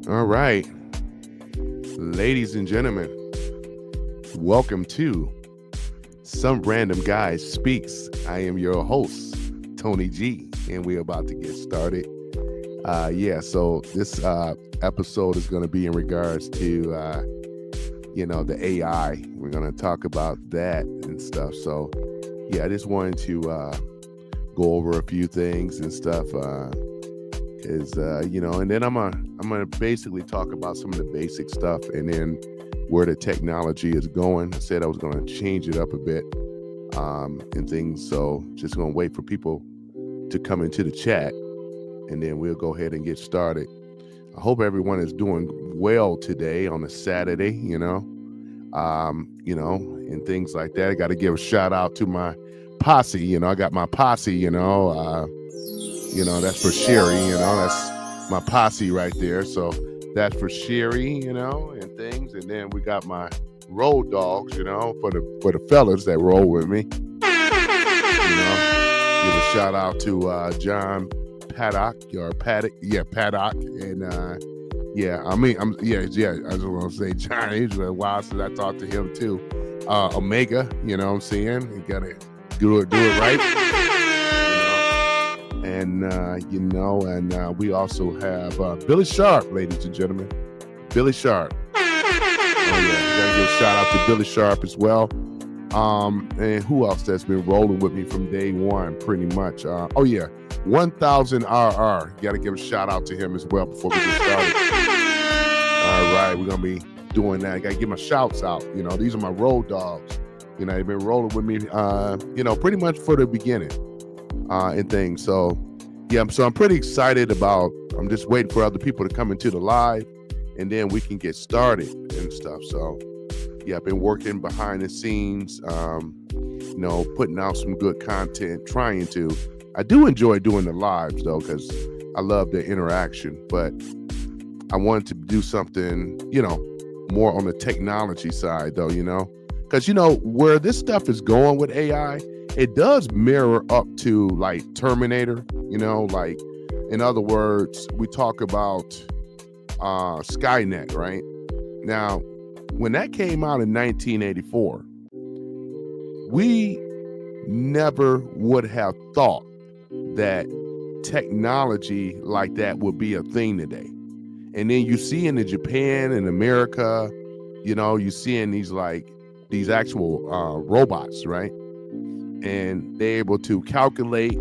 All right, ladies and gentlemen, welcome to Some Random Guy Speaks. I am your host, Tony G, and we're about to get started. So this episode is going to be in regards to, the AI. We're going to talk about that and stuff. So, I just wanted to go over a few things and stuff. And then I'm gonna basically talk about some of the basic stuff, and then where the technology is going. I said I was going to change it up a bit, and things. So just gonna wait for people to come into the chat, and then we'll go ahead and get started. I hope everyone is doing well today on a Saturday. And things like that. I got to give a shout out to my posse. I got my posse. That's for Sherry, that's my posse right there. So that's for Sherry, and things. And then we got my road dogs, for the fellas that roll with me. Give a shout out to John Paddock or Paddock. Yeah, Paddock. And I just want to say John, it's been a while since I talked to him too. Omega, you know what I'm saying? You gotta do it right. And we also have Billy Sharp, ladies and gentlemen. Billy Sharp. Gotta give a shout out to Billy Sharp as well. And who else that's been rolling with me from day one, pretty much. 1000 RR. Gotta give a shout out to him as well before we get started. All right, we're gonna be doing that. I gotta give my shouts out. These are my road dogs. They've been rolling with me, pretty much for the beginning. And things. So I'm pretty excited about. I'm just waiting for other people to come into the live, and then we can get started and stuff. So I've been working behind the scenes, putting out some good content, trying to. I do enjoy doing the lives though, because I love the interaction, but I wanted to do something, more on the technology side though, because where this stuff is going with AI, it does mirror up to like Terminator, like in other words, we talk about Skynet, right? Now, when that came out in 1984, we never would have thought that technology like that would be a thing today. And then you see in Japan and America, you seeing these actual robots, right? And they're able to calculate.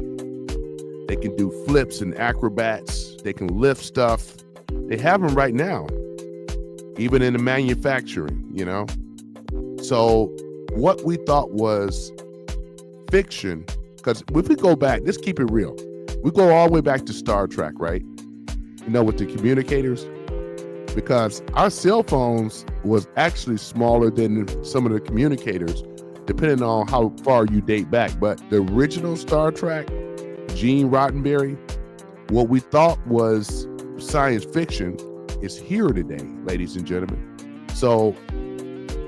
They can do flips and acrobats. They can lift stuff. They have them right now, even in the manufacturing, So what we thought was fiction, because if we go back, let's keep it real. We go all the way back to Star Trek, right? With the communicators, because our cell phones was actually smaller than some of the communicators, depending on how far you date back. But the original Star Trek, Gene Roddenberry, what we thought was science fiction is here today, ladies and gentlemen. So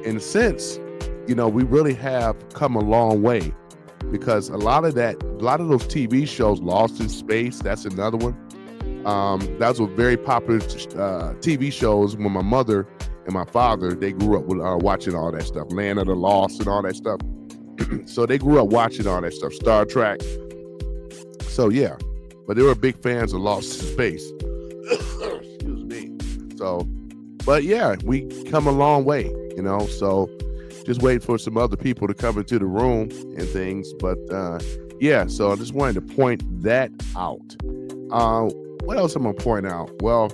in a sense, we really have come a long way, because a lot of those TV shows, Lost in Space, that's another one. Those were very popular TV shows when my mother and my father, they grew up with watching all that stuff, Land of the Lost and all that stuff. So they grew up watching all that stuff, Star Trek. So but they were big fans of Lost in Space. Excuse me. So, but we come a long way, so just wait for some other people to come into the room and things. But so I just wanted to point that out. What else I'm gonna point out? Well,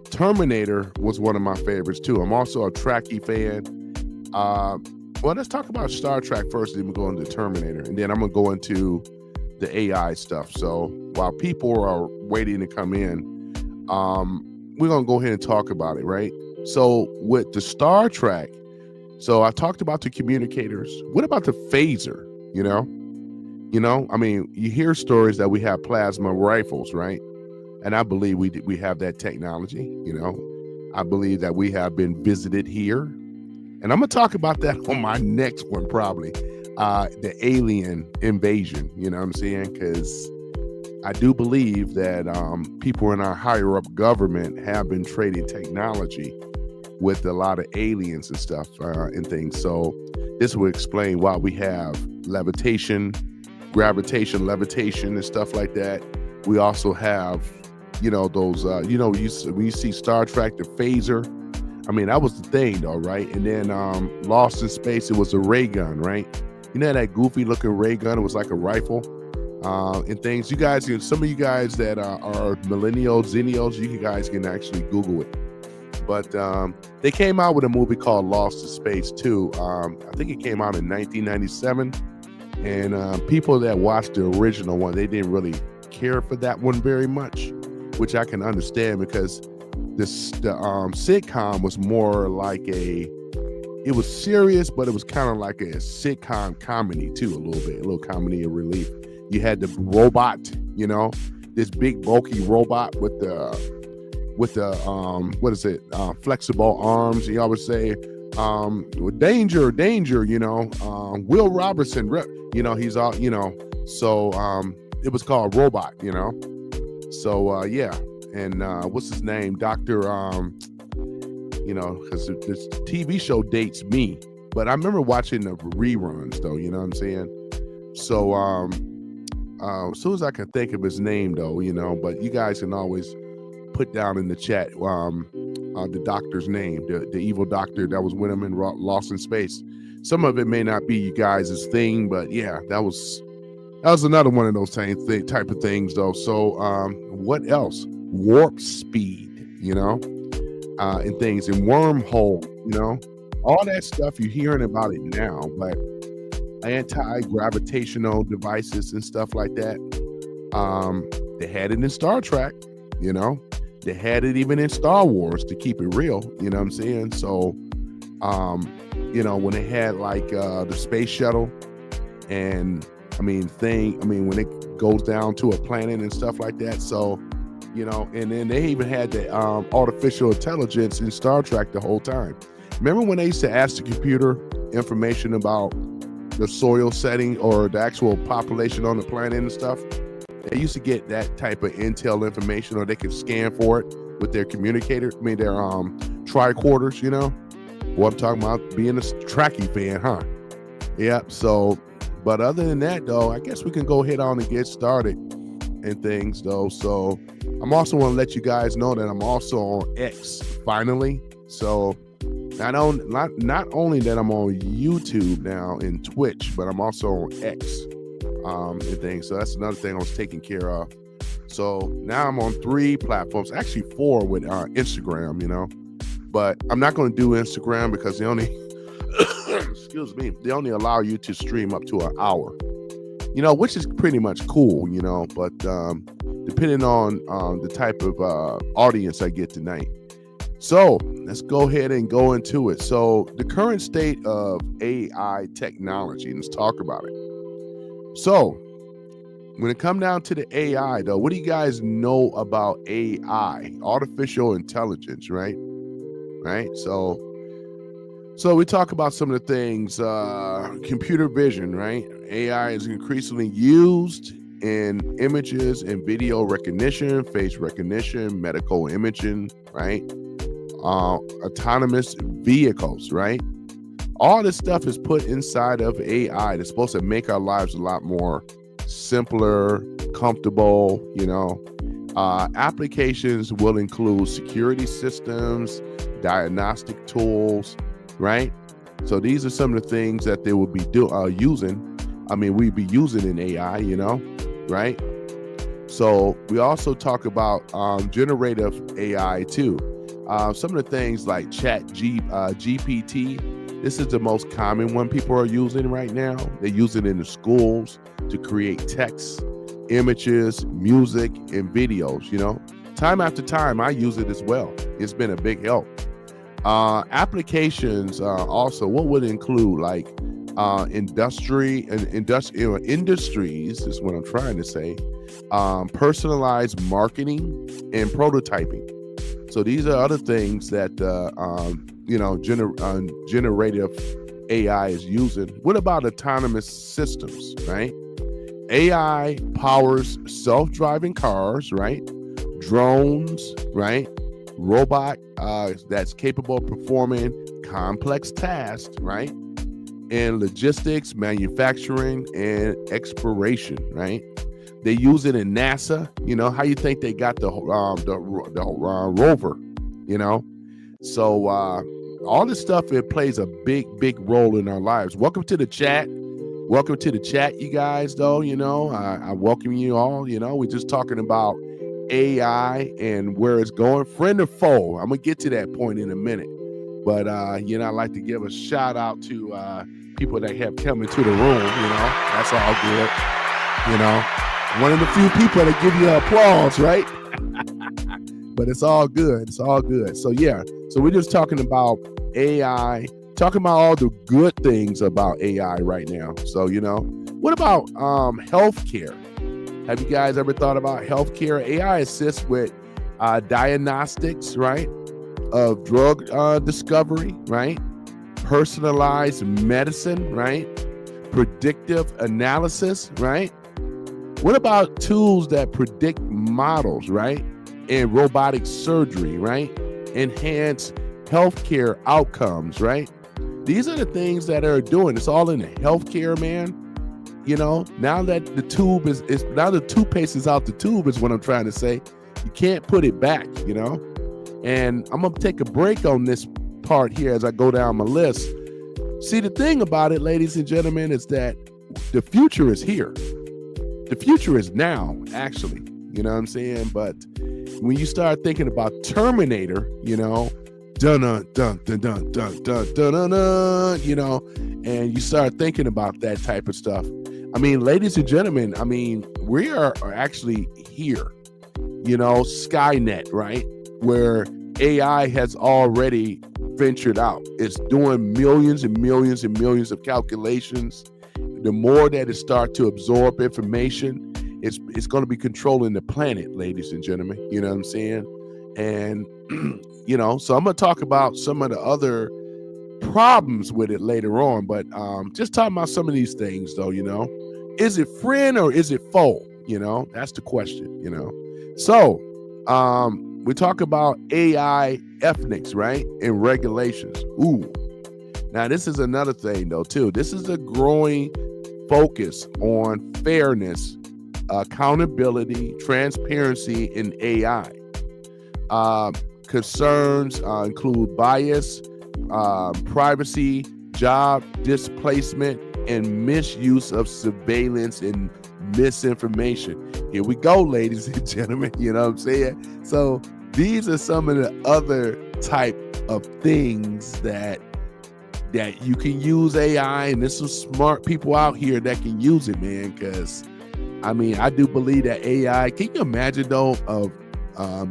Terminator was one of my favorites too. I'm also a Trekkie fan. Let's talk about Star Trek first, then we'll go into Terminator, and then I'm gonna go into the AI stuff. So while people are waiting to come in, we're gonna go ahead and talk about it, right? So with the Star Trek, so I talked about the communicators. What about the phaser? You hear stories that we have plasma rifles, right? And I believe we have that technology. I believe that we have been visited here, and I'm gonna talk about that on my next one probably. The alien invasion, you know what I'm saying? Because I do believe that people in our higher up government have been trading technology with a lot of aliens and stuff and things. So this will explain why we have levitation, gravitation, levitation, and stuff like that. We also have, those, when you see Star Trek, the phaser. I mean, that was the thing, though, right? And then Lost in Space, it was a ray gun, right? You know that goofy looking ray gun? It was like a rifle and things. You guys, some of you guys that are millennials, zennials, you guys can actually Google it. But they came out with a movie called Lost in Space too. I think it came out in 1997. And people that watched the original one, they didn't really care for that one very much, which I can understand because the sitcom was more like it was serious, but it was kind of like a sitcom comedy too, a little comedy of relief. You had the robot, this big bulky robot with the flexible arms. He always say, danger, Will Robertson, he's all, so it was called Robot, so yeah. And what's his name? Dr. Because this TV show dates me, but I remember watching the reruns though, you know what I'm saying? So as soon as I can think of his name though, but you guys can always put down in the chat the doctor's name, the evil doctor that was with him in Lost in Space. Some of it may not be you guys' thing, but yeah, that was another one of those type of things though. So what else? Warp speed, and things, and wormhole, all that stuff you're hearing about it now, but anti-gravitational devices and stuff like that. They had it in Star Trek, they had it even in Star Wars, to keep it real, you know what I'm saying? So when they had like the space shuttle, and when it goes down to a planet and stuff like that. So and then they even had the artificial intelligence in Star Trek the whole time. Remember when they used to ask the computer information about the soil setting or the actual population on the planet and stuff? They used to get that type of intel information, or they could scan for it with their communicator, their tricorders, What I'm talking about, being a Trekkie fan, huh? Yep. So, but other than that, though, I guess we can go ahead on and get started and things, though. So I'm also want to let you guys know that I'm also on X finally. So not only that I'm on YouTube now and Twitch, but I'm also on X and things. So that's another thing I was taking care of. So now I'm on 3 platforms, actually 4 with Instagram, but I'm not going to do Instagram because they only they only allow you to stream up to an hour, which is pretty much cool, but depending on the type of audience I get tonight. So let's go ahead and go into it. So the current state of AI technology, let's talk about it. So when it comes down to the AI, though, what do you guys know about AI, artificial intelligence, right? So we talk about some of the things, computer vision, right? AI is increasingly used in images and video recognition, face recognition, medical imaging, right? Autonomous vehicles, right? All this stuff is put inside of AI that's supposed to make our lives a lot more simpler, comfortable, applications will include security systems, diagnostic tools, right? So these are some of the things that they will be using. We'd be using in AI, right? So we also talk about generative AI too. Some of the things like GPT, this is the most common one people are using right now. They use it in the schools to create text, images, music, and videos, Time after time, I use it as well. It's been a big help. Applications also, what would include like industries is what I'm trying to say. Personalized marketing and prototyping. So these are other things that generative AI is using. What about autonomous systems, right? AI powers self-driving cars, right? Drones, right? Robot that's capable of performing complex tasks, right? In logistics, manufacturing, and exploration, right? They use it in NASA. You know, how you think they got the rover, you know? So all this stuff, it plays a big role in our lives. Welcome to the chat. Welcome to the chat, you guys, though. You know, I welcome you all. You know, we're just talking about AI and where it's going. Friend or foe? I'm going to get to that point in a minute. But, you know, I'd like to give a shout out to people that have come into the room. You know, that's all good. You know, one of the few people that give you applause, right? But it's all good. It's all good. So, yeah. So we're just talking about AI, talking about all the good things about AI right now. So, you know, what about healthcare? Have you guys ever thought about healthcare? AI assists with diagnostics, right? Of drug discovery, right? Personalized medicine, right? Predictive analysis, right? What about tools that predict models, right? And robotic surgery, right? Enhance healthcare outcomes, right? These are the things that are doing. It's all in the healthcare, man. You know, now that the tube is now the toothpaste is out the tube is what I'm trying to say. You can't put it back, you know? And I'm going to take a break on this part here as I go down my list. See, the thing about it, ladies and gentlemen, is that the future is here. The future is now, actually. You know what I'm saying? But when you start thinking about Terminator, you know, dun dun dun dun dun dun dun dun dun, you know, and you start thinking about that type of stuff. I mean, ladies and gentlemen, I mean, we are actually here, you know, Skynet, right? Where AI has already ventured out. It's doing millions and millions and millions of calculations. The more that it starts to absorb information, it's going to be controlling the planet, ladies and gentlemen. You know what I'm saying? And, you know, so I'm going to talk about some of the other problems with it later on, but just talking about some of these things, though, you know. Is it friend or is it foe? You know, that's the question, you know. So we talk about AI ethics, right, and regulations. Ooh. Now, this is another thing, though, too. This is a growing focus on fairness, accountability, transparency in AI. Concerns include bias, privacy, job displacement, and misuse of surveillance and misinformation. Here we go, ladies and gentlemen. You know what I'm saying? So these are some of the other type of things that you can use AI, and there's some smart people out here that can use it, man. Because I mean, I do believe that AI. Can you imagine though of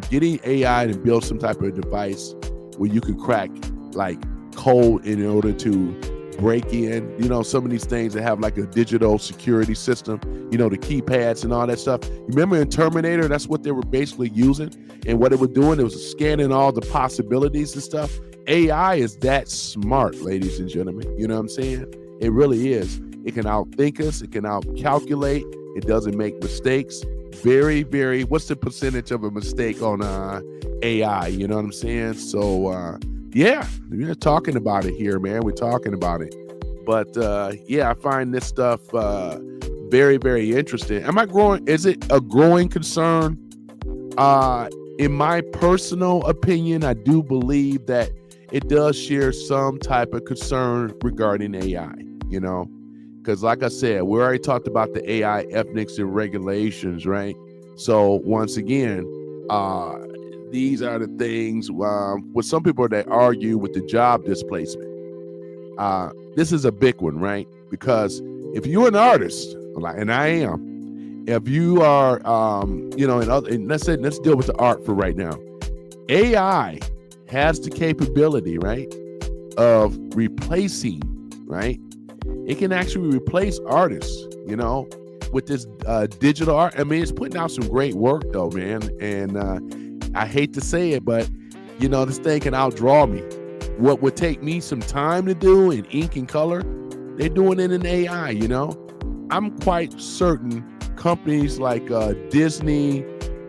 getting AI to build some type of device where you can crack like code in order to break in, you know, some of these things that have like a digital security system, you know, the keypads and all that stuff. You remember in Terminator, that's what they were basically using. And what it was doing, it was scanning all the possibilities and stuff. AI is that smart, ladies and gentlemen. You know what I'm saying? It really is. It can outthink us. It can outcalculate. It doesn't make mistakes. Very, very, what's the percentage of a mistake on AI? You know what I'm saying? So, yeah, we're talking about it here, man. We're talking about it. But, yeah, I find this stuff very, very interesting. Am I growing? Is it a growing concern? In my personal opinion, I do believe that it does share some type of concern regarding AI, you know, because like I said, we already talked about the AI ethics and regulations, right? So once again, these are the things with some people that argue with the job displacement. This is a big one, right? Because if you're an artist, and I am, if you are, you know, and let's deal with the art for right now. AI has the capability, right, of replacing, right? It can actually replace artists, you know, with this digital art. I mean, it's putting out some great work, though, man. And I hate to say it, but, you know, this thing can outdraw me. What would take me some time to do in ink and color, they're doing it in AI, you know? I'm quite certain companies like Disney,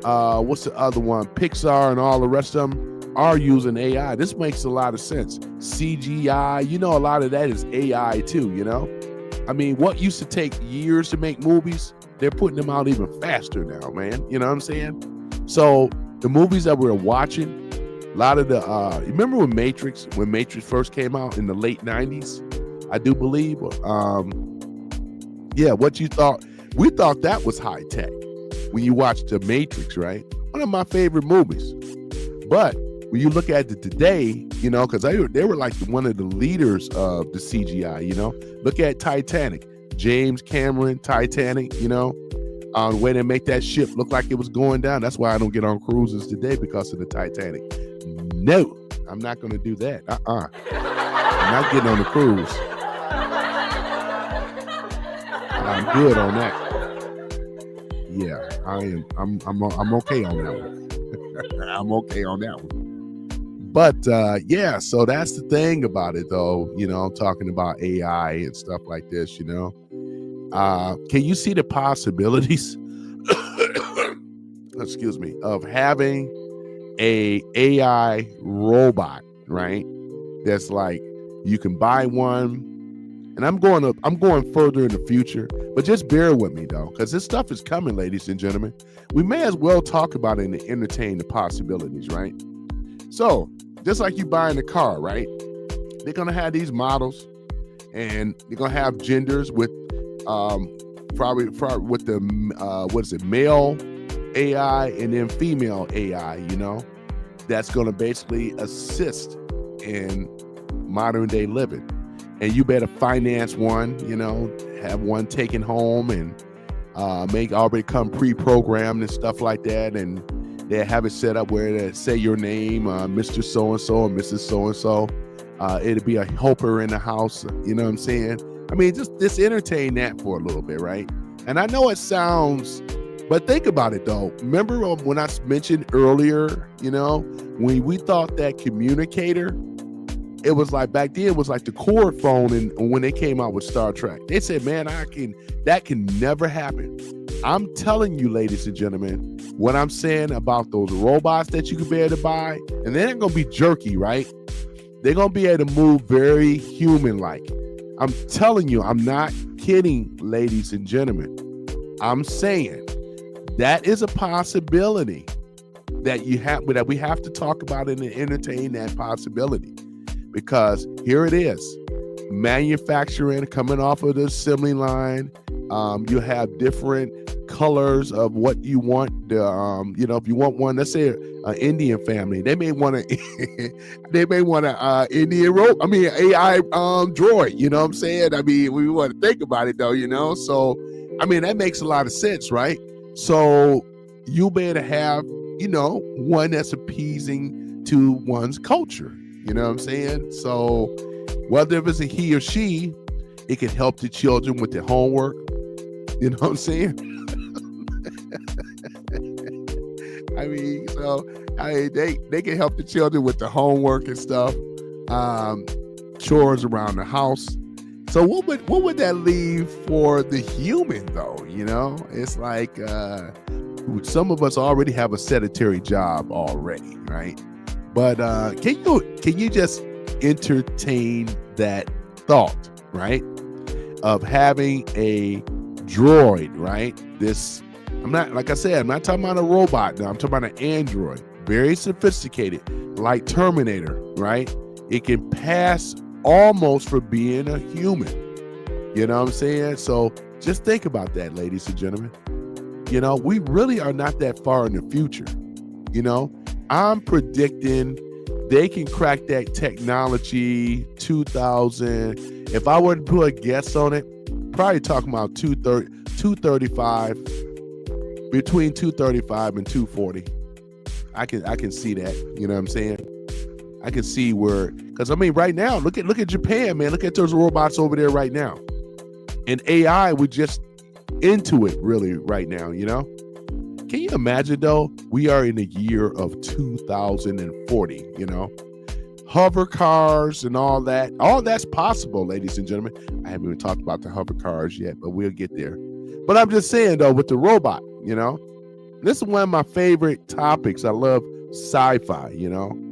what's the other one, Pixar, and all the rest of them are using AI. This makes a lot of sense. CGI, a lot of that is AI too, I mean, what used to take years to make movies, they're putting them out even faster now, man. You know what I'm saying? So the movies that we're watching, a lot of the, remember when Matrix first came out in the late 90s, I do believe. Yeah, what you thought, we thought that was high tech when you watched The Matrix, right? One of my favorite movies. But when you look at it today, because they were like one of the leaders of the CGI, look at Titanic, James Cameron, Titanic, the way they make that ship look like it was going down. That's why I don't get on cruises today, because of the Titanic. No, I'm not going to do that. I'm not getting on the cruise. I'm good on that. Yeah, I am. I'm okay on that one. I'm okay on that one. But yeah, so that's the thing about it, though. Talking about AI and stuff like this. Can you see the possibilities? Excuse me, of having a AI robot, right? That's like, you can buy one. And I'm going further in the future, but just bear with me though, because this stuff is coming, ladies and gentlemen. We may as well talk about it and entertain the possibilities, right? So, just like you buying a car, right? They're gonna have these models, and they're gonna have genders with probably with the male AI and then female AI, that's gonna basically assist in modern day living. And you better finance one, have one taken home and make already come pre-programmed and stuff like that. And they have it set up where they say your name, Mr. So-and-so or Mrs. So-and-so. It'll be a helper in the house. You know what I'm saying? I mean, just entertain that for a little bit, right? And I know it sounds, but think about it though. Remember when I mentioned earlier, when we thought that communicator, it was like back then, it was like the cord phone. And when they came out with Star Trek, they said, man, that can never happen. I'm telling you, ladies and gentlemen, what I'm saying about those robots that you can be able to buy, and they're not going to be jerky, right? They're going to be able to move very human-like. I'm telling you, I'm not kidding, ladies and gentlemen. I'm saying that is a possibility that we have to talk about and entertain that possibility. Because here it is, manufacturing coming off of the assembly line. You have different colors of what you want. If you want one, let's say an Indian family, they may want a Indian AI droid. You know what I'm saying? I mean, we want to think about it though. So I mean, that makes a lot of sense, right? So you better have one that's appeasing to one's culture. You know what I'm saying? So whether if it's a he or she, it can help the children with their homework. You know what I'm saying? They can help the children with the homework and stuff, chores around the house. So what would that leave for the human though? It's like some of us already have a sedentary job already, right? But can you just entertain that thought, right? Of having a droid, right? I'm not talking about a robot now. I'm talking about an android, very sophisticated, like Terminator, right? It can pass almost for being a human. You know what I'm saying? So just think about that, ladies and gentlemen. We really are not that far in the future. I'm predicting they can crack that technology 2000. If I were to put a guess on it, probably talking about 235, between 235 and 240. I can see that. You know what I'm saying? I can see where, because I mean, right now, look at Japan, man. Look at those robots over there right now, and AI, we're just into it really right now. Can you imagine though? We are in the year of 2040, hover cars and all that. All that's possible, ladies and gentlemen. I haven't even talked about the hover cars yet, but we'll get there. But I'm just saying, though, with the robot, this is one of my favorite topics. I love sci-fi,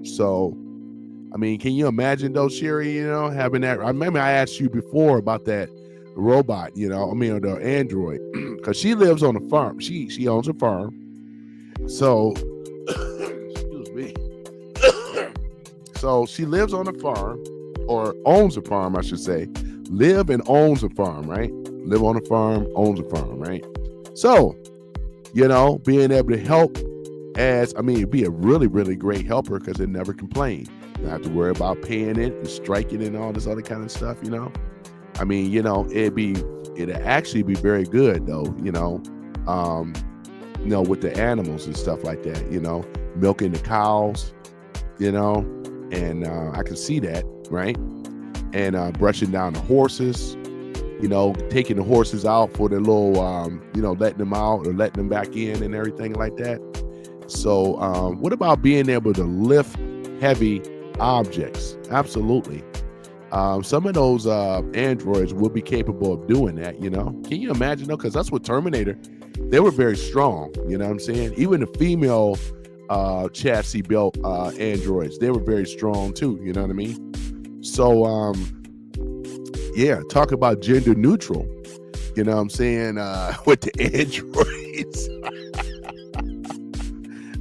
So, I mean, can you imagine, though, Sherry, having that? I remember I asked you before about that robot, the android, because she lives on a farm. She owns a farm. So, excuse me. So she lives on a farm, or owns a farm, I should say. Live and owns a farm, right? Live on a farm, owns a farm, right? So, being able to help be a really, really great helper because it never complain. You don't have to worry about paying it and striking it and all this other kind of stuff, it'd actually be very good though, with the animals and stuff like that, milking the cows, and I can see that, right? And brushing down the horses, taking the horses out for the little, letting them out or letting them back in and everything like that. So what about being able to lift heavy objects? Absolutely. Some of those androids will be capable of doing that, Can you imagine, though? Because that's what Terminator, they were very strong, you know what I'm saying? Even the female chassis built androids, they were very strong too, you know what I mean? So talk about gender neutral, you know what I'm saying, with the androids.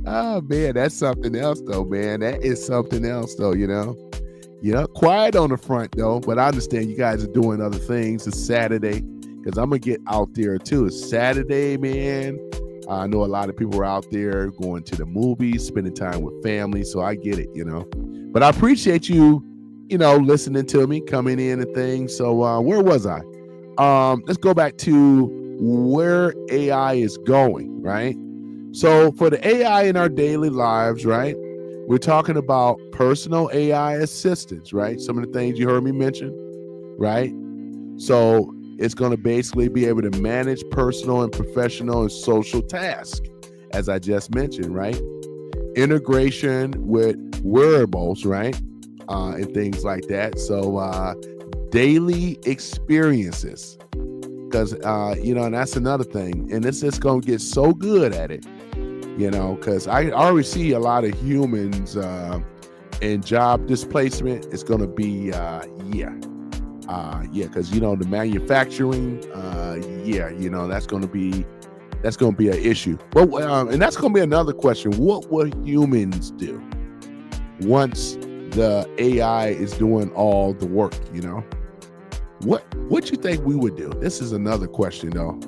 Oh man, that's something else though, man. That is something else though, quiet on the front though, but I understand you guys are doing other things. It's Saturday, because I'm gonna get out there too. It's Saturday, man. I know a lot of people are out there going to the movies, spending time with family, so I get it, But I appreciate you, listening to me, coming in and things. So where was I? Let's go back to where AI is going, right? So for the AI in our daily lives, right? We're talking about personal AI assistants, right? Some of the things you heard me mention, right? So it's going to basically be able to manage personal and professional and social tasks, as I just mentioned, right? Integration with wearables, right? And things like that. So daily experiences, because, and that's another thing. And it's just going to get so good at it, because I already see a lot of humans in job displacement. It's going to be, because the manufacturing, that's going to be an issue. But and that's going to be another question. What will humans do once the AI is doing all the work? What you think we would do? This is another question though,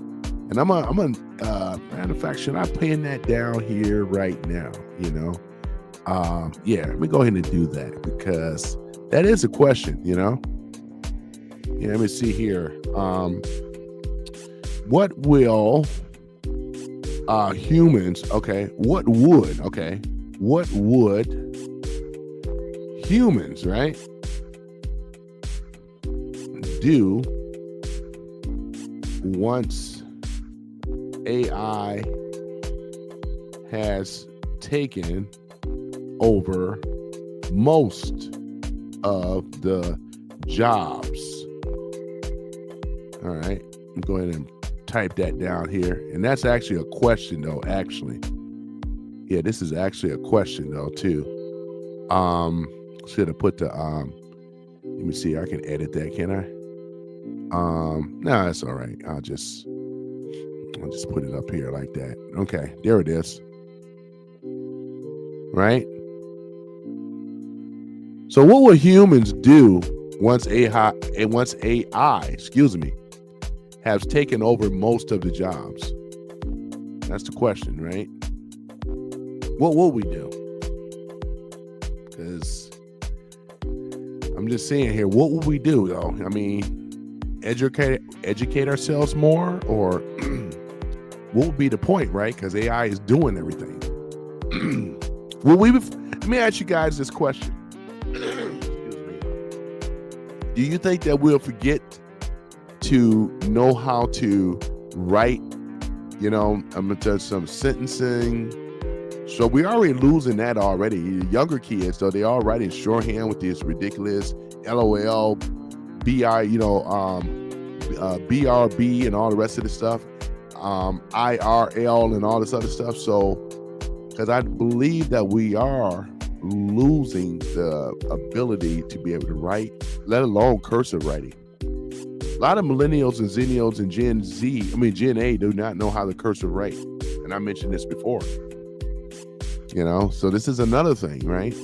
and I'm a matter of fact, should I pin that down here right now? Let me go ahead and do that, because that is a question. Let me see here. What will humans, what would humans, right, do once AI has taken over most of the jobs? All right, I'm going and type that down here. And that's actually a question though, actually. Yeah, this is actually a question though, too. Should have put the, let me see, I can edit that, can I? No, that's all right. I'll just put it up here like that. Okay, there it is. Right? So what will humans do once AI, has taken over most of the jobs? That's the question, right? What will we do? Because I'm just saying here, what will we do though? I mean, educate ourselves more, or what would be the point, right? Because AI is doing everything. Let me ask you guys this question. Do you think that we'll forget to know how to write, I'm gonna tell you some sentencing, So we already losing that already. Younger kids, though, they all writing shorthand with this ridiculous LOL, BI, BRB and all the rest of the stuff, IRL and all this other stuff. So, because I believe that we are losing the ability to be able to write, let alone cursive writing. A lot of millennials and zennials and Gen A do not know how to cursive write. And I mentioned this before. So this is another thing, right?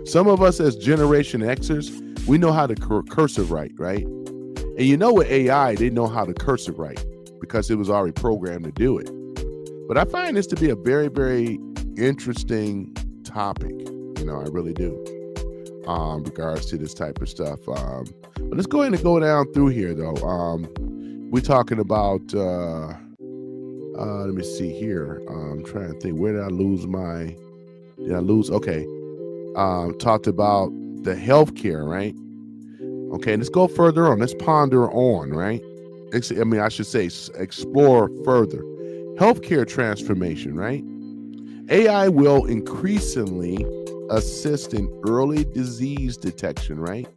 Some of us as Generation Xers, we know how to cursive write, right? And with AI, they know how to cursive write because it was already programmed to do it. But I find this to be a very, very interesting topic. I really do. Regards to this type of stuff. But let's go ahead and go down through here, though. We're talking about, let me see here. I'm trying to think, where did I lose okay. Talked about the healthcare, right? Okay, let's go further on. Let's ponder on, right? I should say explore further. Healthcare transformation, right? AI will increasingly assist in early disease detection, right?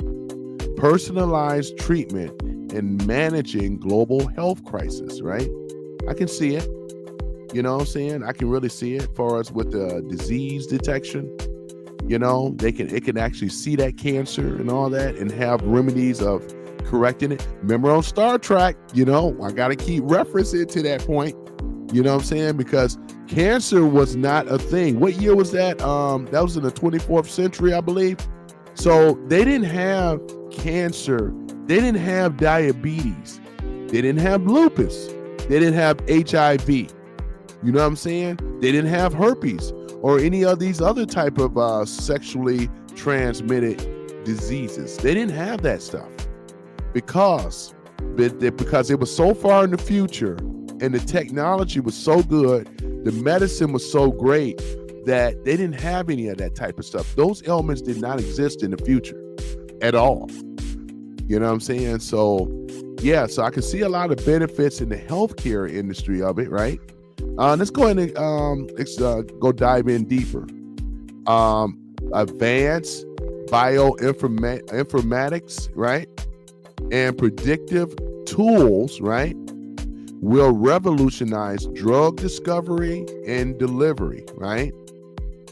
Personalized treatment and managing global health crisis, right? I can see it. You know what I'm saying? I can really see it for us with the disease detection. It can actually see that cancer and all that and have remedies of correcting it. Remember on Star Trek, I got to keep referencing to that point. You know what I'm saying? Because cancer was not a thing. What year was that? That was in the 24th century, I believe. So they didn't have cancer. They didn't have diabetes. They didn't have lupus. They didn't have HIV. You know what I'm saying? They didn't have herpes or any of these other type of sexually transmitted diseases. They didn't have that stuff because it was so far in the future and the technology was so good, the medicine was so great that they didn't have any of that type of stuff. Those elements did not exist in the future at all. You know what I'm saying? So so I can see a lot of benefits in the healthcare industry of it, right? Let's go ahead and go dive in deeper. Advanced bioinformatics, right? And predictive tools, right? Will revolutionize drug discovery and delivery, right?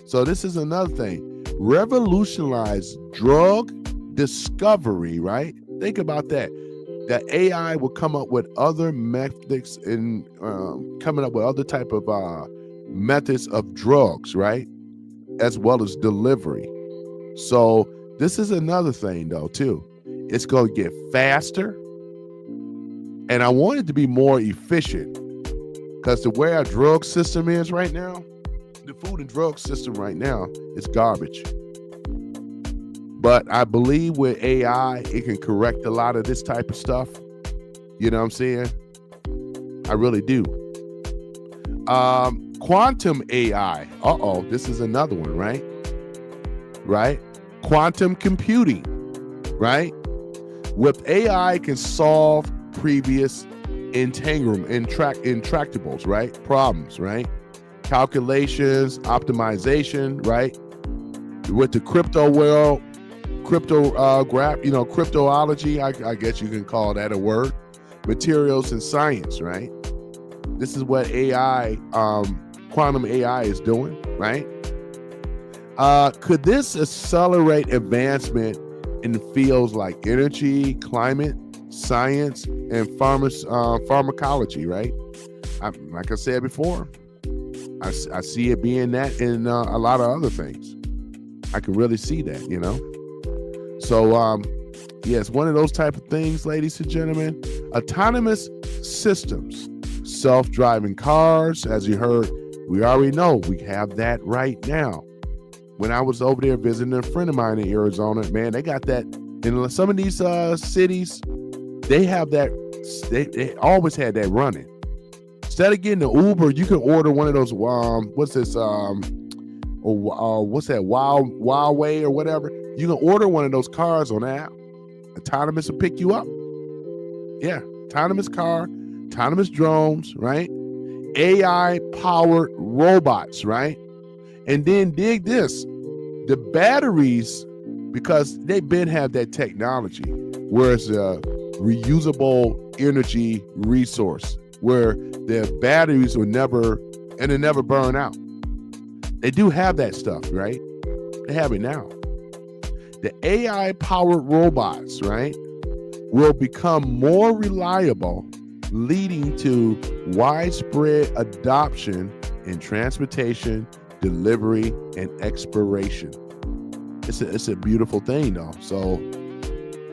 So this is another thing. Revolutionize drug discovery, right? Think about that. That AI will come up with other methods and coming up with other type of methods of drugs, right? As well as delivery. So this is another thing, though, too. It's going to get faster. And I want it to be more efficient because the way our drug system is right now, the food and drug system right now is garbage. But I believe with AI, it can correct a lot of this type of stuff. You know what I'm saying? I really do. Quantum AI. This is another one, right? Right? Quantum computing, right? With AI can solve previous intractables, right? Problems, right? Calculations, optimization, right? With the crypto world, cryptology, I guess you can call that a word. Materials and science, right? This is what AI, quantum AI is doing, right? Could this accelerate advancement in fields like energy, climate, science, and pharmacology, right? Like I said before, I see it being that in a lot of other things. I can really see that, So, it's one of those type of things, ladies and gentlemen. Autonomous systems, self-driving cars, as you heard, we already know we have that right now. When I was over there visiting a friend of mine in Arizona, man, they got that in some of these cities. They have that. They always had that running. Instead of getting the Uber, you can order one of those. What's this? What's that? Wild Way or whatever. You can order one of those cars on the app. Autonomous will pick you up. Yeah, autonomous car, autonomous drones, right? AI powered robots, right? And then dig this, the batteries, because they been have that technology, where it's a reusable energy resource, where their batteries will never burn out. They do have that stuff, right? They have it now. The AI powered robots, right, will become more reliable, leading to widespread adoption in transportation, delivery, and exploration. It's a beautiful thing, though. So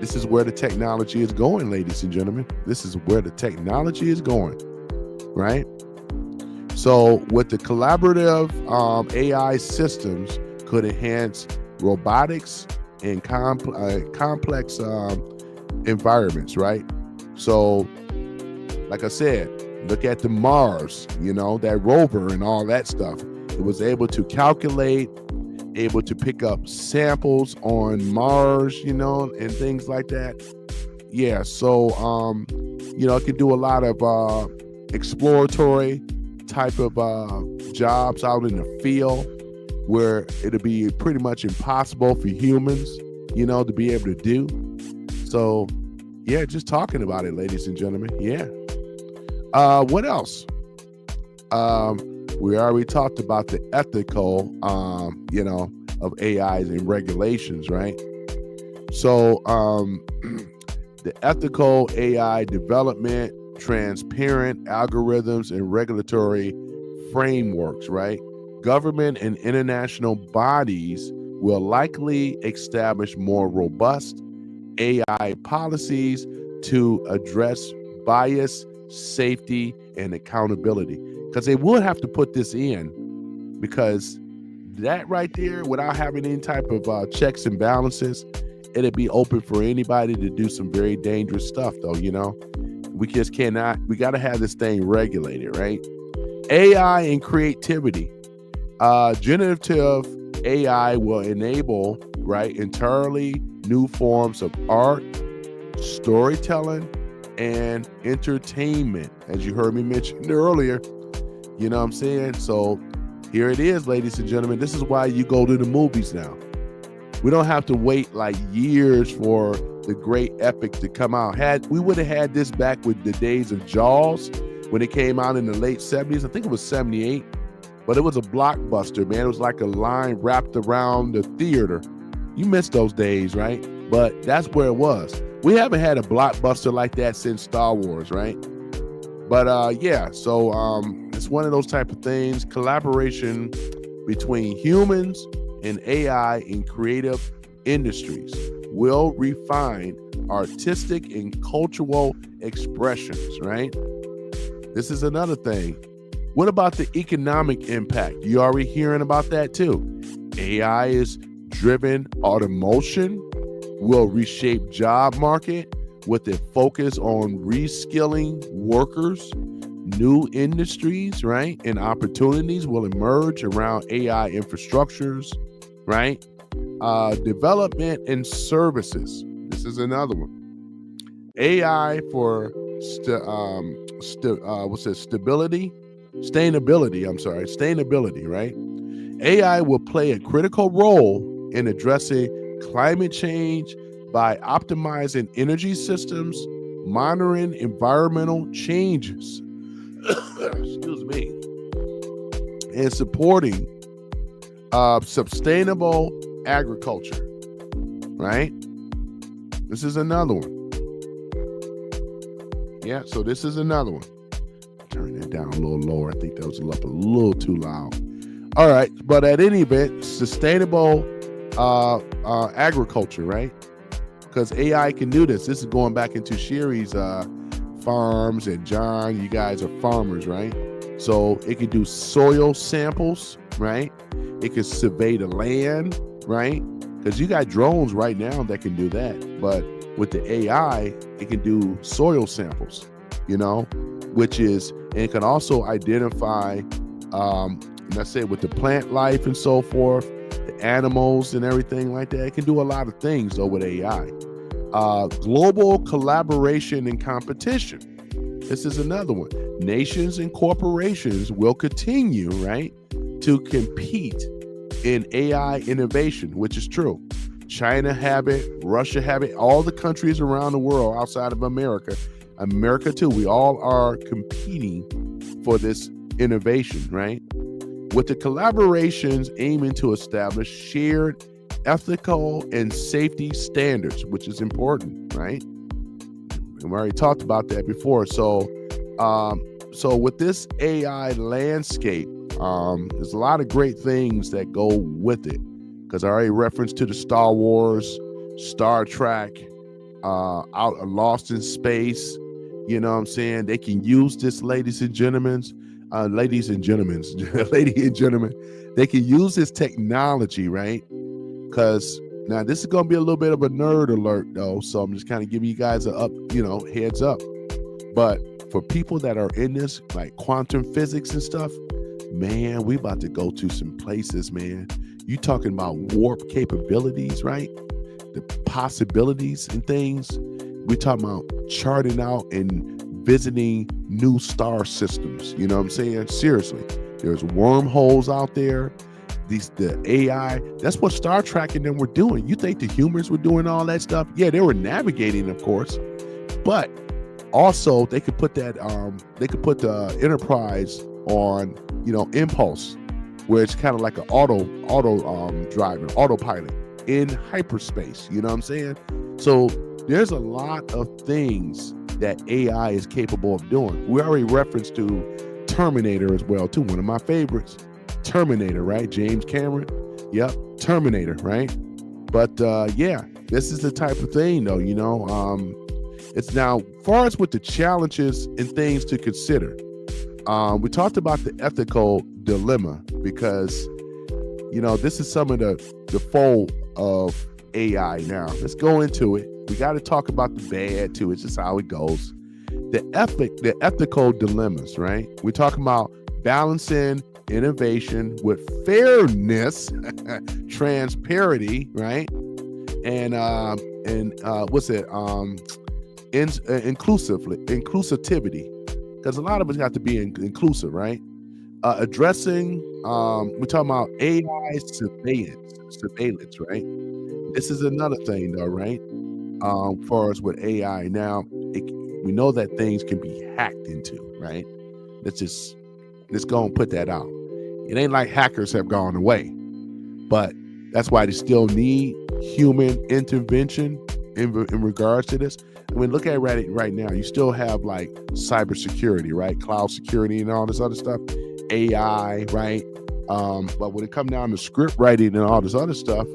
this is where the technology is going, ladies and gentlemen. This is where the technology is going, right? So with the collaborative AI systems could enhance robotics and complex environments, right? So like I said, look at the Mars, that rover and all that stuff. It was able to calculate, able to pick up samples on Mars, and things like that. Yeah, so it can do a lot of exploratory type of jobs out in the field, where it'll be pretty much impossible for humans, to be able to do. So yeah, just talking about it, ladies and gentlemen. Yeah. What else? We already talked about the ethical, of AIs and regulations, right? So the ethical AI development, transparent algorithms, and regulatory frameworks, right? Government and international bodies will likely establish more robust AI policies to address bias, safety, and accountability. Because they would have to put this in, because that right there, without having any type of checks and balances, it'd be open for anybody to do some very dangerous stuff, though. We just cannot. We got to have this thing regulated, right? AI and creativity. Generative AI will enable, right, entirely new forms of art, storytelling, and entertainment, as you heard me mention earlier. You know what I'm saying? So here it is, ladies and gentlemen. This is why you go to the movies now. We don't have to wait like years for the great epic to come out. We would have had this back with the days of Jaws, when it came out in the late 70s. I think it was 78, but it was a blockbuster, man. It was like a line wrapped around the theater. You missed those days, right? But that's where it was. We haven't had a blockbuster like that since Star Wars, right? But yeah, so it's one of those type of things. Collaboration between humans and AI in creative industries will refine artistic and cultural expressions, right? This is another thing. What about the economic impact? You already hearing about that too. AI is driven automation will reshape job market with a focus on reskilling workers. New industries, right, and opportunities will emerge around AI infrastructures, right? Development and services. This is another one. AI for sustainability, right? AI will play a critical role in addressing climate change by optimizing energy systems, monitoring environmental changes, excuse me, and supporting sustainable agriculture, right? This is another one. Yeah, so this is another one. Turn that down a little lower. I think that was up a little too loud. All right, but at any event, sustainable agriculture, right? Because AI can do this. This is going back into Sherry's farms, and John, you guys are farmers, right? So it can do soil samples, right? It can survey the land, right? Because you got drones right now that can do that. But with the AI, it can do soil samples, which is, and it can also identify, let's say with the plant life and so forth, the animals and everything like that. It can do a lot of things though with AI. Global collaboration and competition. This is another one. Nations and corporations will continue, right, to compete in AI innovation, which is true. China have it, Russia have it, all the countries around the world outside of America, America too, we all are competing for this innovation, right? With the collaborations aiming to establish shared ethical and safety standards, which is important, right? And we already talked about that before. So with this AI landscape, there's a lot of great things that go with it. Because I already referenced to the Star Wars, Star Trek, Lost in Space. You know what I'm saying? They can use this, ladies and gentlemen, they can use this technology, right? Because now this is going to be a little bit of a nerd alert, though. So I'm just kind of giving you guys a heads up. But for people that are in this, like quantum physics and stuff, man, we about to go to some places, man. You talking about warp capabilities, right? The possibilities and things. We're talking about charting out and visiting new star systems. You know what I'm saying? Seriously, there's wormholes out there. The AI, that's what Star Trek and them were doing. You think the humans were doing all that stuff? Yeah, they were navigating, of course, but also they could put that they could put the Enterprise on, impulse, where it's kind of like an autopilot in hyperspace. You know what I'm saying? So there's a lot of things that AI is capable of doing. We already referenced to Terminator as well, too. One of my favorites, Terminator, right? James Cameron. Yep, Terminator, right? But yeah, this is the type of thing, though, it's now, far as with the challenges and things to consider, we talked about the ethical dilemma, because this is some of the fold of AI. Now let's go into it. We got to talk about the bad too. It's just how it goes. The ethical dilemmas, right? We're talking about balancing innovation with fairness, transparency, right? And inclusivity, because a lot of us got to be inclusive, right? Addressing, we're talking about AI surveillance, right? This is another thing, though, right? Far as with AI now, we know that things can be hacked into, right? Let's go and put that out. It ain't like hackers have gone away, but that's why they still need human intervention in regards to this. I mean, look at it right now. You still have like cybersecurity, right? Cloud security and all this other stuff, AI, right? But when it comes down to script writing and all this other stuff,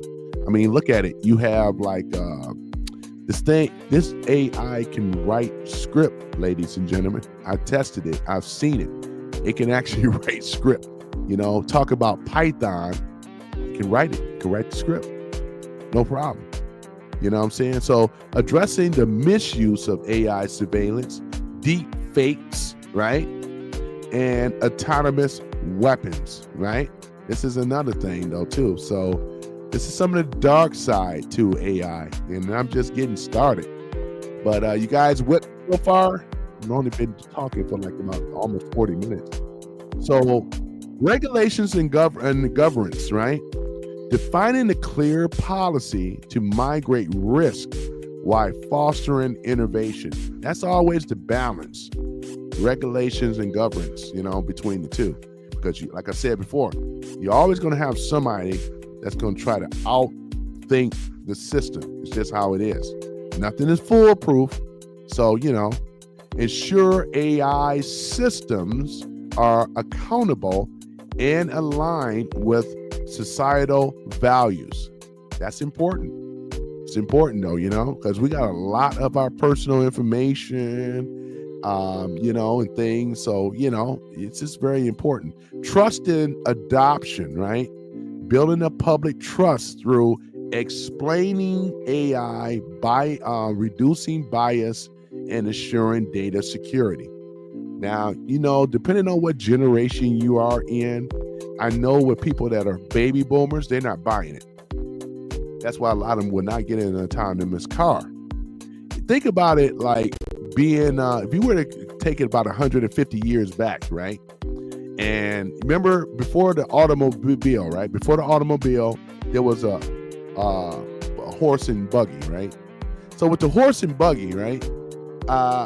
I mean, look at it. You have like this AI can write script, ladies and gentlemen. I tested it. I've seen it. It can actually write script. Talk about Python. It can write it. It can write the script. No problem. You know what I'm saying? So addressing the misuse of AI surveillance, deep fakes, right? And autonomous weapons, right? This is another thing, though, too. So this is some of the dark side to AI, and I'm just getting started. But you guys, what so far? I've only been talking for like about almost 40 minutes. So regulations and governance, right? Defining a clear policy to migrate risk while fostering innovation. That's always the balance. Regulations and governance, between the two. Because like I said before, you're always going to have somebody that's going to try to outthink the system. It's just how it is. Nothing is foolproof. So, ensure AI systems are accountable and aligned with societal values. That's important. It's important, though, because we got a lot of our personal information, and things. So, it's just very important. Trust in adoption, right? Building a public trust through explaining AI by reducing bias and assuring data security. Now, depending on what generation you are in, I know with people that are baby boomers, they're not buying it. That's why a lot of them will not get in an autonomous car. Think about it like being, if you were to take it about 150 years back, right? And remember, before the automobile, right? Before the automobile, there was a horse and buggy, right? So with the horse and buggy, right?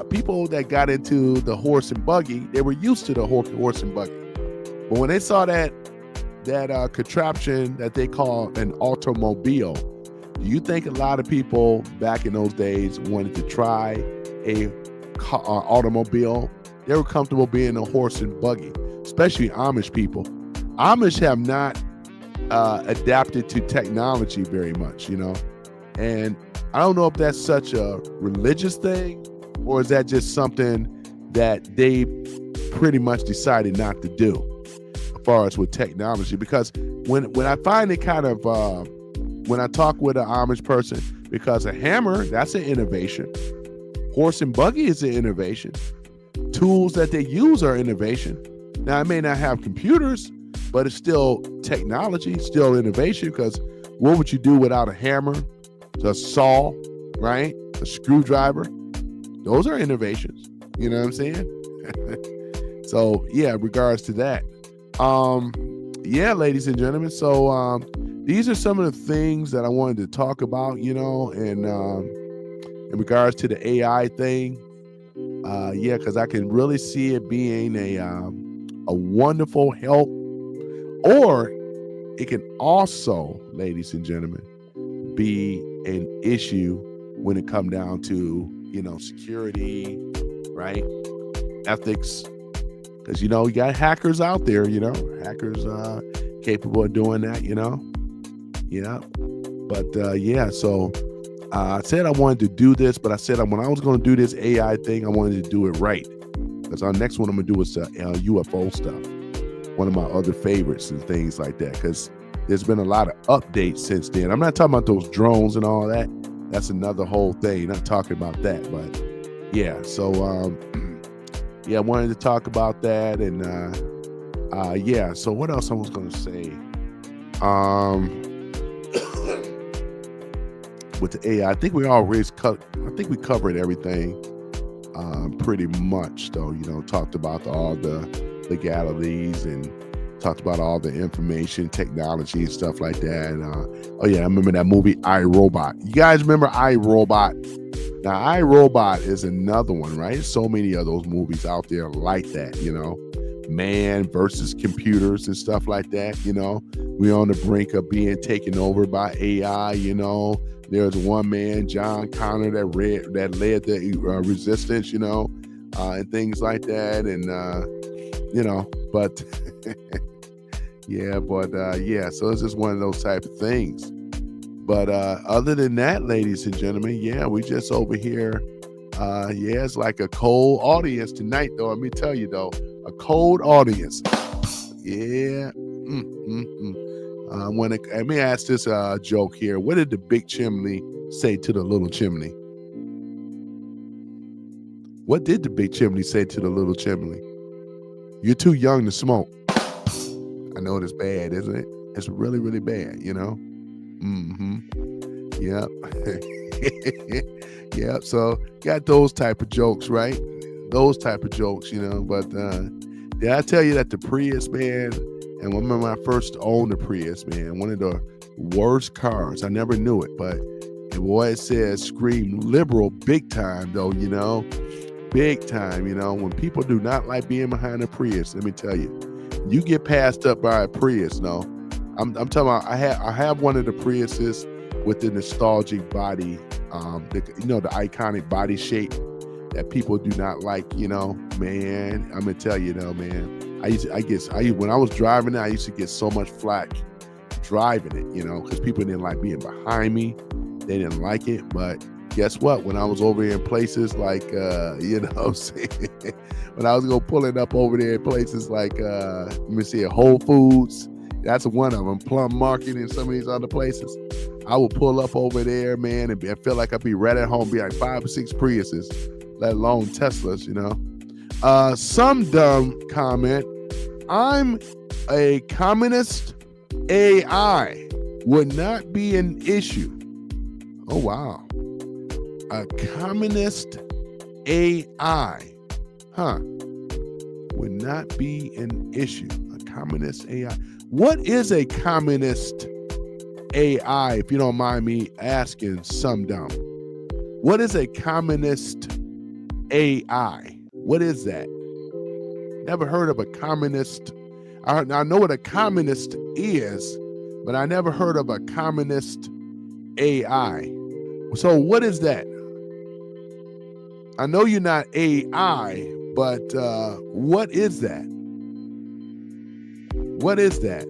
People that got into the horse and buggy, they were used to the horse and buggy. But when they saw that contraption that they call an automobile, do you think a lot of people back in those days wanted to try a automobile? They were comfortable being a horse and buggy, especially Amish people. Amish have not adapted to technology very much, and I don't know if that's such a religious thing, or is that just something that they pretty much decided not to do as far as with technology. Because when I find it kind of when I talk with an Amish person, because a hammer, that's an innovation. Horse and buggy is an innovation. Tools that they use are innovation. Now, I may not have computers, but it's still technology, still innovation, because what would you do without a hammer, a saw, right? A screwdriver? Those are innovations. You know what I'm saying? So, yeah, regards to that. Yeah, ladies and gentlemen. So, these are some of the things that I wanted to talk about, and in regards to the AI thing. Yeah, because I can really see it being a wonderful help, or it can also, ladies and gentlemen, be an issue when it comes down to, security, right? Ethics, because, you got hackers out there, hackers capable of doing that, Yeah. But yeah, so I said I wanted to do this, but I said when I was going to do this AI thing, I wanted to do it right. Because our next one I'm going to do is UFO stuff. One of my other favorites and things like that. Because there's been a lot of updates since then. I'm not talking about those drones and all that. That's another whole thing. Not talking about that. But yeah, so yeah, I wanted to talk about that. And yeah, so what else I was going to say? With the AI, I think we already covered everything pretty much, though. Talked about all the legalities and talked about all the information technology and stuff like that. And, oh yeah, I remember that movie iRobot. You guys remember iRobot? Now iRobot is another one, right? So many of those movies out there like that, man versus computers and stuff like that. We're on the brink of being taken over by AI. There's one man, John Connor, that led the resistance, and things like that. And, but yeah, so it's just one of those type of things. But other than that, ladies and gentlemen, yeah, we just over here. Yeah, it's like a cold audience tonight, though. Let me tell you, though, a cold audience. Yeah. Let me ask this joke here. What did the big chimney say to the little chimney? What did the big chimney say to the little chimney? You're too young to smoke. I know it's bad, isn't it? It's really, really bad, Yep. Yep. So got those type of jokes, right? Those type of jokes, But did I tell you that the Prius, man? And when I first owned the Prius, man, one of the worst cars. I never knew it, but it says scream liberal big time, though, big time, when people do not like being behind a Prius. Let me tell you, you get passed up by a Prius. No, I'm talking about, I have one of the Priuses with the nostalgic body, the iconic body shape that people do not like, man. I'm gonna tell you though, man. When I was driving it, I used to get so much flack driving it, because people didn't like being behind me. They didn't like it. But guess what? When I was over in places like, when I was pulling up over there in places like, let me see, Whole Foods. That's one of them. Plum Market and some of these other places. I would pull up over there, man, and I feel like I'd be right at home, be like 5 or 6 Priuses, let alone Teslas, Some dumb comment. I'm a communist. AI would not be an issue. Oh, wow. A communist AI. Huh. would not be an issue. A communist AI. What is a communist AI, if you don't mind me asking, some dumb? What is a communist AI? What is that? Never heard of a communist. I know what a communist is, but I never heard of a communist AI. So what is that? I know you're not AI, but what is that? What is that?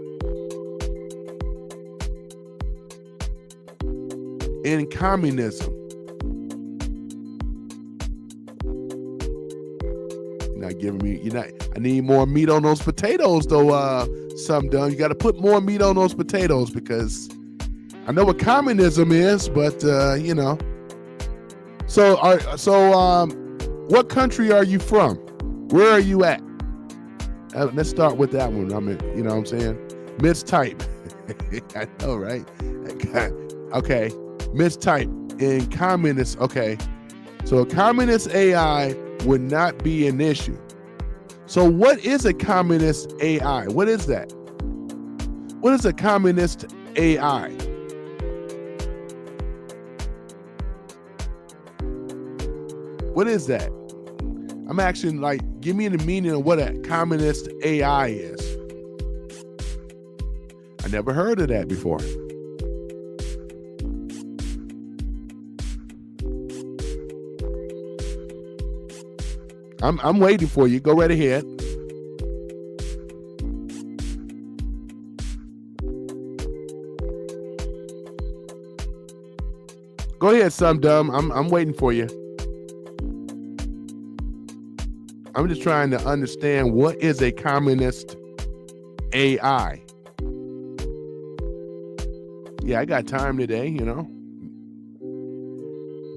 In communism. You're not giving me, I need more meat on those potatoes though, some dumb. You got to put more meat on those potatoes, because I know what communism is, but So what country are you from? Where are you at? Let's start with that one. I mean, you know what I'm saying? Mistype. I know, right? Okay. Mistype in communist. Okay. So a communist AI would not be an issue. So what is a communist AI? What is that? What is a communist AI? What is that? I'm asking, like, give me the meaning of what a communist AI is. I never heard of that before. I'm waiting for you. Go right ahead. Go ahead, some dumb. I'm waiting for you. I'm just trying to understand, what is a communist AI? Yeah, I got time today,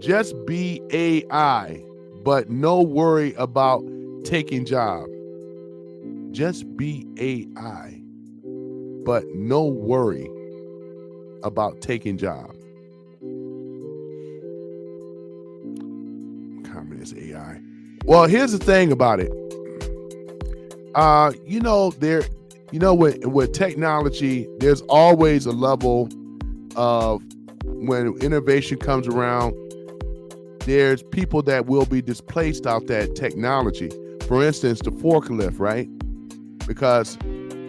Just be AI, but no worry about taking job. Just be AI, but no worry about taking job. Communist AI. Well, here's the thing about it. With technology, there's always a level of, when innovation comes around, there's people that will be displaced out that technology. For instance, the forklift, right? Because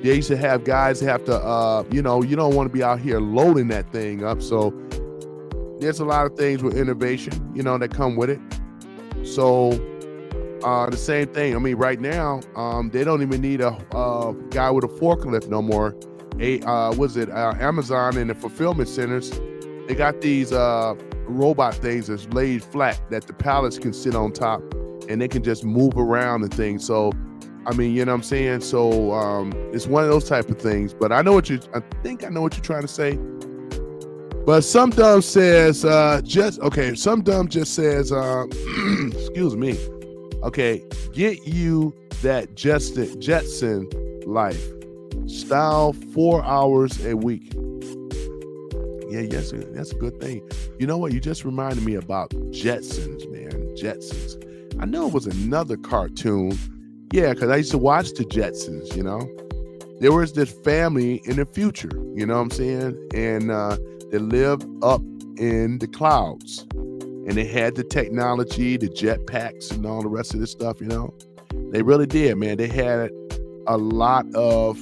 they used to have guys have to, you don't want to be out here loading that thing up. So there's a lot of things with innovation, that come with it. So the same thing. I mean, right now, they don't even need a guy with a forklift no more. Amazon and the fulfillment centers, they got these robot things that's laid flat that the pallets can sit on top, and they can just move around and things. So, I mean, you know what I'm saying? So it's one of those type of things. But I think I know what you're trying to say. But some dumb says some dumb just says excuse me. Okay, get you that Jetson life style, 4 hours a week. Yeah, yes, that's a good thing. You know what? You just reminded me about Jetsons, man. Jetsons. I know it was another cartoon. Yeah, because I used to watch the Jetsons, There was this family in the future, you know what I'm saying? And they lived up in the clouds. And they had the technology, the jetpacks and all the rest of this stuff, They really did, man. They had a lot of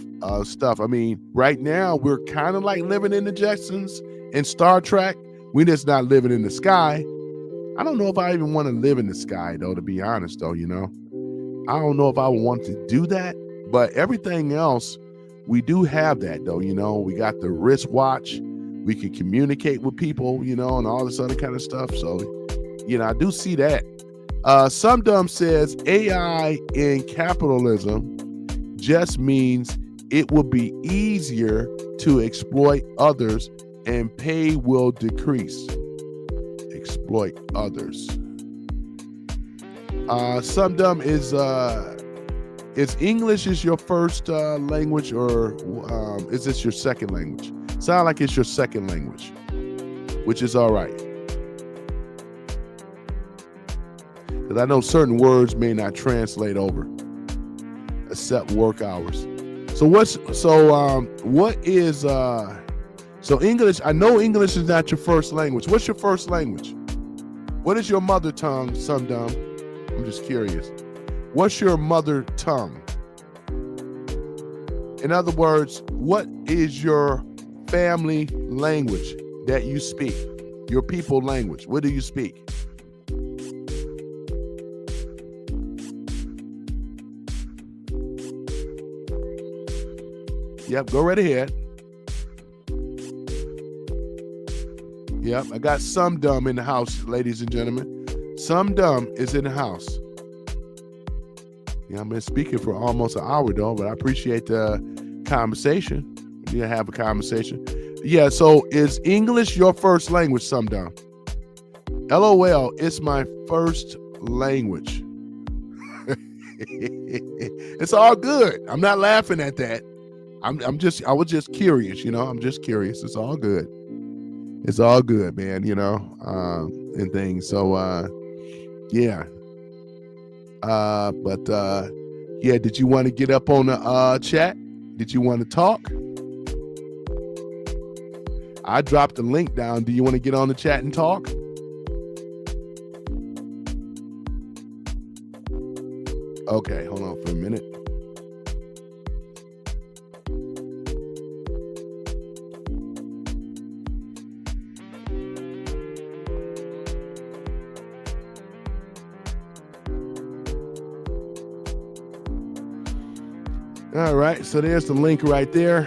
stuff. I mean, right now, we're kind of like living in the Jetsons in Star Trek. We're just not living in the sky. I don't know if I even want to live in the sky, though, to be honest, though, I don't know if I would want to do that. But everything else, we do have that, though, We got the wristwatch. We can communicate with people, and all this other kind of stuff. So, I do see that. Some dumb says AI in capitalism just means it will be easier to exploit others and pay will decrease. Exploit others. Some dumb is English is your first language, or is this your second language? Sound like it's your second language, which is all right. Because I know certain words may not translate over. except work hours. So English, I know English is not your first language. What's your first language? What is your mother tongue, Some Dumb? I'm just curious. What's your mother tongue? In other words, what is your family language that you speak? Your people language. What do you speak? Yep, go right ahead. Yep, I got Some Dumb in the house, ladies and gentlemen. Some Dumb is in the house. Yeah, I've been speaking for almost an hour though, but I appreciate the conversation. We can have a conversation. Yeah, so is English your first language, Some Dumb? LOL, it's my first language. It's all good. I'm not laughing at that. I was just curious, I'm just curious. It's all good. It's all good, man, and things. So, yeah. Yeah, did you want to get up on the chat? Did you want to talk? I dropped the link down. Do you want to get on the chat and talk? Okay, hold on for a minute. All right, so there's the link right there.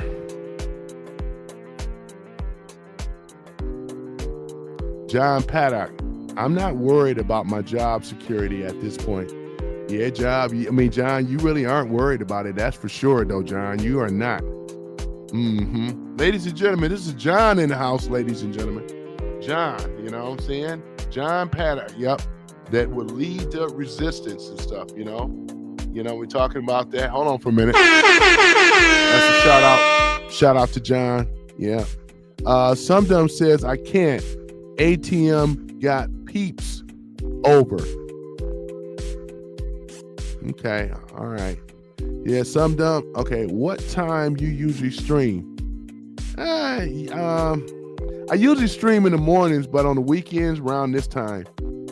John Paddock, I'm not worried about my job security at this point. Yeah, John, you really aren't worried about it. That's for sure, though, John. You are not. Ladies and gentlemen, this is John in the house, ladies and gentlemen. John, you know what I'm saying? John Paddock, yep. That would lead to resistance and stuff, we're talking about that. Hold on for a minute. That's a shout out. Shout out to John. Yeah. Some Dumb says, I can't. ATM got peeps over. Okay. All right. Yeah, Some Dumb. Okay. What time you usually stream? I usually stream in the mornings, but on the weekends around this time.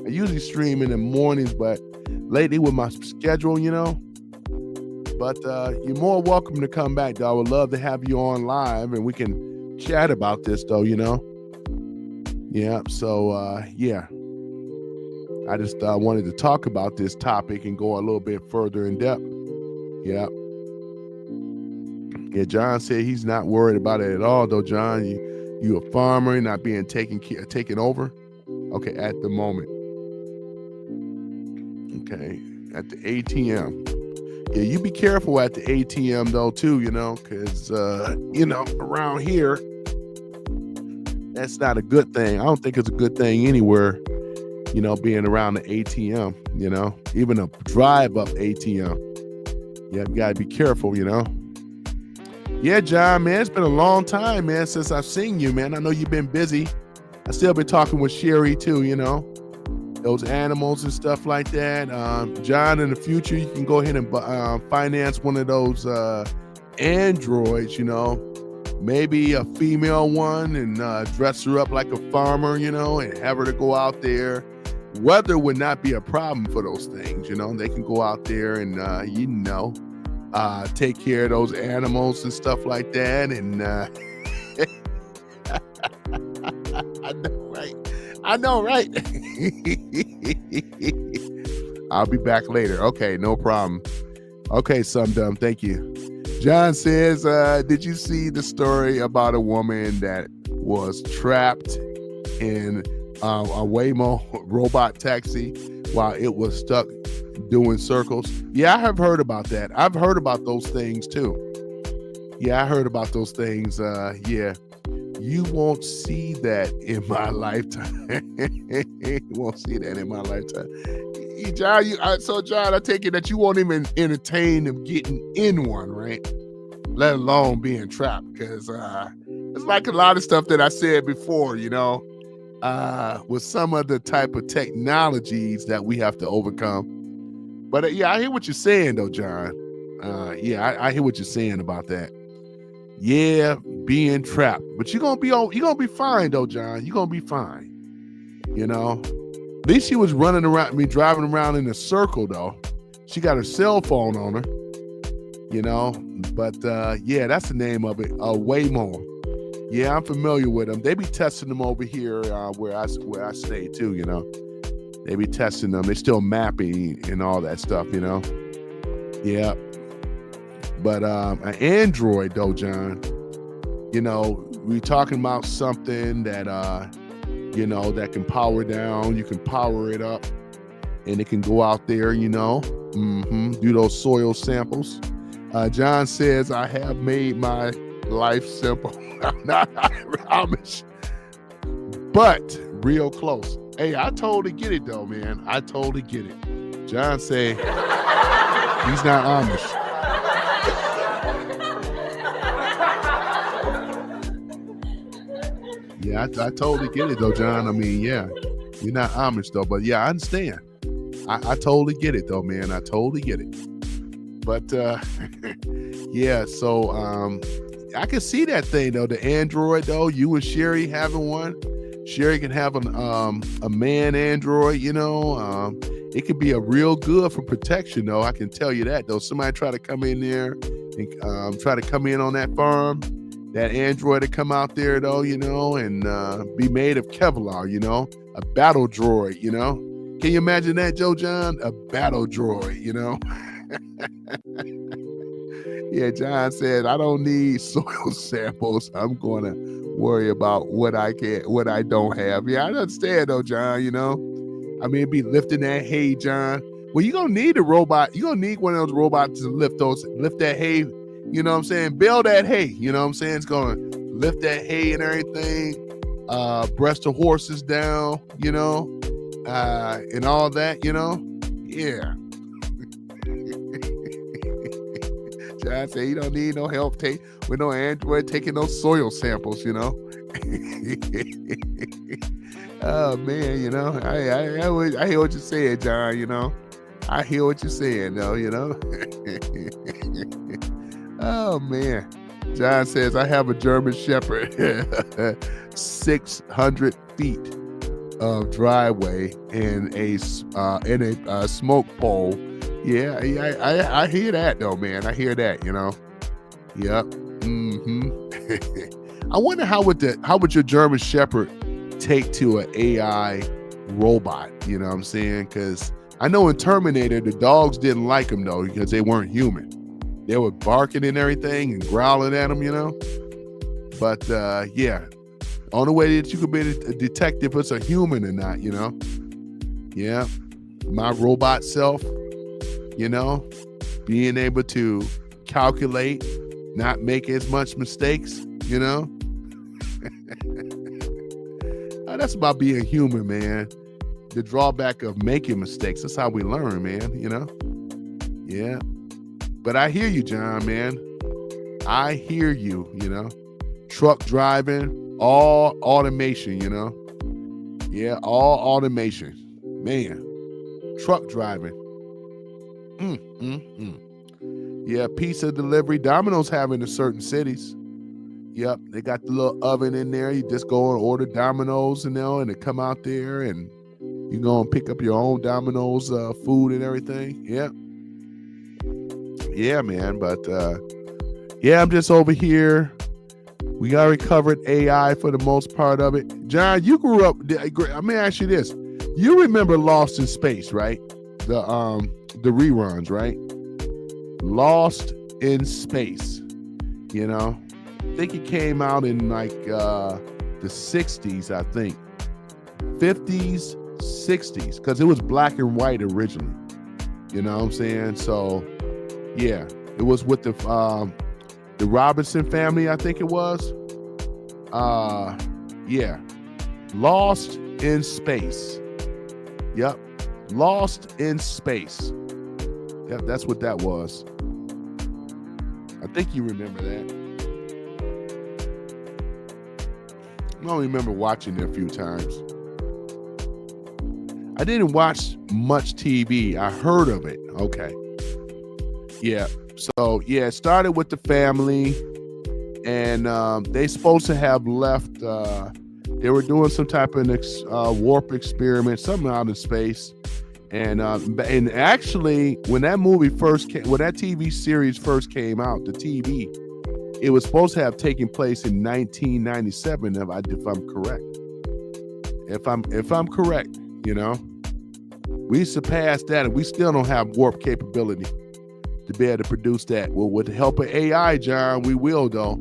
I usually stream in the mornings, but lately with my schedule, But you're more welcome to come back, though. I would love to have you on live and we can chat about this, though, Yeah, so, yeah. I just wanted to talk about this topic and go a little bit further in depth. Yeah. Yeah, John said he's not worried about it at all, though, John. You a farmer, not being taken over? Okay, at the moment. Okay, at the ATM. Yeah, you be careful at the ATM though too, because around here, that's not a good thing. I don't think it's a good thing anywhere, being around the ATM, even a drive-up ATM. Yeah, you gotta be careful, Yeah, John, man, it's been a long time, man, since I've seen you, man. I know you've been busy. I still been talking with Sherry too, those animals and stuff like that. John, in the future, you can go ahead and finance one of those androids, maybe a female one, and dress her up like a farmer, and have her to go out there. Weather would not be a problem for those things, They can go out there and, take care of those animals and stuff like that. And I know, right? I'll be back later. Okay, no problem. Okay, Some Dumb, thank you. John says, did you see the story about a woman that was trapped in a Waymo robot taxi while it was stuck doing circles? Yeah, I have heard about that. I've heard about those things too. Yeah, I heard about those things. Yeah. You won't see that in my lifetime. You won't see that in my lifetime. John, I take it that you won't even entertain of getting in one, right? Let alone being trapped, because it's like a lot of stuff that I said before, with some of the type of technologies that we have to overcome. But yeah, I hear what you're saying, though, John. Yeah, I hear what you're saying about that. Yeah, being trapped, but you're gonna be fine though, John. You're gonna be fine. You know, at least she was running around, driving around in a circle though. She got her cell phone on her. You know, but yeah, that's the name of it. Waymo. Yeah, I'm familiar with them. They be testing them over here where I stay too. You know, they be testing them. They still mapping and all that stuff. You know, yeah. But an Android though, John, you know, we're talking about something that you know, that can power down. You can power it up, and it can go out there. You know, do those soil samples. John says, "I have made my life simple." I'm not Amish, but real close. Hey, I totally get it though, man. I totally get it. John say he's not Amish. Yeah, I totally get it though, John. I mean, yeah, you're not Amish though, but yeah, I understand. I totally get it though, man. I totally get it. But yeah, so I can see that thing though. The Android though, you and Sherry having one. Sherry can have a man Android. You know, it could be a real good for protection though. I can tell you that though. Somebody try to come in there and try to come in on that farm. That Android to come out there though, you know, and be made of Kevlar, you know, a battle droid, you know. Can you imagine that, Joe John? A battle droid, you know. Yeah, John said, I don't need soil samples. I'm gonna worry about what I don't have. Yeah, I understand though, John, you know. I mean, be lifting that hay, John. Well, you're gonna need a robot. You're gonna need one of those robots to lift that hay. You know what I'm saying? Bale that hay. You know what I'm saying? It's gonna lift that hay and everything. Breast the horses down. You know, and all that. You know, yeah. John said he don't need no help with no Android taking those soil samples. You know. Oh man, you know, I hear what you're saying, John. You know, I hear what you're saying, though. You know. Oh man, John says I have a German Shepherd, 600 feet of driveway and a smoke pole. Yeah, I hear that though, man. I hear that, you know. Yep. I wonder how would your German Shepherd take to an AI robot? You know what I'm saying? Because I know in Terminator the dogs didn't like him though because they weren't human. They were barking and everything and growling at them, you know. But yeah, only way that you could be a detective if it's a human or not, you know. Yeah, my robot self, you know, being able to calculate, not make as much mistakes, you know. That's about being human, man. The drawback of making mistakes. That's how we learn, man, you know. Yeah. But I hear you, John, man. I hear you, you know. Truck driving, all automation, you know. Yeah, all automation. Man, truck driving. Yeah, pizza delivery. Domino's having in certain cities. Yep, they got the little oven in there. You just go and order Domino's, you know, and they come out there and you go and pick up your own Domino's food and everything. Yep. Yeah, man, but yeah, I'm just over here. We already covered AI for the most part of it. John, you grew up. Let me ask you this: you remember Lost in Space, right? The reruns, right? Lost in Space. You know, I think it came out in like the 60s, I think, 50s, 60s, because it was black and white originally. You know what I'm saying? So. Yeah, it was with the Robinson family, I think it was. Yeah, Lost in Space. Yep, Lost in Space. Yep, that's what that was. I think you remember that. I only remember watching it a few times. I didn't watch much TV. I heard of it. Okay. Yeah, So yeah, it started with the family, and they supposed to have left. They were doing some type of warp experiment, something out in space. And actually, when that movie first came, when that TV series first came out, the TV, it was supposed to have taken place in 1997, if I'm correct. If I'm correct, we surpassed that, and we still don't have warp capability to be able to produce that. Well, with the help of AI, John, we will though.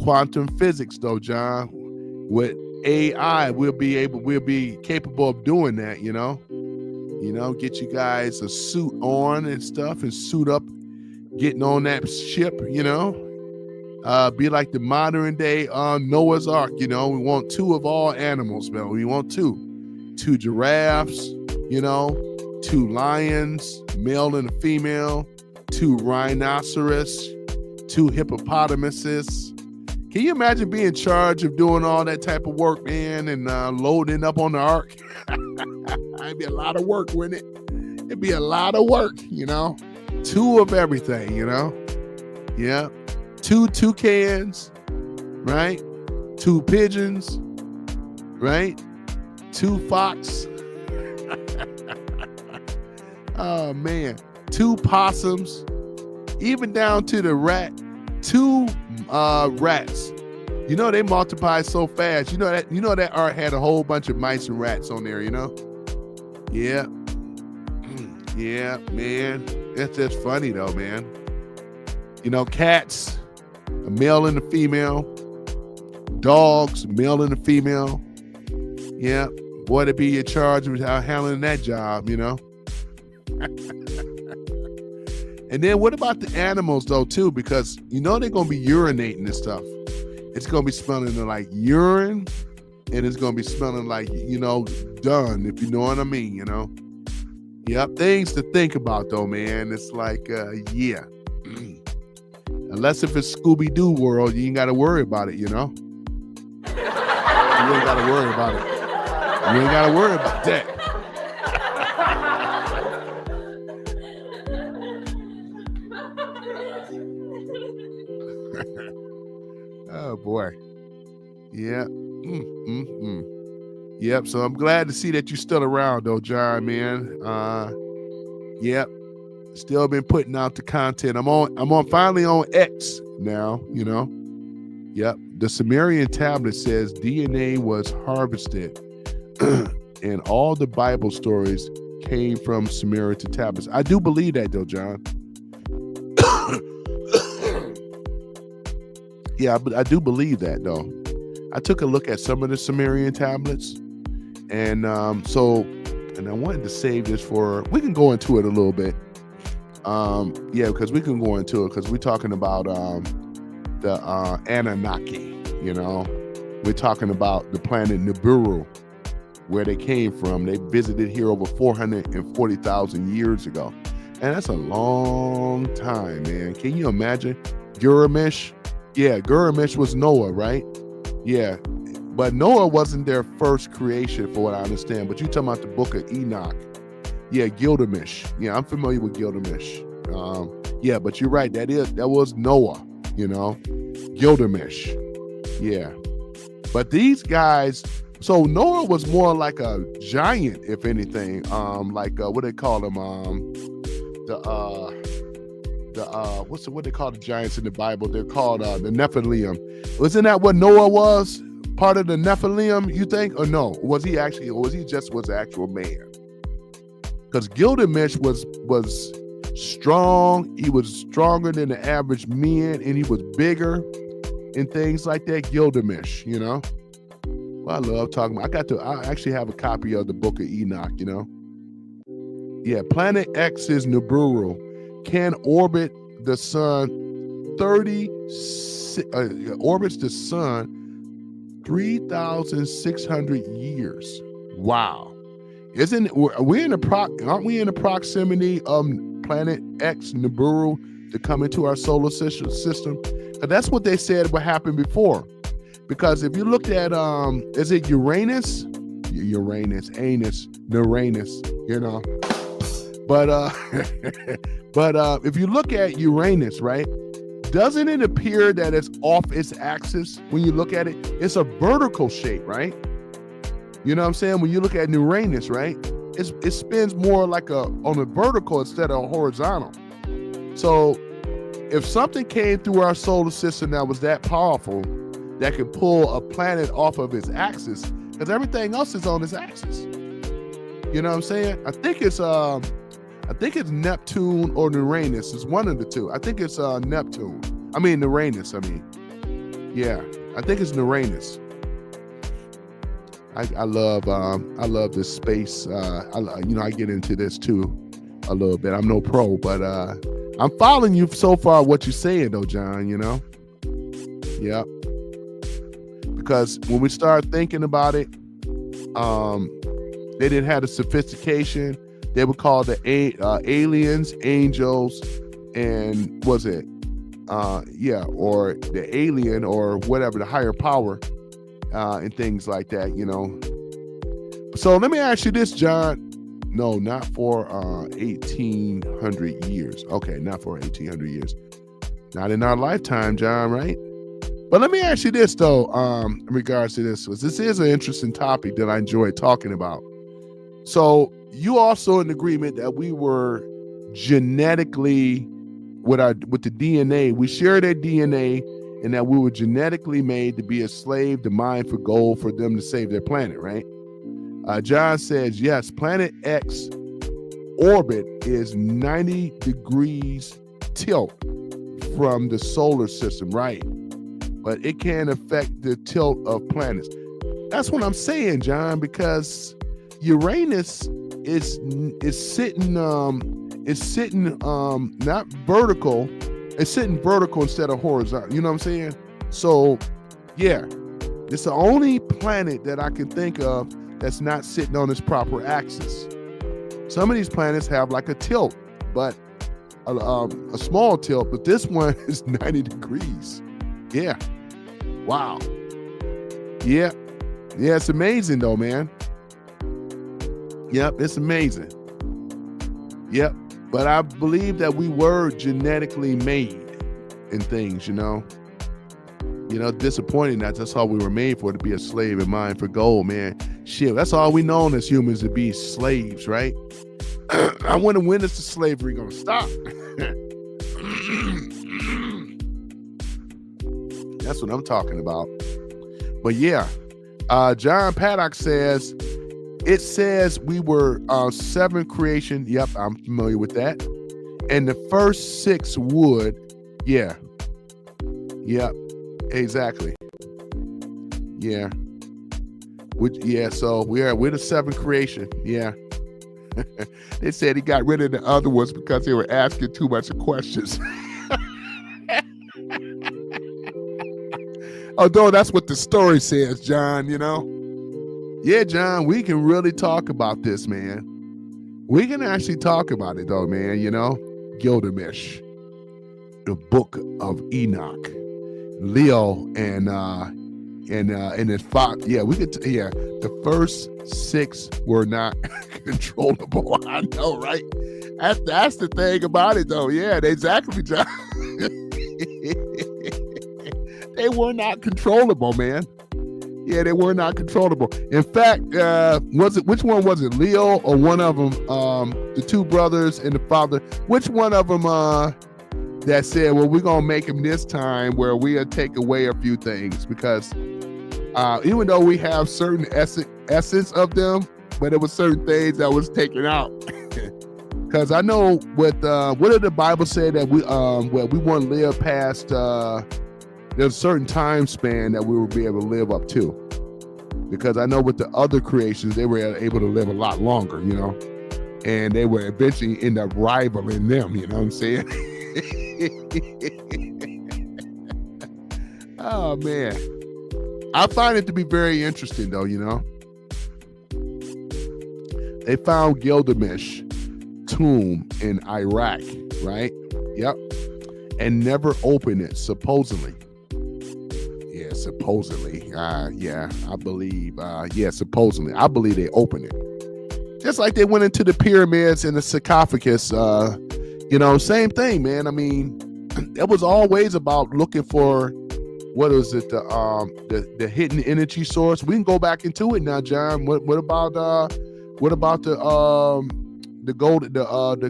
Quantum physics, though, John. With AI, we'll be capable of doing that. Get you guys a suit on and stuff, and suit up, getting on that ship. Be like the modern day Noah's Ark. We want two of all animals, man. We want two giraffes. 2 lions, male and a female. 2 rhinoceros. 2 hippopotamuses. Can you imagine being in charge of doing all that type of work, man, and loading up on the ark? It'd be a lot of work, wouldn't it? It'd be a lot of work, 2 of everything, Yeah. 2 toucans, right? 2 pigeons, right? 2 fox. Oh, man. 2 possums, even down to the rat. 2 rats. They multiply so fast. That art had a whole bunch of mice and rats on there, Yeah. Yeah, man. That's just funny though, man. Cats, a male and a female. Dogs, male and a female. Yeah. Boy, to be in charge of handling that job, And then what about the animals though too? Because they're gonna be urinating and stuff. It's gonna be smelling like urine, and it's gonna be smelling like dung, if you know what I mean. Yep, things to think about though, man. It's like yeah. Unless if it's Scooby-Doo world, you ain't gotta worry about it. You ain't gotta worry about it. You ain't gotta worry about that. Oh boy. Yeah. Yep. So I'm glad to see that you're still around though, John, man. Yep. Still been putting out the content. I'm finally on X now, Yep. The Sumerian tablet says DNA was harvested and all the Bible stories came from Sumerian tablets. I do believe that though, John. Yeah, but I do believe that though. I took a look at some of the Sumerian tablets, and I wanted to save this we can go into it a little bit. Yeah, because we can go into it because we're talking about the Anunnaki. We're talking about the planet Nibiru, where they came from. They visited here over 440,000 years ago, and that's a long time, man. Can you imagine? Guramish. Yeah, Guramish was Noah, right? Yeah, but Noah wasn't their first creation, for what I understand. But you're talking about the Book of Enoch. Yeah, Gilgamesh. Yeah, I'm familiar with Gilgamesh. Yeah, but you're right. That was Noah. Gilgamesh. Yeah, but these guys. So Noah was more like a giant, if anything. Like what they call them? What they call the giants in the Bible? They're called the Nephilim. Wasn't that what Noah was? Part of the Nephilim, you think? Or no? Was he just was an actual man? Because Gilgamesh was strong. He was stronger than the average man, and he was bigger and things like that. Gilgamesh, Well, I love talking about. I actually have a copy of the Book of Enoch, Yeah, Planet X is Nibiru. Can orbit the sun orbits the sun 3,600 years. Wow. Aren't we in the proximity of Planet X, Nibiru, to come into our solar system? That's what they said would happen before. Because if you looked at is it Uranus? Uranus, anus, Uranus, But but if you look at Uranus, right? Doesn't it appear that it's off its axis when you look at it? It's a vertical shape, right? You know what I'm saying? When you look at Uranus, right? It spins more like on a vertical instead of a horizontal. So if something came through our solar system that was that powerful, that could pull a planet off of its axis, because everything else is on its axis. You know what I'm saying? I think it's Neptune or Uranus. It's one of the two. I think it's Neptune. I mean Uranus. Yeah, I think it's Uranus. I love this space. I get into this too a little bit. I'm no pro, but I'm following you so far. What you're saying though, John? You know, yeah. Because when we start thinking about it, they didn't have the sophistication. They were called the aliens, angels, and was it, or the alien or whatever, the higher power, and things like that, you know. So let me ask you this, John. No, not for 1,800 years. Okay, not for 1,800 years. Not in our lifetime, John, right? But let me ask you this, though, in regards to this. This is an interesting topic that I enjoy talking about. So you also in agreement that we were genetically, with the DNA, we share their DNA, and that we were genetically made to be a slave to mine for gold for them to save their planet, right? John says, yes, Planet X orbit is 90 degrees tilt from the solar system, right? But it can affect the tilt of planets. That's what I'm saying, John, because Uranus is sitting not vertical. It's sitting vertical instead of horizontal. You know what I'm saying? So yeah, it's the only planet that I can think of that's not sitting on its proper axis. Some of these planets have like a tilt, but a small tilt, but this one is 90 degrees. Yeah. Wow. Yeah. Yeah, it's amazing though, man. Yep, it's amazing. Yep. But I believe that we were genetically made in things, you know. Disappointing that that's all we were made for, to be a slave and mine for gold, man. Shit, that's all we known as humans, to be slaves, right? I wonder when is the slavery gonna stop? That's what I'm talking about. But yeah, John Paddock says, it says we were 7 creation. Yep, I'm familiar with that. And the first 6 would, yeah. Yep, exactly. Yeah. So we're the 7 creation. Yeah. They said he got rid of the other ones because they were asking too much questions. Although that's what the story says, John, you know. Yeah, John, we can really talk about this, man. We can actually talk about it, though, man, you know. Gilgamesh, the Book of Enoch, Leo, and his father. Yeah, we could. The first 6 were not controllable. I know, right? That's the thing about it, though. Yeah, exactly, John. They were not controllable, man. Yeah, they were not controllable. In fact, which one was it? Leo or one of them? The 2 brothers and the father. Which one of them that said, "Well, we're gonna make him this time where we'll take away a few things," because even though we have certain essence of them, but there were certain things that was taken out. Because I know what did the Bible say that we won't live past. There's a certain time span that we will be able to live up to. Because I know with the other creations, they were able to live a lot longer, you know, and they would eventually end up rivaling them, you know what I'm saying? Oh, man. I find it to be very interesting, though, you know. They found Gilgamesh tomb in Iraq, right? Yep. And never opened it, supposedly. Yeah, supposedly. I believe. Supposedly. I believe they opened it. Just like they went into the pyramids and the sarcophagus, same thing, man. I mean, it was always about looking for, what is it, the hidden energy source. We can go back into it now, John. What about the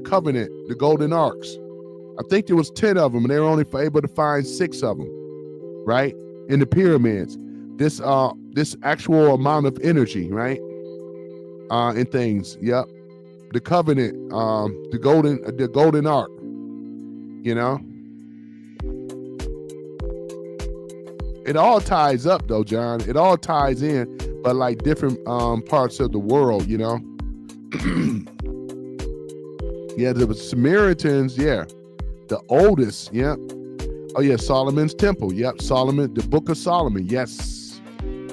covenant, the golden arcs? I think there was 10 of them, and they were only able to find 6 of them, right, in the pyramids. This actual amount of energy, right, and things. Yep, the covenant, the golden arc. It all ties up, though, John. It all ties in, but like different parts of the world, Yeah, the Samaritans, yeah. The oldest, yep. Oh, yeah, Solomon's temple. Yep, Solomon, the book of Solomon. Yes.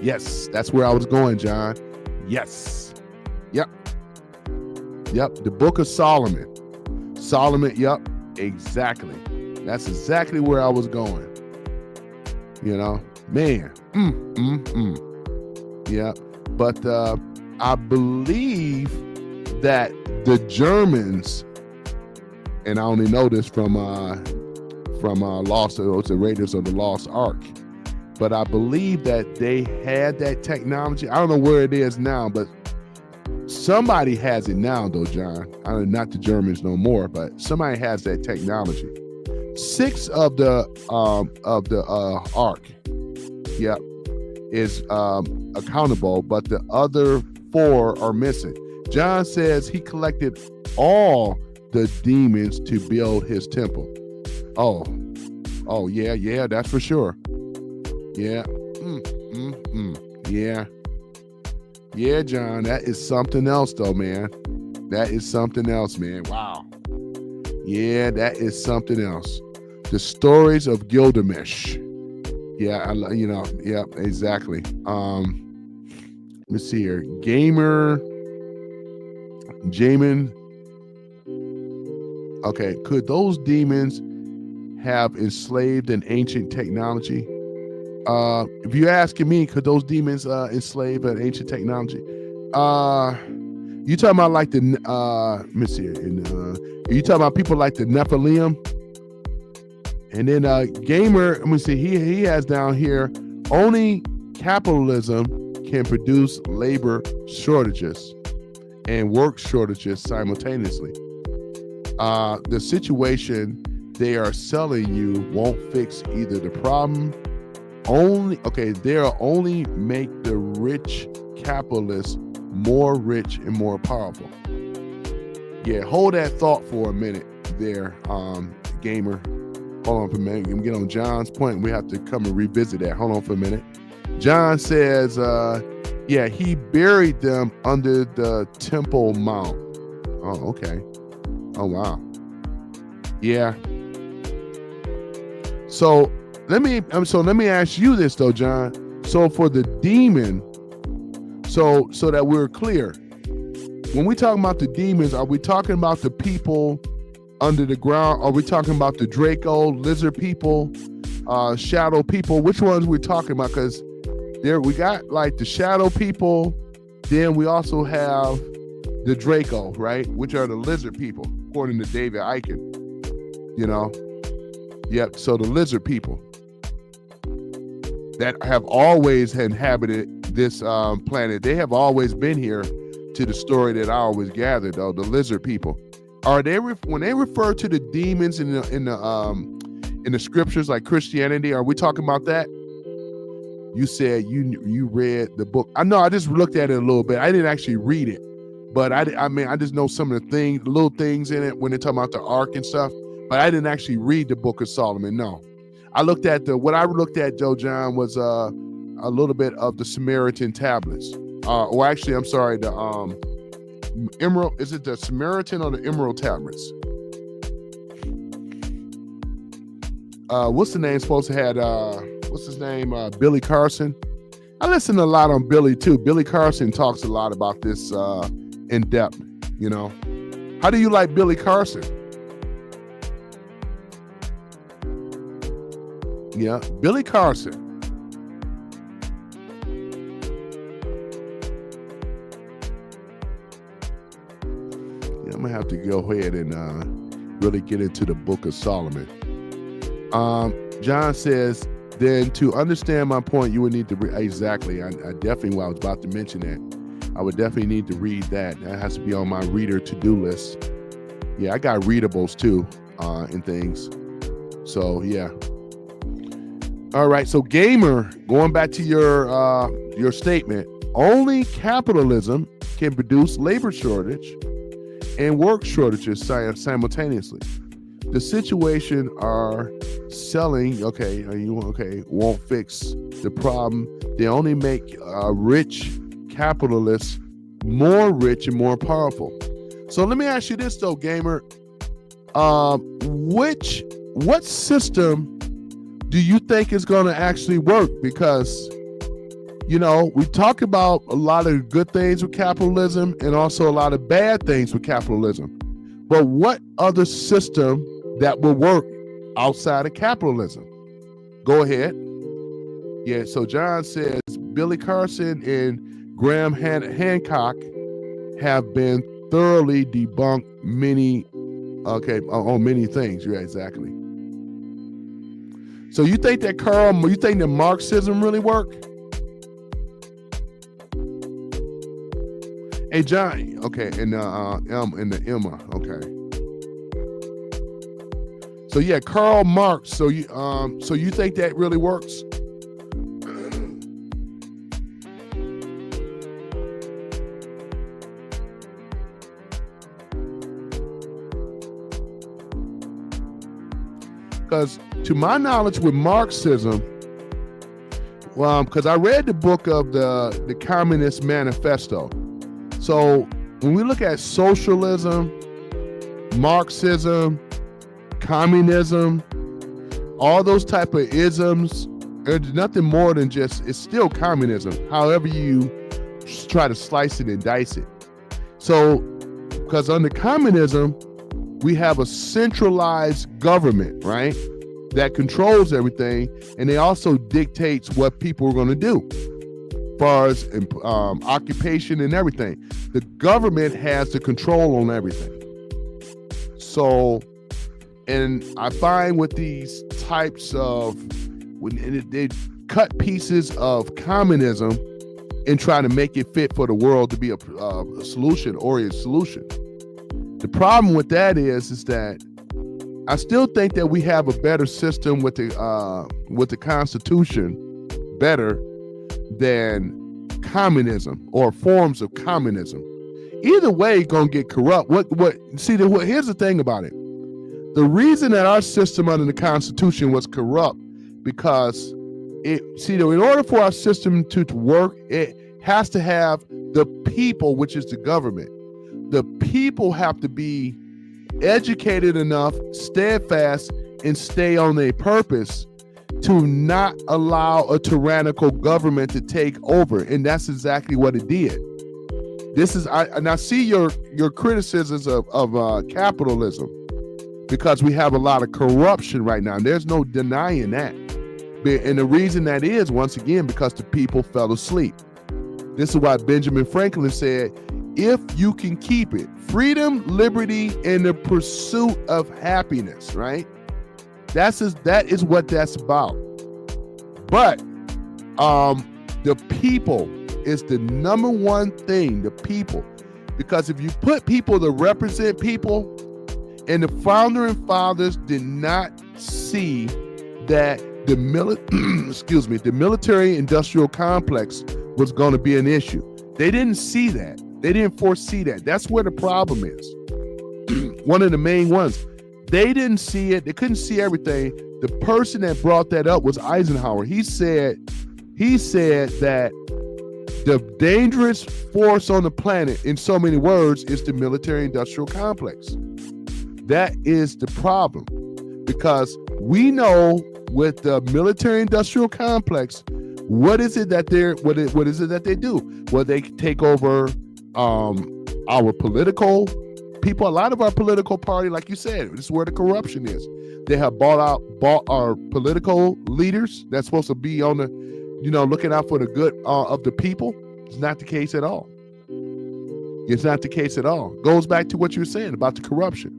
Yes, that's where I was going, John. Yes. Yep. Yep, the book of Solomon. Solomon, yep, exactly. That's exactly where I was going. Man. Yeah, but I believe that the Germans, and I only know this from Lost, the Raiders of the Lost Ark, but I believe that they had that technology. I don't know where it is now, but somebody has it now, though, John. Not the Germans no more, but somebody has that technology. 6 of the ark, yep, is accountable, but the other 4 are missing. John says he collected all the demons to build his temple. Oh, yeah, that's for sure. Yeah, yeah, John, that is something else, though, man. That is something else, man. Wow. Yeah, that is something else. The stories of Gilgamesh. Yeah, yeah, exactly. Let me see here. Jamin. Okay, could those demons have enslaved an ancient technology? If you're asking me, could those demons enslave an ancient technology? You talking about like the let me see here. You talking about people like the Nephilim? And then Gamer, let me see, he has down here, only capitalism can produce labor shortages and work shortages simultaneously. The situation they are selling you won't fix either the problem. They'll only make the rich capitalists more rich and more powerful. Yeah, hold that thought for a minute there, Gamer. Hold on for a minute. Let me get on John's point. We have to come and revisit that. Hold on for a minute. John says, yeah, he buried them under the Temple Mount. Oh, okay. Oh, wow. Yeah. So let me ask you this, though, John. So for the demon, so that we're clear, when we talk about the demons, are we talking about the people under the ground? Are we talking about the Draco, lizard people, shadow people? Which ones we talking about? Because there we got like the shadow people, then we also have the Draco, right? Which are the lizard people, according to David Icahn. Yep. So the lizard people that have always inhabited this planet, they have always been here. To the story that I always gathered, though, the lizard people, are they when they refer to the demons in the scriptures like Christianity? Are we talking about that? You said you read the book. I know. I just looked at it a little bit. I didn't actually read it, but I just know some of the little things in it when they're talking about the ark and stuff. But I didn't actually read the book of Solomon. No, I looked at what I looked at, Joe John, was a little bit of the Samaritan tablets. Or actually, I'm sorry, the emerald. Is it the Samaritan or the emerald tablets? What's the name supposed to have? What's his name? Billy Carson. I listen a lot on Billy too. Billy Carson talks a lot about this in depth. How do you like Billy Carson? Yeah, Billy Carson. have to go ahead and really get into the Book of Solomon. John says, then to understand my point, you would need to exactly. I definitely, I was about to mention that. I would definitely need to read that. That has to be on my reader to-do list. Yeah, I got readables too, and things. So yeah. All right. So Gamer, going back to your statement, only capitalism can produce labor shortage and work shortages simultaneously. The situation are selling, won't fix the problem. They only make rich capitalists more rich and more powerful. So let me ask you this though, Gamer. What system do you think is going to actually work? Because, we talk about a lot of good things with capitalism and also a lot of bad things with capitalism. But what other system that will work outside of capitalism? Go ahead. Yeah, so John says Billy Carson and Graham Hancock have been thoroughly debunked on many things. Yeah, exactly. So you think that Marxism really work? Hey John, okay, and the Emma, okay. So yeah, Karl Marx. So you think that really works? Because to my knowledge, with Marxism, because I read the book of the Communist Manifesto. So when we look at socialism, Marxism, communism, all those type of isms, there's nothing more than it's still communism, however you try to slice it and dice it. So, because under communism, we have a centralized government, right, that controls everything, and they also dictates what people are going to do as far as occupation and everything. The government has the control on everything. So, and I find with these types of, when they cut pieces of communism and try to make it fit for the world to be a solution-oriented solution. The problem with that is that I still think that we have a better system with the Constitution, better than communism or forms of communism. Either way, gonna get corrupt. Here's the thing about it. The reason that our system under the Constitution was corrupt, because in order for our system to work, it has to have the people, which is the government. The people have to be educated enough, steadfast, and stay on their purpose to not allow a tyrannical government to take over. And that's exactly what it did. I see your criticisms of capitalism, because we have a lot of corruption right now. And there's no denying that. And the reason that is, once again, because the people fell asleep. This is why Benjamin Franklin said, if you can keep it, freedom, liberty, and the pursuit of happiness, right? That is what that's about. But the people is the number one thing, the people. Because if you put people to represent people, and the founder and fathers did not see that the military industrial complex was going to be an issue. They didn't see that. They didn't foresee that. That's where the problem is. One of the main ones. They didn't see it. They couldn't see everything. The person that brought that up was Eisenhower. He said that the dangerous force on the planet, in so many words, is the military industrial complex. That is the problem, because we know with the military industrial complex, what is it that they do? Well, they take over our political people. A lot of our political party, like you said, this is where the corruption is. They have bought our political leaders that's supposed to be on the, looking out for the good of the people. It's not the case at all. It's not the case at all. Goes back to what you were saying about the corruption.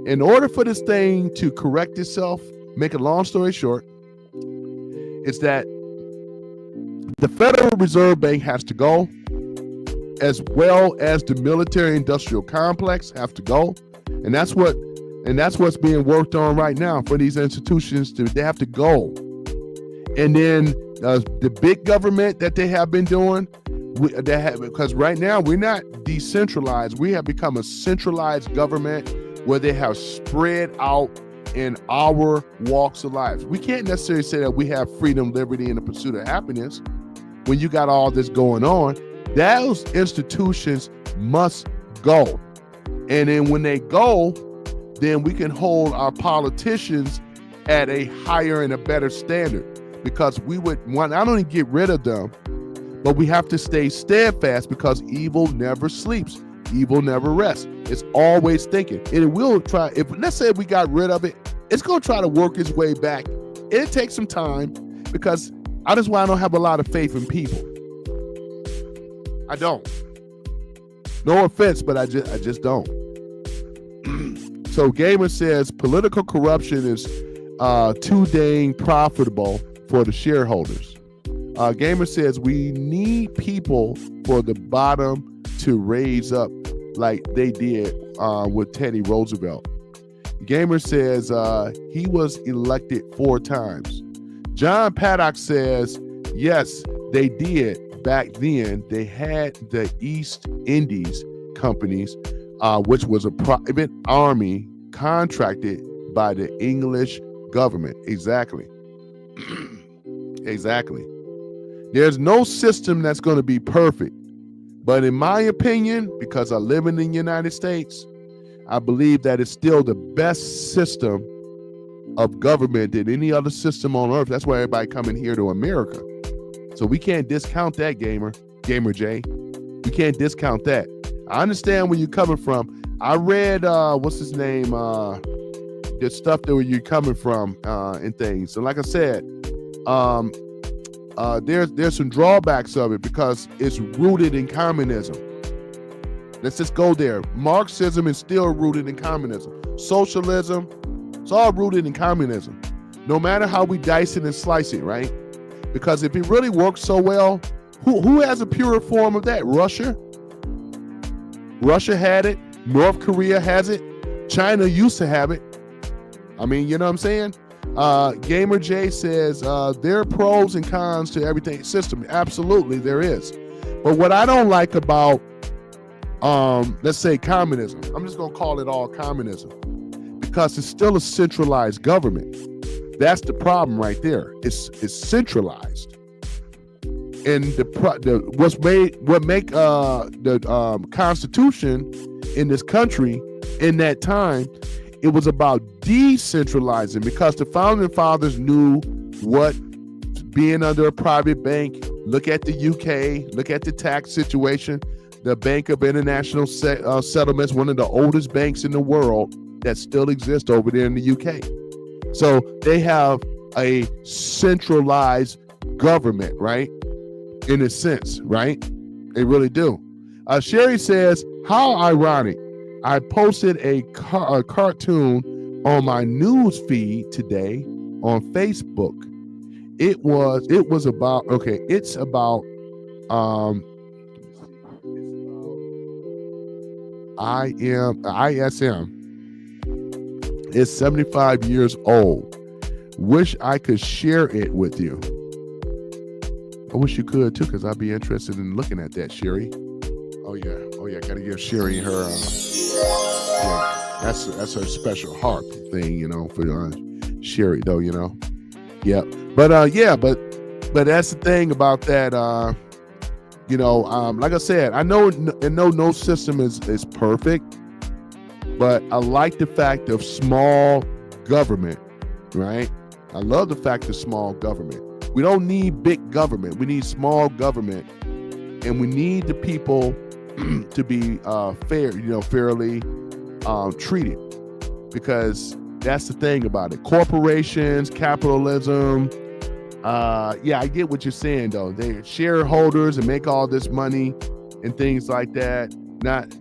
In order for this thing to correct itself, make a long story short, is that the Federal Reserve Bank has to go, as well as the military industrial complex have to go. And that's what's being worked on right now for these institutions. They have to go. And then the big government that they have been doing, because right now we're not decentralized. We have become a centralized government where they have spread out in our walks of life. We can't necessarily say that we have freedom, liberty, and the pursuit of happiness when you got all this going on. Those institutions must go. And then when they go, then we can hold our politicians at a higher and a better standard, because we would want not only get rid of them, but we have to stay steadfast, because evil never sleeps. Evil never rests. It's always thinking. And it will try, if let's say we got rid of it, it's going to try to work its way back. It takes some time, because that's why I don't have a lot of faith in people. I don't. No offense, but I just don't. So Gamer says political corruption is too dang profitable for the shareholders. Gamer says we need people for the bottom to raise up like they did with Teddy Roosevelt. Gamer says he was elected 4 times. John Paddock says, yes, they did. Back then, they had the East Indies companies, which was a private army contracted by the English government. Exactly. Exactly. There's no system that's going to be perfect. But in my opinion, because I live in the United States, I believe that it's still the best system of government than any other system on earth. That's why everybody coming here to America. So we can't discount that, Gamer J. We can't discount that. I understand where you're coming from. I read, what's his name? The stuff that where you're coming from and things. So like I said, there's some drawbacks of it because it's rooted in communism. Let's just go there. Marxism is still rooted in communism. Socialism, it's all rooted in communism. No matter how we dice it and slice it, right? Because if it really works so well, who has a pure form of that? Russia? Russia had it. North Korea has it. China used to have it. I mean, you know what I'm saying? Gamer J says there are pros and cons to everything system. Absolutely, there is. But what I don't like about, let's say communism, I'm just going to call it all communism, because it's still a centralized government. That's the problem right there. It's centralized. And what make the Constitution in this country in that time, it was about decentralizing, because the founding fathers knew what being under a private bank. Look at the UK, look at the tax situation. The Bank of International Settlements, one of the oldest banks in the world that still exists over there in the UK. So they have a centralized government, right? In a sense, right? They really do. Sherry says, how ironic. I posted a cartoon on my news feed today on Facebook. It was about, okay, it's about ISM. It's 75 years old. Wish I could share it with you. I wish you could too, because I'd be interested in looking at that, Sherry. Oh yeah, gotta give Sherry her that's her special heart thing, you know, for Sherry though, you know. Yeah. But that's the thing about that, you know, like I said, I know no system is perfect, but I like the fact of small government, right? I love the fact of small government. We don't need big government. We need small government, and we need the people to be fair, you know, fairly treated, because that's the thing about it. Corporations, capitalism. Yeah, I get what you're saying though. They're shareholders and make all this money. and things like that, not,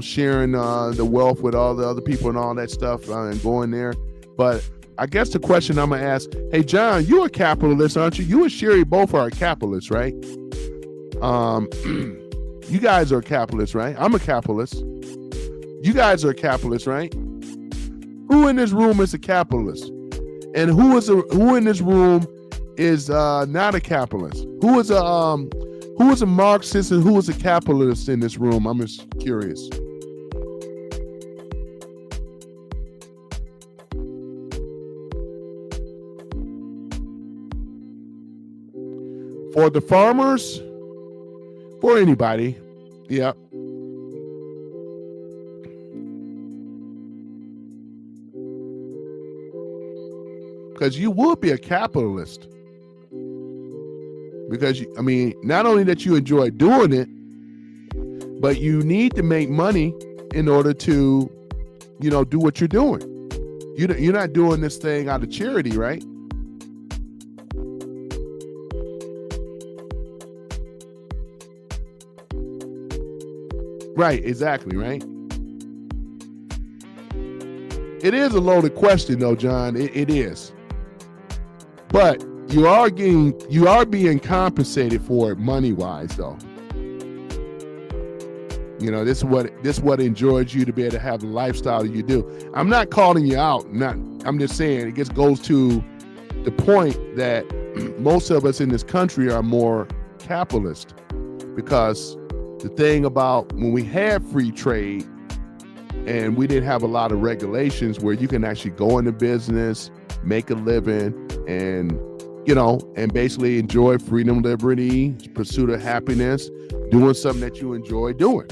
sharing the wealth with all the other people and all that stuff and going there. But I guess the question I'm going to ask, hey, John, you're a capitalist, aren't you? You and Sherry both are capitalists, right? You guys are capitalists, right? I'm a capitalist. You guys are capitalists, right? Who in this room is a capitalist? And who in this room is not a capitalist? Who is a Marxist and who is a capitalist in this room? I'm just curious. For the farmers, for anybody, yeah. Because you would be a capitalist. Because, not only that you enjoy doing it, but you need to make money in order to, do what you're doing. You're not doing this thing out of charity, right? Right, exactly, right? It is a loaded question, though, John. It is. But you are being compensated for it money-wise, though. This is what enjoys you to be able to have the lifestyle you do. I'm not calling you out. I'm just saying it just goes to the point that most of us in this country are more capitalist, because the thing about when we had free trade and we didn't have a lot of regulations where you can actually go into business, make a living, and basically enjoy freedom, liberty, pursuit of happiness, doing something that you enjoy doing.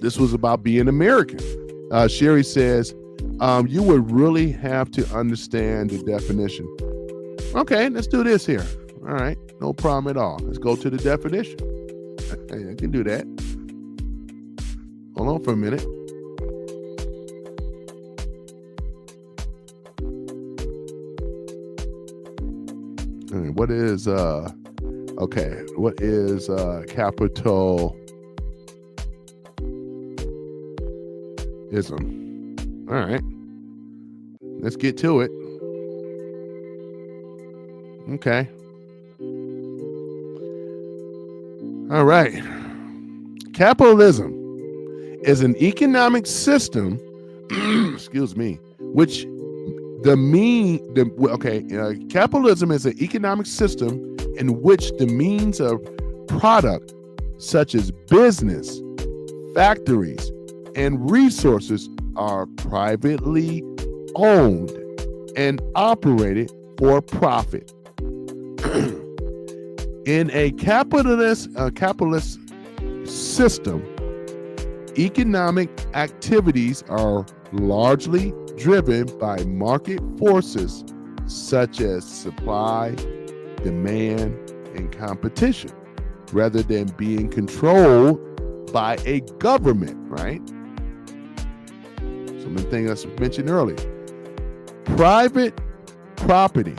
This was about being American. Sherry says, you would really have to understand the definition. Okay, let's do this here. All right, no problem at all. Let's go to the definition. I can do that. Hold on for a minute. What is capitalism? All right, let's get to it. Okay. All right. Capitalism is an economic system, excuse me, which capitalism is an economic system in which the means of product, such as business, factories, and resources, are privately owned and operated for profit. In a capitalist system, economic activities are largely driven by market forces such as supply, demand, and competition, rather than being controlled by a government, right? Some of the things I mentioned earlier. Private property,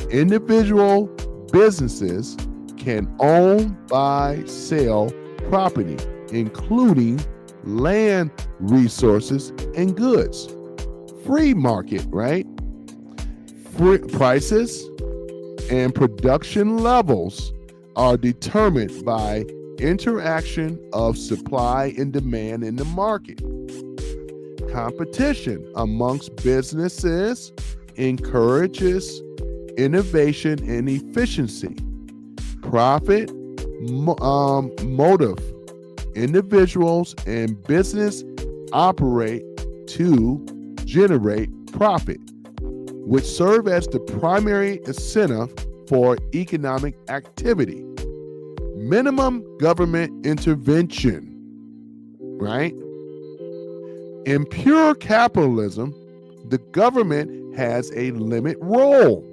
individual businesses can own, buy, sell property, including land resources and goods. Free market, right? Free prices and production levels are determined by interaction of supply and demand in the market. Competition amongst businesses encourages innovation and efficiency. Profit motive. Individuals and business operate to generate profit, which serve as the primary incentive for economic activity. Minimum government intervention, right? In pure capitalism, the government has a limit role,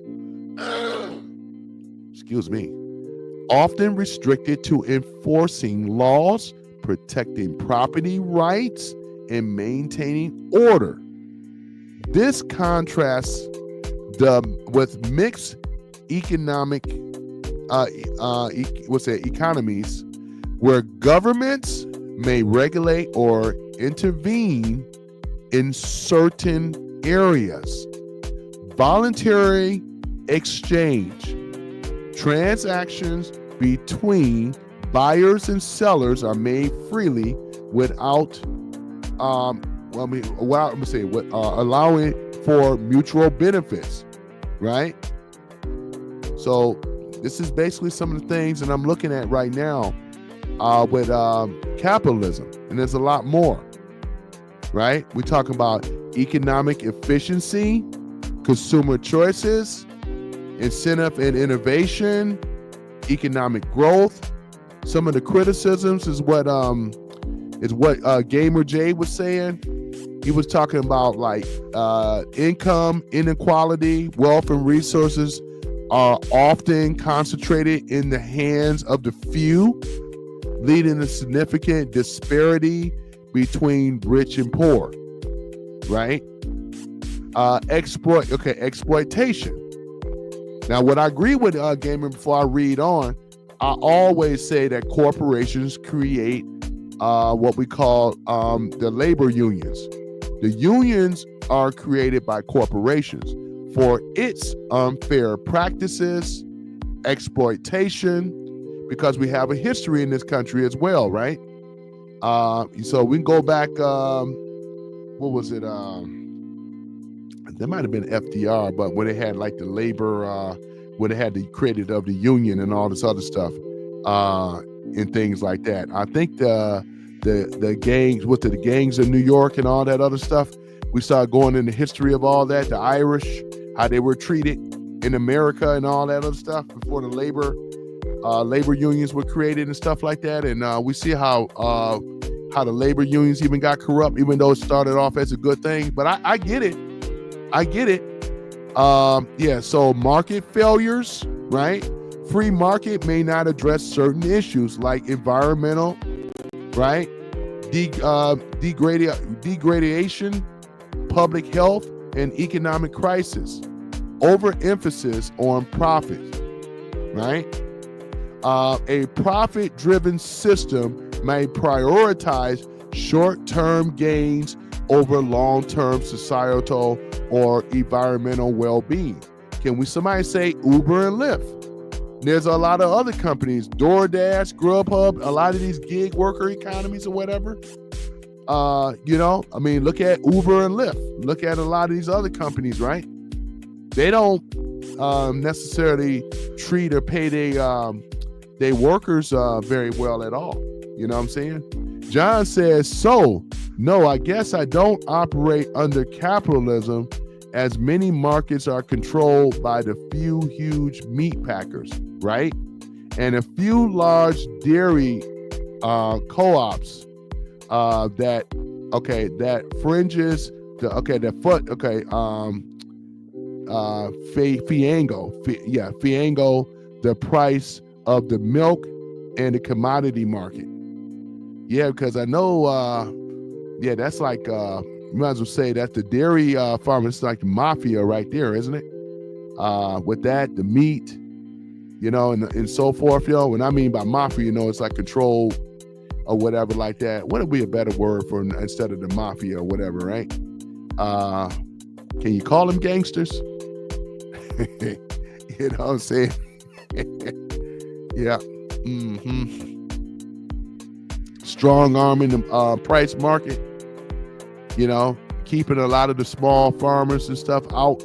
excuse me, often restricted to enforcing laws, protecting property rights, and maintaining order. This contrasts with mixed economic economies where governments may regulate or intervene in certain areas. Voluntary exchange. Transactions between buyers and sellers are made freely without allowing for mutual benefits, right? So this is basically some of the things that I'm looking at right now with capitalism, and there's a lot more, right? We're talking about economic efficiency, consumer choices, incentive and innovation, economic growth. Some of the criticisms is what Gamer Jay was saying. He was talking about like income inequality, wealth and resources are often concentrated in the hands of the few, leading to significant disparity between rich and poor, right? Exploitation. Now, what I agree with Gamer, before I read on, I always say that corporations create what we call the labor unions. The unions are created by corporations for its unfair practices, exploitation, because we have a history in this country as well, right? So we can go back, what was it? There might have been FDR, but when they had like the labor, when they had the credit of the union and all this other stuff, and things like that. I think the gangs, the gangs in New York and all that other stuff, we started going in the history of all that, the Irish, how they were treated in America and all that other stuff before the labor unions were created and stuff like that. And we see how the labor unions even got corrupt, even though it started off as a good thing. But I get it. So market failures, right? Free market may not address certain issues like environmental, right? Degradation, public health, and economic crisis. Overemphasis on profit, right? A profit-driven system may prioritize short-term gains over long-term societal or environmental well-being. Can somebody say Uber and Lyft? There's a lot of other companies, DoorDash, Grubhub, a lot of these gig worker economies or whatever. Look at Uber and Lyft. Look at a lot of these other companies, right? They don't necessarily treat or pay their workers very well at all. You know what I'm saying? John says, so, no, I guess I don't operate under capitalism, as many markets are controlled by the few huge meat packers, right? And a few large dairy co-ops that fringes Fiango the price of the milk and the commodity market. Yeah, because I know, that's like, you might as well say that's the dairy farmers. It's like the mafia right there, isn't it? With that, the meat, and so forth, When I mean by mafia, it's like control or whatever like that. What would be a better word for instead of the mafia or whatever, right? Can you call them gangsters? You know what I'm saying? Yeah. Strong arming the price market, keeping a lot of the small farmers and stuff out,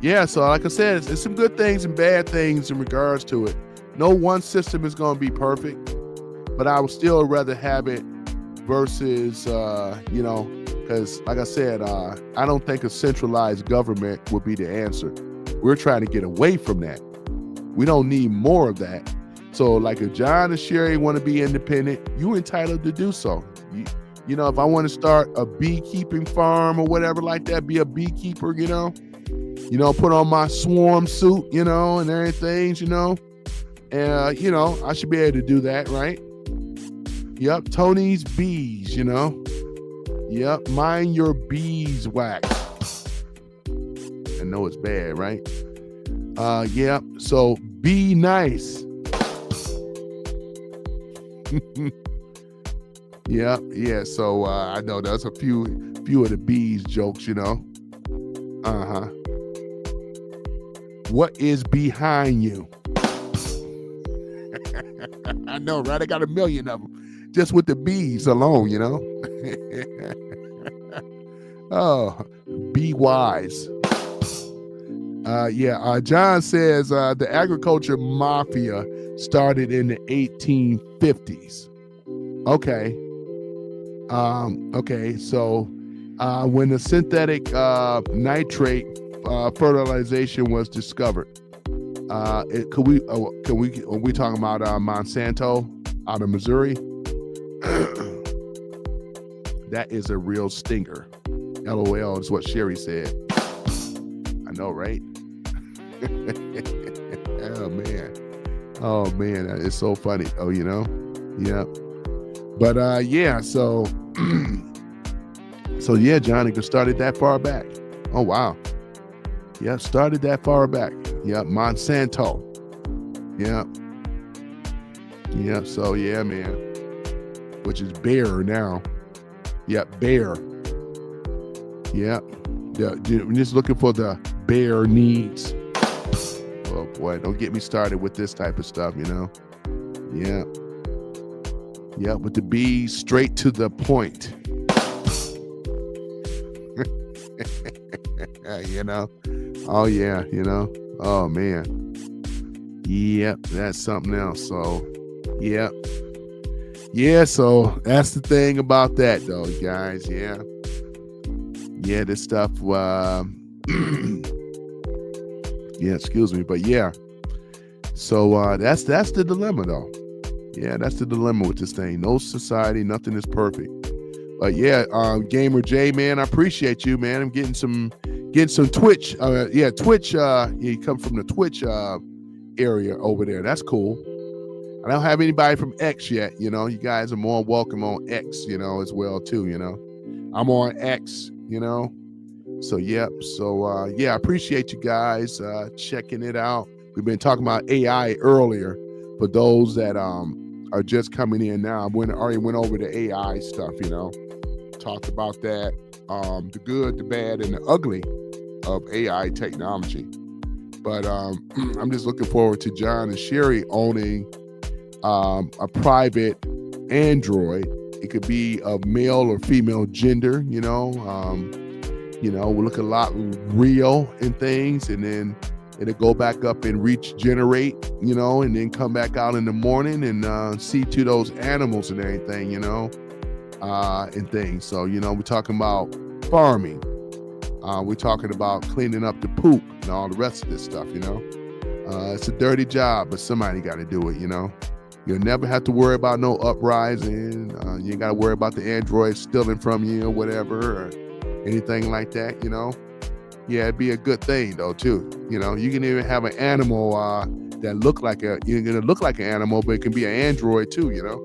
Yeah, so like I said, it's some good things and bad things in regards to it. No one system is going to be perfect, but I would still rather have it versus, because like I said, I don't think a centralized government would be the answer. We're trying to get away from that. We don't need more of that. So like if John and Sherry want to be independent, you're entitled to do so. If I want to start a beekeeping farm or whatever like that, be a beekeeper, put on my swarm suit, and everything, and, I should be able to do that, right? Yep, Tony's bees, Yep, mind your beeswax. I know it's bad, right? Yep, so be nice. Yeah, yeah. So I know there's a few of the bees jokes, Uh-huh. What is behind you? I know, right? I got a million of them just with the bees alone, Oh, be wise. John says the agriculture mafia started in the 1850s. Okay. Okay, so when the synthetic nitrate fertilization was discovered, are we talking about Monsanto out of Missouri? That is a real stinger. LOL is what Sherry said. I know, right? Oh man, that is so funny. Oh, yeah. But so so yeah, Johnny started that far back. Oh wow. Yeah, started that far back. Yeah, Monsanto. Yeah. Yeah, so yeah, man. Which is Bayer now. Yeah, Bayer. Yeah. Yeah, I'm just looking for the Bayer needs. Oh boy, don't get me started with this type of stuff, Yeah. Yeah, with the bees straight to the point. Oh yeah, oh man. Yep, that's something else. So yeah. Yeah, so that's the thing about that though, guys. Yeah. Yeah, this stuff yeah, excuse me, but yeah. So that's the dilemma though. Yeah, that's the dilemma with this thing. No society, nothing is perfect. But yeah, Gamer J, man, I appreciate you, man. I'm getting some Twitch. Twitch. You come from the Twitch area over there. That's cool. I don't have anybody from X yet. You guys are more welcome on X, as well too. I'm on X. So yeah. So I appreciate you guys checking it out. We've been talking about AI earlier. For those that are just coming in now, I already went over the AI stuff, talked about that, the good, the bad, and the ugly of AI technology. But I'm just looking forward to John and Sherry owning a private Android. It could be of male or female gender, we look a lot real in things, and then it'll go back up and regenerate, and then come back out in the morning and see to those animals and everything, and things. So, we're talking about farming. We're talking about cleaning up the poop and all the rest of this stuff, It's a dirty job, but somebody got to do it, You'll never have to worry about no uprising. You ain't got to worry about the android stealing from you or whatever, or anything like that, Yeah, it'd be a good thing though too. You can even have an animal that look like you're gonna look like an animal, but it can be an android too. You know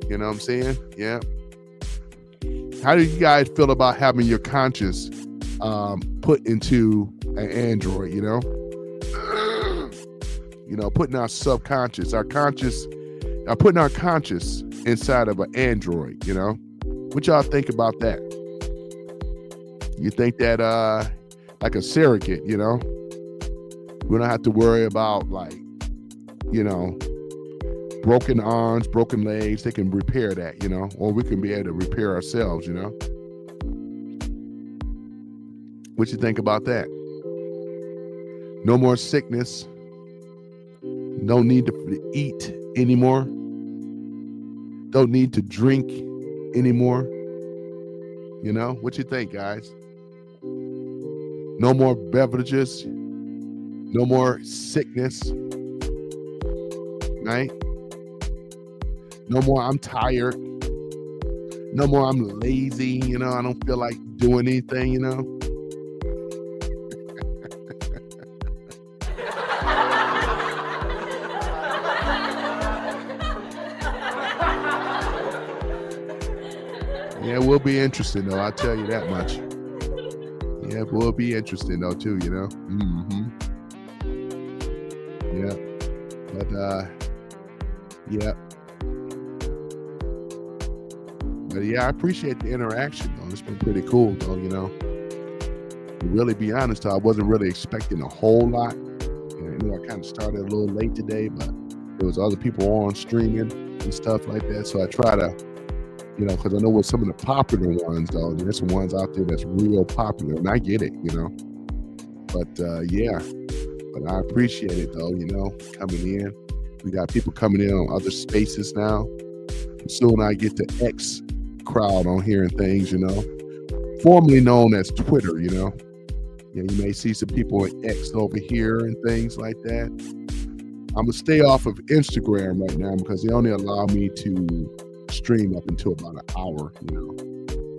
what I'm saying? Yeah. How do you guys feel about having your conscious put into an android? Putting our subconscious, putting our conscious inside of an android. What y'all think about that? You think that like a surrogate, we don't have to worry about broken arms, broken legs. They can repair that, or we can be able to repair ourselves, What you think about that? No more sickness. No need to eat anymore. Don't need to drink anymore. What you think, guys? No more beverages. No more sickness. Right? No more I'm tired. No more I'm lazy. I don't feel like doing anything, Yeah, it will be interesting though. I'll tell you that much. Yeah, it will be interesting though too, Mm-hmm. Yeah. But yeah. But yeah, I appreciate the interaction though. It's been pretty cool though, To really be honest, I wasn't really expecting a whole lot. I kind of started a little late today, but there was other people on streaming and stuff like that. So I try to, because I know what some of the popular ones though, there's some ones out there that's real popular, and I get it. But yeah, but I appreciate it though, coming in. We got people coming in on other spaces now. Soon I get the X crowd on here and things, formerly known as Twitter. Yeah, you may see some people in X over here and things like that. I'm gonna stay off of Instagram right now because they only allow me to stream up until about an hour.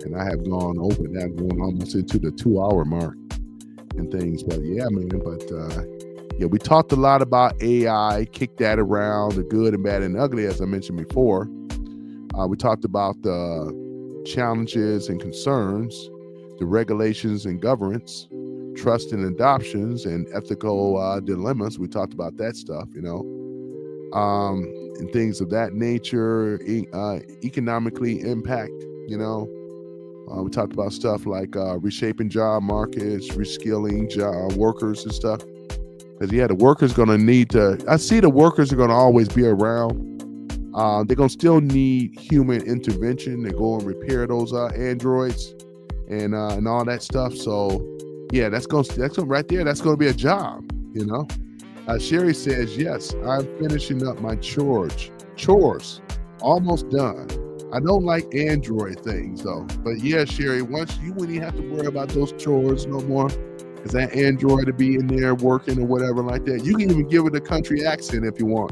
And I have gone over that, going almost into the 2 hour mark and things. But yeah, man, yeah, we talked a lot about AI, kicked that around, the good and bad and ugly, as I mentioned before. We talked about the challenges and concerns, the regulations and governance, trust and adoptions, and ethical dilemmas. We talked about that stuff, and things of that nature, economically impact, we talked about stuff like reshaping job markets, reskilling job workers and stuff. Because, yeah, the workers going to need to, I see the workers are going to always be around. They're going to still need human intervention to go and repair those androids and all that stuff. So, yeah, that's going right there. That's going to be a job, Sherry says, yes, I'm finishing up my chores, almost done. I don't like Android things though. But yeah, Sherry, once you wouldn't even have to worry about those chores no more. Because that Android to be in there working or whatever like that. You can even give it a country accent if you want.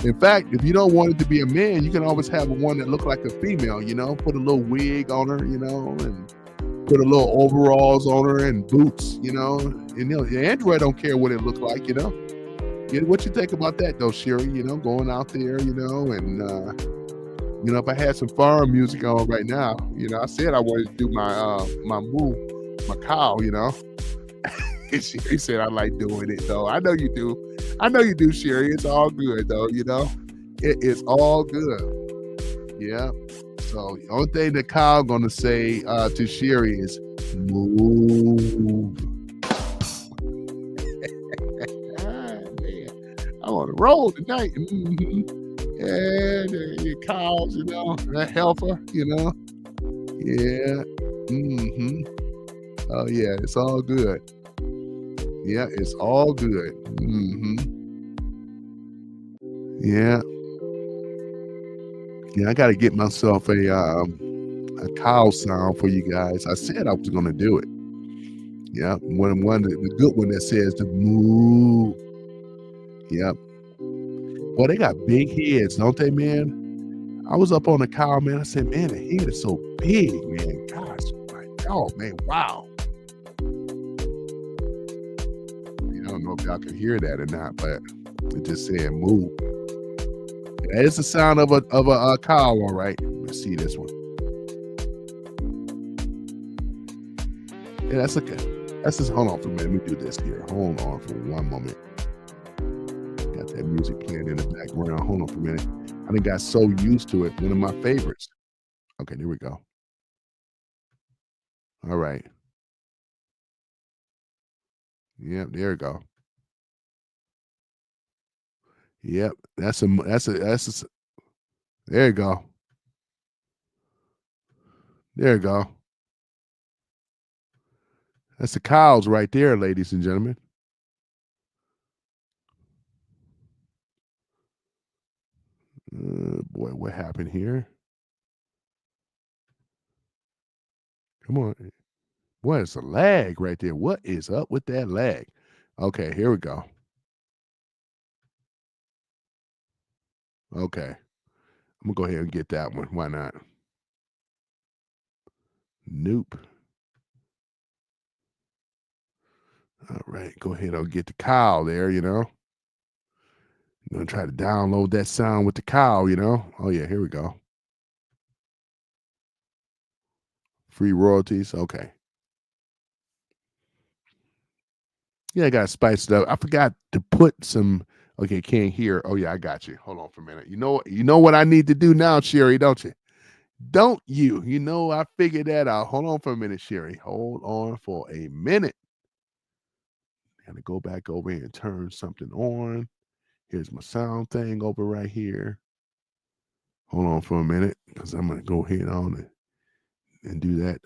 In fact, if you don't want it to be a man, you can always have one that look like a female, put a little wig on her, and put a little overalls on her and boots, and the Android don't care what it look like, Yeah, what you think about that though, Sherry? Going out there, and if I had some foreign music on right now, I said I wanted to do my move, my cow, Sherry said I like doing it though. I know you do, Sherry. It's all good though, It is all good. Yeah. So the only thing that Kyle gonna say to Sherry is move. I'm on the road tonight. Yeah, your cows, that heifer, Yeah. Oh yeah, it's all good. Yeah, it's all good. Yeah. Yeah, I got to get myself a cow sound for you guys. I said I was gonna do it. Yeah, the good one that says the moo. Yep. Well, they got big heads, don't they, man? I was up on the cow, man. I said, man, the head is so big, man. Gosh, my dog, man, wow. I don't know if y'all can hear that or not, but it just said moo. That is the sound of a cow, all right. Let's see this one. Yeah, that's okay. That's just, hold on for a minute. Let me do this here. Hold on for one moment. Got that music playing in the background. Hold on for a minute. I done got so used to it. One of my favorites. Okay, there we go. All right. Yep, there we go. Yep, that's a there you go. There you go. That's the cows right there, ladies and gentlemen. Boy, what happened here? Come on. What is a lag right there? What is up with that lag? Okay, here we go. Okay. I'm gonna go ahead and get that one. Why not? Nope. All right, go ahead and get the cow there, I'm gonna try to download that sound with the cow, Oh yeah, here we go. Free royalties. Okay. Yeah, I gotta spice it up. I forgot to put some. Okay, can't hear. Oh yeah, I got you. Hold on for a minute. You know what I need to do now, Sherry, don't you? Don't you? You know, I figured that out. Hold on for a minute, Sherry. Hold on for a minute. Gotta go back over here and turn something on. Here's my sound thing over right here. Hold on for a minute, because I'm gonna go ahead on and do that.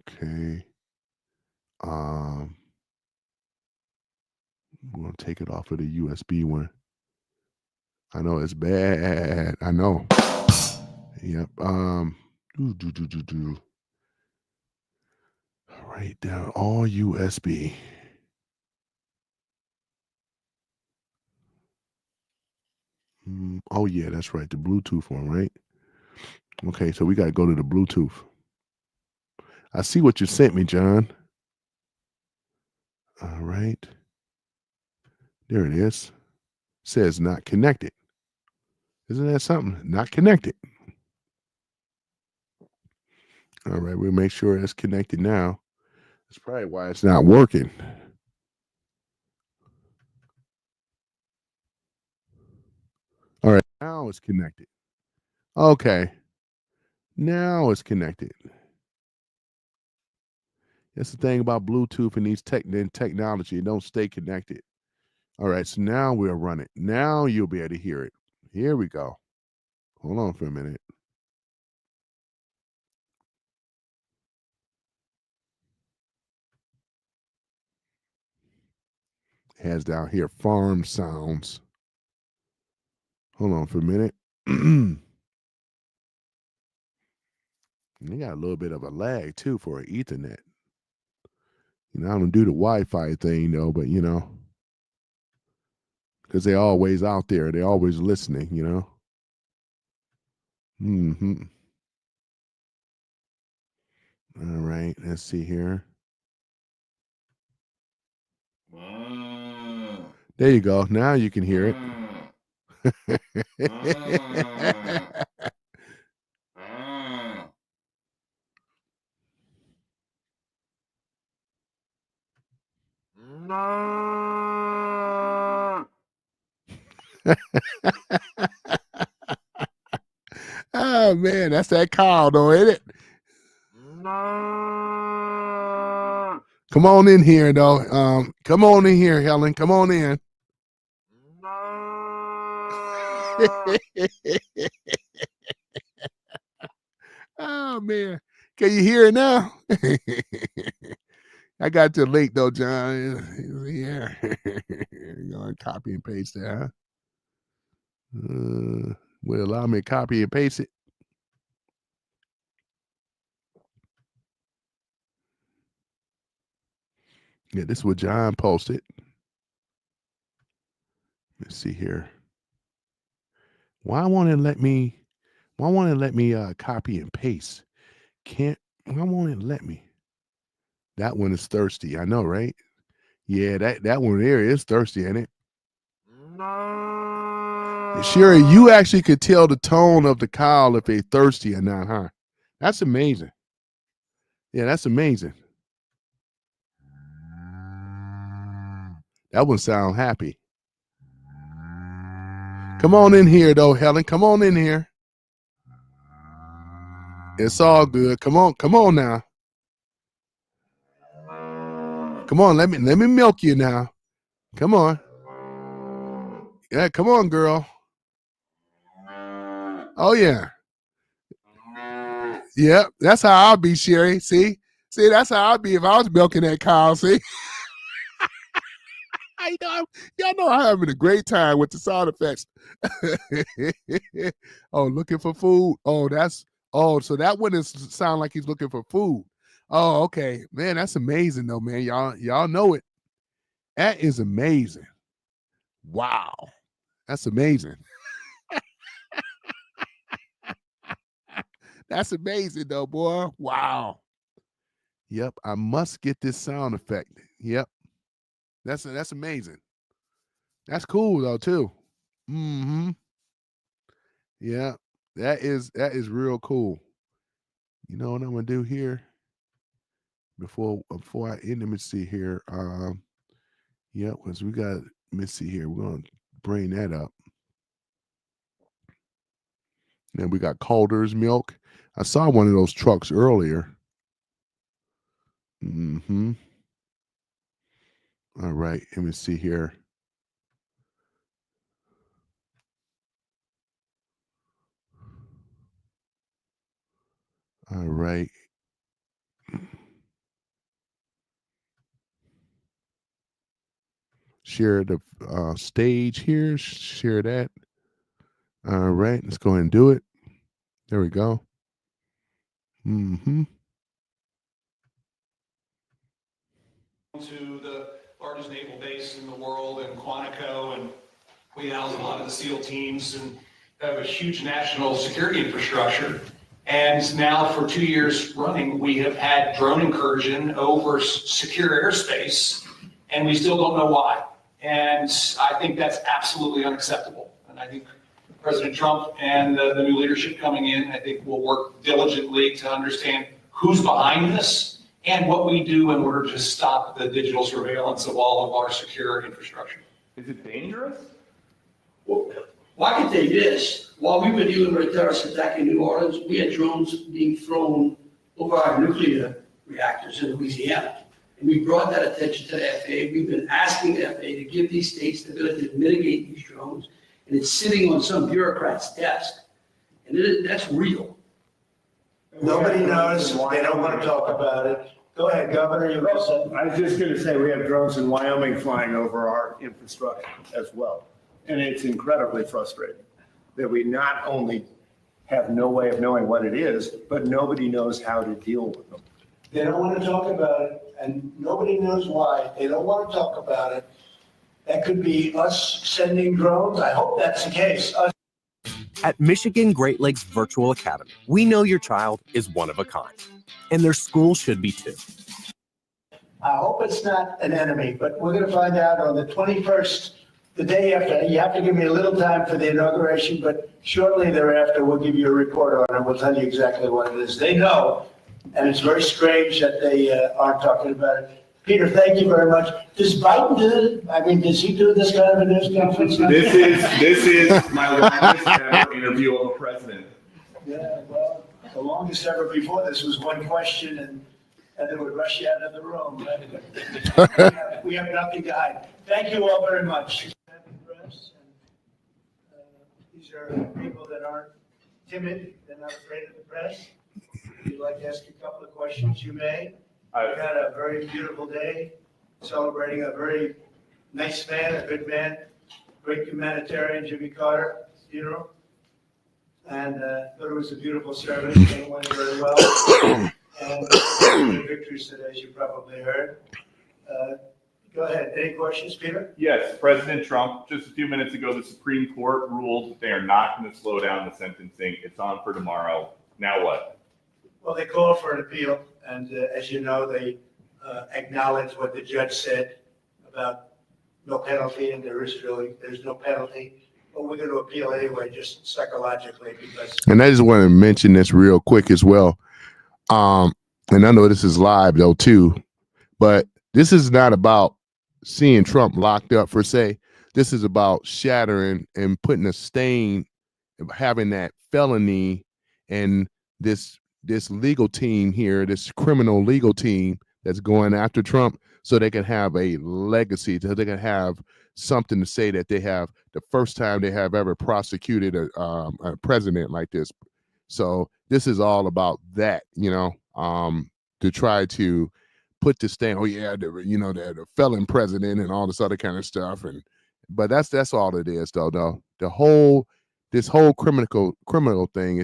Okay. Um, I'm gonna take it off of the USB one. I know it's bad. I know. Yep. Do. Write down all USB. Oh yeah, that's right. The Bluetooth one, right? Okay, so we got to go to the Bluetooth. I see what you sent me, John. All right. There it is. Says not connected. Isn't that something? Not connected. All right, we'll make sure it's connected now. That's probably why it's not working. All right, now it's connected. Okay, now it's connected. That's the thing about Bluetooth and these technology. It don't stay connected. All right, so now we'll run it. Now you'll be able to hear it. Here we go. Hold on for a minute. It has down here farm sounds. Hold on for a minute. They got a little bit of a lag too for an Ethernet. You know, I don't do the Wi-Fi thing though, but you know, because they're always out there, they're always listening. You know. Hmm. All right, let's see here. There you go. Now you can hear it. Oh man, that's that cow though, ain't it? Come on in here though. Come on in here, Helen. Come on in. Oh man. Can you hear it now? I got to link though, John. Yeah. You're gonna copy and paste that, huh? Will allow me to copy and paste it. Yeah, this is what John posted. Let's see here. Why won't it let me? Why won't it let me copy and paste? Can't. Why won't it let me? That one is thirsty. I know, right? Yeah, that one there is thirsty, ain't it? Sherry, you actually could tell the tone of the cow if they're thirsty or not, huh? That's amazing. Yeah, that's amazing. That one sound happy. Come on in here though, Helen. Come on in here. It's all good. Come on now. Come on, let me milk you now. Come on. Yeah, come on, girl. Oh yeah. Yep. That's how I'll be, Sherry. See, that's how I'd be if I was milking that cow. See, y'all know I'm having a great time with the sound effects. Oh, looking for food. So that one is sound like he's looking for food. Oh, okay, man, that's amazing though, man. Y'all know it. That is amazing. Wow, that's amazing. That's amazing though, boy. Wow. Yep, I must get this sound effect. Yep, that's amazing. That's cool though too. Mm-hmm. Yeah, that is real cool. You know what I'm gonna do here before I end? Let me see here. Yeah, because we got. Let me see here. We're gonna bring that up. Then we got Calder's milk. I saw one of those trucks earlier. Mm-hmm. All right, let me see here. All right. Share the stage here. Share that. All right, let's go ahead and do it. There we go. Mm-hmm. To the largest naval base in the world in Quantico, and we house a lot of the SEAL teams and have a huge national security infrastructure. And now for 2 years running, we have had drone incursion over secure airspace, and we still don't know why. And I think that's absolutely unacceptable. And I think President Trump and the new leadership coming in, I think will work diligently to understand who's behind this and what we do in order to stop the digital surveillance of all of our secure infrastructure. Is it dangerous? Well, I can tell you this, while we were dealing with a terrorist attack in New Orleans, we had drones being thrown over our nuclear reactors in Louisiana. And we brought that attention to the FAA. We've been asking the FAA to give these states the ability to mitigate these drones, and it's sitting on some bureaucrat's desk. And that's real. Nobody knows, they don't want to talk about it. Go ahead, Governor, you go say. I was just going to say, we have drones in Wyoming flying over our infrastructure as well. And it's incredibly frustrating that we not only have no way of knowing what it is, but nobody knows how to deal with them. They don't want to talk about it, and nobody knows why. They don't want to talk about it. That could be us sending drones. I hope that's the case. At Michigan Great Lakes Virtual Academy, we know your child is one of a kind, and their school should be too. I hope it's not an enemy, but we're going to find out on the 21st, the day after. You have to give me a little time for the inauguration, but shortly thereafter, we'll give you a report on it. We'll tell you exactly what it is. They know, and it's very strange that they aren't talking about it. Peter, thank you very much. Does Biden do it? I mean, does he do this kind of a news conference? This is my longest ever interview of a president. Yeah, well, the longest ever before this was one question, and they would rush you out of the room. We have nothing to hide. Thank you all very much. These are people that aren't timid, they're not afraid of the press. If you'd like to ask a couple of questions, you may. We've had a very beautiful day, celebrating a very nice man, a good man, great humanitarian, Jimmy Carter funeral. And thought it was a beautiful service, and it went very well. And victories today, as you probably heard. Go ahead, any questions, Peter? Yes, President Trump, just a few minutes ago, the Supreme Court ruled that they are not going to slow down the sentencing. It's on for tomorrow. Now what? Well, they called for an appeal, and as you know, they acknowledged what the judge said about no penalty, and there's no penalty. But we're going to appeal anyway, just psychologically, because. And I just want to mention this real quick as well. And I know this is live though too, but this is not about seeing Trump locked up per se. This is about shattering and putting a stain, having that felony and this legal team here, this criminal legal team that's going after Trump, so they can have a legacy, so they can have something to say that they have the first time they have ever prosecuted a president like this. So this is all about that, to try to put this thing, the felon president and all this other kind of stuff. But that's all it is though. This whole criminal thing,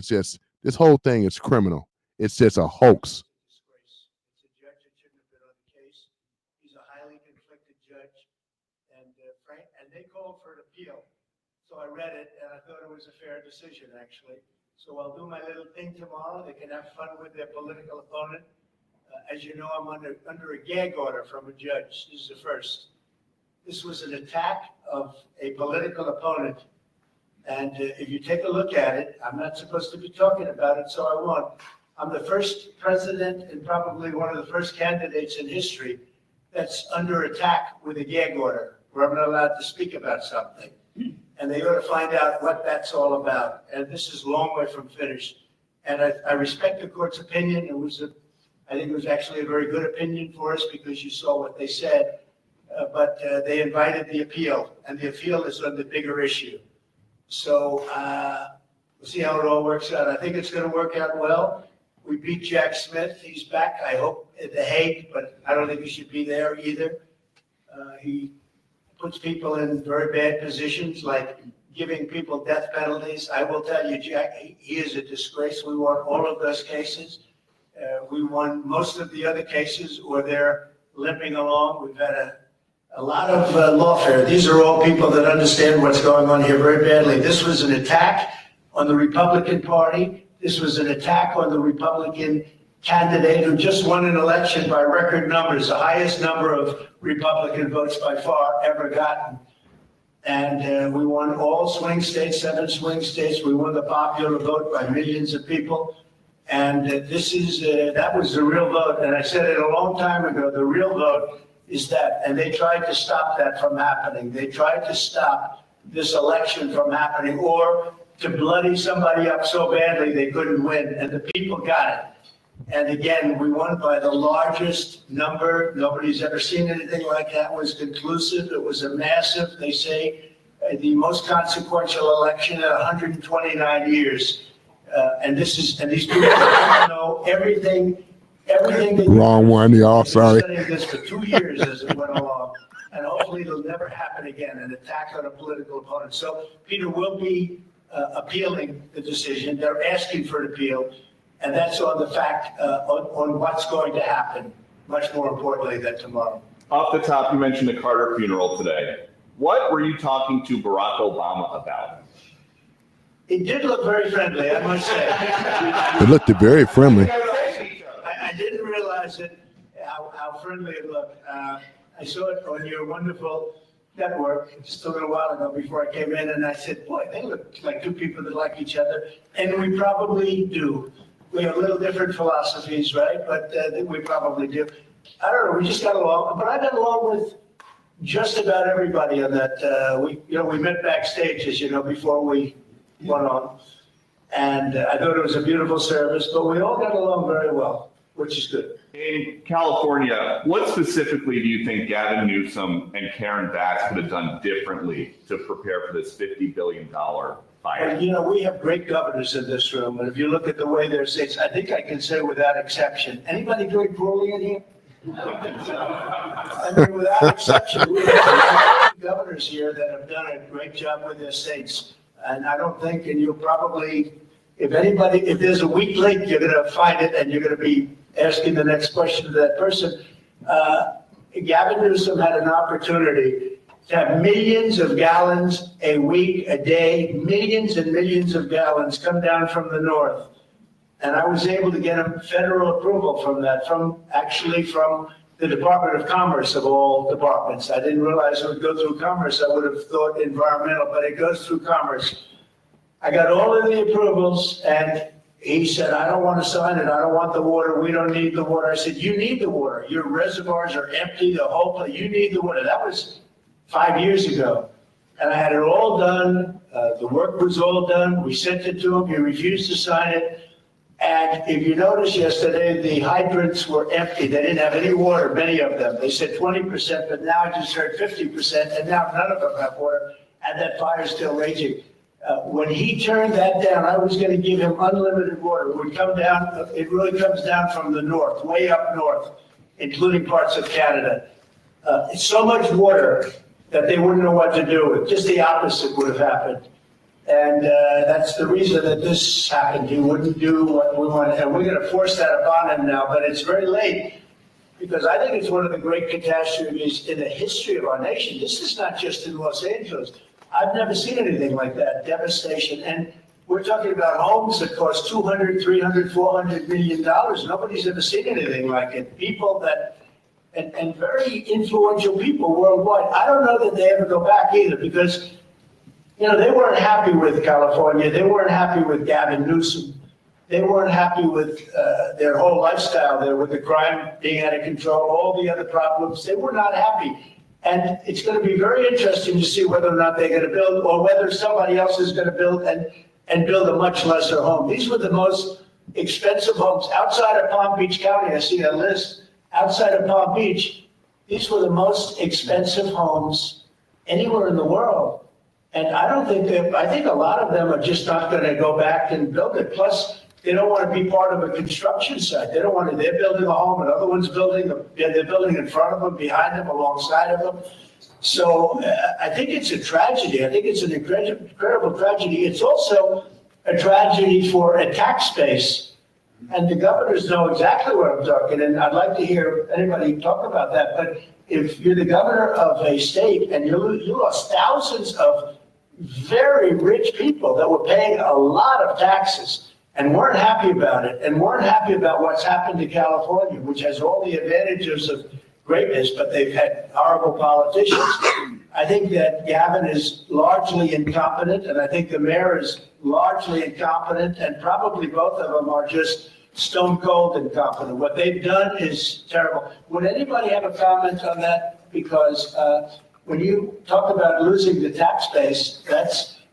this whole thing is criminal. It's just a hoax. It's a judge that shouldn't have been on the case. He's a highly conflicted judge, and they called for an appeal. So I read it, and I thought it was a fair decision, actually. So I'll do my little thing tomorrow. They can have fun with their political opponent. As you know, I'm under a gag order from a judge. This is the first. This was an attack of a political opponent. And if you take a look at it, I'm not supposed to be talking about it, so I won't. I'm the first president and probably one of the first candidates in history that's under attack with a gag order, where I'm not allowed to speak about something. and they ought to find out what that's all about. And this is a long way from finished. And I respect the court's opinion. I think it was actually a very good opinion for us because you saw what they said. But they invited the appeal, and the appeal is on the bigger issue. So we'll see how it all works out. I think it's going to work out well. We beat Jack Smith. He's back, I hope, at The Hague, but I don't think he should be there either. He puts people in very bad positions, like giving people death penalties. I will tell you, Jack, he is a disgrace. We won all of those cases. We won most of the other cases, or they're limping along. We've had a lot of lawfare. These are all people that understand what's going on here very badly. This was an attack on the Republican Party. This was an attack on the Republican candidate who just won an election by record numbers, the highest number of Republican votes by far ever gotten. And we won all swing states, 7 swing states. We won the popular vote by millions of people. And that was the real vote. And I said it a long time ago, the real vote is that, and they tried to stop that from happening. They tried to stop this election from happening, or to bloody somebody up so badly they couldn't win, and the people got it. And again, we won by the largest number. Nobody's ever seen anything like that. It was conclusive. It was a massive, they say, the most consequential election in 129 years. And these people know everything. Wrong one, y'all, sorry. Studying this for 2 years as it went along, and hopefully it'll never happen again, an attack on a political opponent. So Peter will be appealing the decision. They're asking for an appeal, and that's on the fact, on what's going to happen, much more importantly than tomorrow. Off the top, you mentioned the Carter funeral today. What were you talking to Barack Obama about? It did look very friendly, I must say. It looked very friendly. I didn't realize how friendly it looked. I saw it on your wonderful network just a little while ago before I came in, and I said, boy, they look like two people that like each other. And we probably do. We have a little different philosophies, right? But we probably do. I don't know, we just got along. But I got along with just about everybody on that. We met backstage, as you know, before we went on. And I thought it was a beautiful service, but we all got along very well, which is good. In California, what specifically do you think Gavin Newsom and Karen Bass could have done differently to prepare for this $50 billion fine? And, we have great governors in this room, and if you look at the way they're states, I think I can say without exception, anybody doing poorly in here? I mean, without exception, we have governors here that have done a great job with their states. And I don't think, and you'll probably, if there's a weak link, you're going to find it, and you're going to be asking the next question to that person. Gavin Newsom had an opportunity to have millions of gallons a week, a day, millions and millions of gallons come down from the north. And I was able to get a federal approval from that, from the Department of Commerce of all departments. I didn't realize it would go through Commerce. I would have thought environmental, but it goes through Commerce. I got all of the approvals, and he said, I don't want to sign it. I don't want the water. We don't need the water. I said, you need the water. Your reservoirs are empty, the whole place. You need the water. That was 5 years ago. And I had it all done. The work was all done. We sent it to him. He refused to sign it. And if you notice yesterday, the hydrants were empty. They didn't have any water, many of them. They said 20%, but now I just heard 50%, and now none of them have water, and that fire's still raging. When he turned that down, I was going to give him unlimited water. It would come down, it really comes down from the north, way up north, including parts of Canada. It's so much water that they wouldn't know what to do with. Just the opposite would have happened. And that's the reason that this happened. He wouldn't do what we wanted, and we're going to force that upon him now, but it's very late, because I think it's one of the great catastrophes in the history of our nation. This is not just in Los Angeles. I've never seen anything like that, devastation. And we're talking about homes that cost $200, $300, $400 million. Nobody's ever seen anything like it. People that, and very influential people worldwide. I don't know that they ever go back either, because they weren't happy with California. They weren't happy with Gavin Newsom. They weren't happy with their whole lifestyle there, with the crime being out of control, all the other problems. They were not happy. And it's going to be very interesting to see whether or not they're going to build, or whether somebody else is going to build and build a much lesser home. These were the most expensive homes outside of Palm Beach County. I see a list outside of Palm Beach. These were the most expensive homes anywhere in the world. And I don't think I think a lot of them are just not going to go back and build it. Plus, they don't want to be part of a construction site. They don't want to, they're building a home, another one's building, they're building in front of them, behind them, alongside of them. So I think it's a tragedy. I think it's an incredible tragedy. It's also a tragedy for a tax base. And the governors know exactly what I'm talking, and I'd like to hear anybody talk about that. But if you're the governor of a state and you lost thousands of very rich people that were paying a lot of taxes and weren't happy about it, and weren't happy about what's happened to California, which has all the advantages of greatness, but they've had horrible politicians. I think that Gavin is largely incompetent, and I think the mayor is largely incompetent, and probably both of them are just stone cold incompetent. What they've done is terrible. Would anybody have a comment on that? Because when you talk about losing the tax base,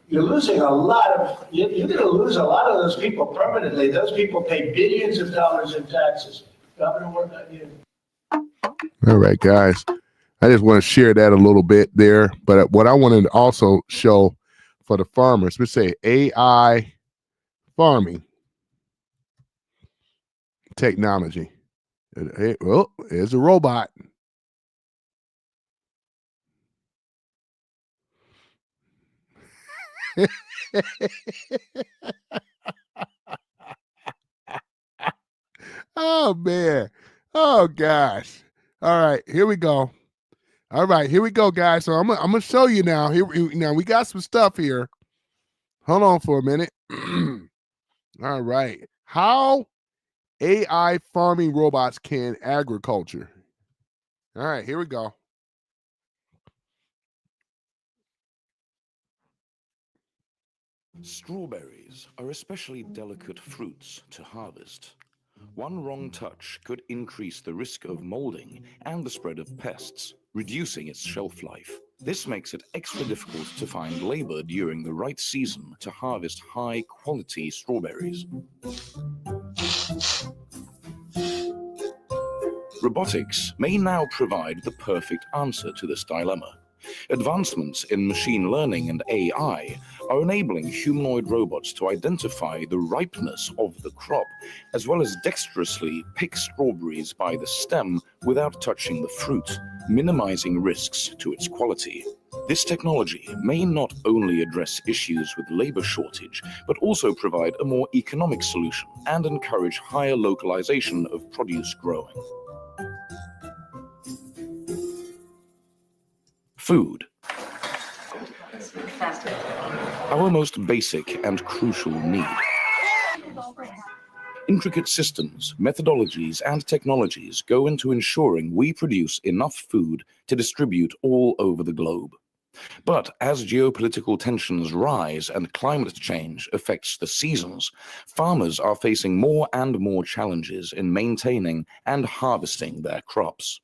you're losing a lot of, you're going to lose a lot of those people permanently. Those people pay billions of dollars in taxes. Governor, what about you? All right, guys. I just want to share that a little bit there. But what I wanted to also show for the farmers, we say AI farming technology. Hey, well, there's a robot. Oh man. Oh gosh. All right, here we go. All right, here we go, guys. So I'm gonna show you now. Now we got some stuff here. Hold on for a minute. All right. How AI farming robots can agriculture. All right, here we go. Strawberries are especially delicate fruits to harvest. One wrong touch could increase the risk of molding and the spread of pests, reducing its shelf life. This makes it extra difficult to find labor during the right season to harvest high-quality strawberries. Robotics may now provide the perfect answer to this dilemma. Advancements in machine learning and AI are enabling humanoid robots to identify the ripeness of the crop, as well as dexterously pick strawberries by the stem without touching the fruit, minimizing risks to its quality. This technology may not only address issues with labor shortage, but also provide a more economic solution and encourage higher localization of produce growing. Food. Our most basic and crucial need. Intricate systems, methodologies, and technologies go into ensuring we produce enough food to distribute all over the globe. But as geopolitical tensions rise and climate change affects the seasons, farmers are facing more and more challenges in maintaining and harvesting their crops.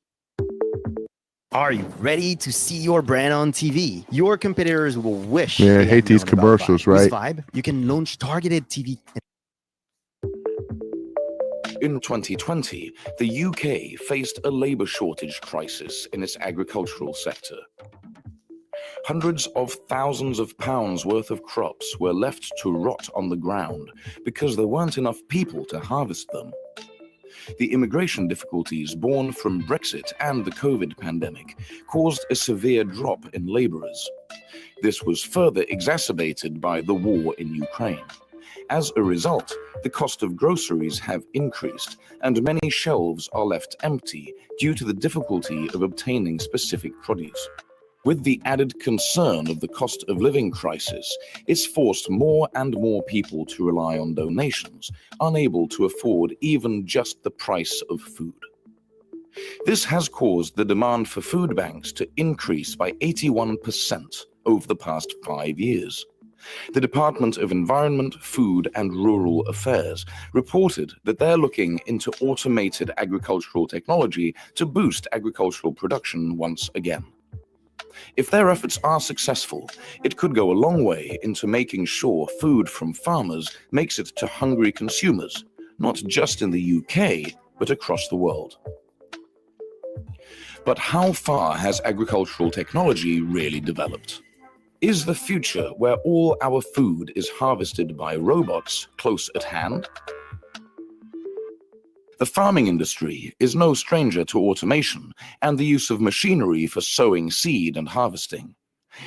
Are you ready to see your brand on TV? Your competitors will wish. Man, I they hate had these known about commercials, Vibe. right? With Vibe, you can launch targeted TV. In 2020, the UK faced a labour shortage crisis in its agricultural sector. Hundreds of thousands of pounds worth of crops were left to rot on the ground because there weren't enough people to harvest them. The immigration difficulties born from Brexit and the COVID pandemic caused a severe drop in labourers. This was further exacerbated by the war in Ukraine. As a result, the cost of groceries have increased, and many shelves are left empty due to the difficulty of obtaining specific produce. With the added concern of the cost of living crisis, it's forced more and more people to rely on donations, unable to afford even just the price of food. This has caused the demand for food banks to increase by 81% over the past 5 years. The Department of Environment, Food and Rural Affairs reported that they're looking into automated agricultural technology to boost agricultural production once again. If their efforts are successful, it could go a long way into making sure food from farmers makes it to hungry consumers, not just in the UK, but across the world. But how far has agricultural technology really developed? Is the future where all our food is harvested by robots close at hand? The farming industry is no stranger to automation and the use of machinery for sowing seed and harvesting.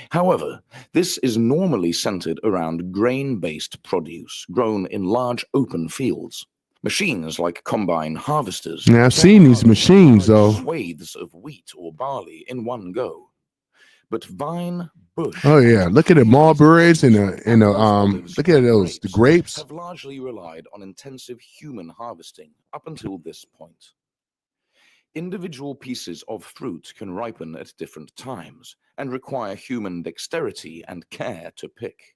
However, this is normally centered around grain-based produce grown in large open fields. Machines like combine harvesters. Yeah, I've seen these machines though. Swathes of wheat or barley in one go. But vine, bush. Oh yeah, look at the mulberries and look at those, the grapes. Have largely relied on intensive human harvesting up until this point. Individual pieces of fruit can ripen at different times and require human dexterity and care to pick.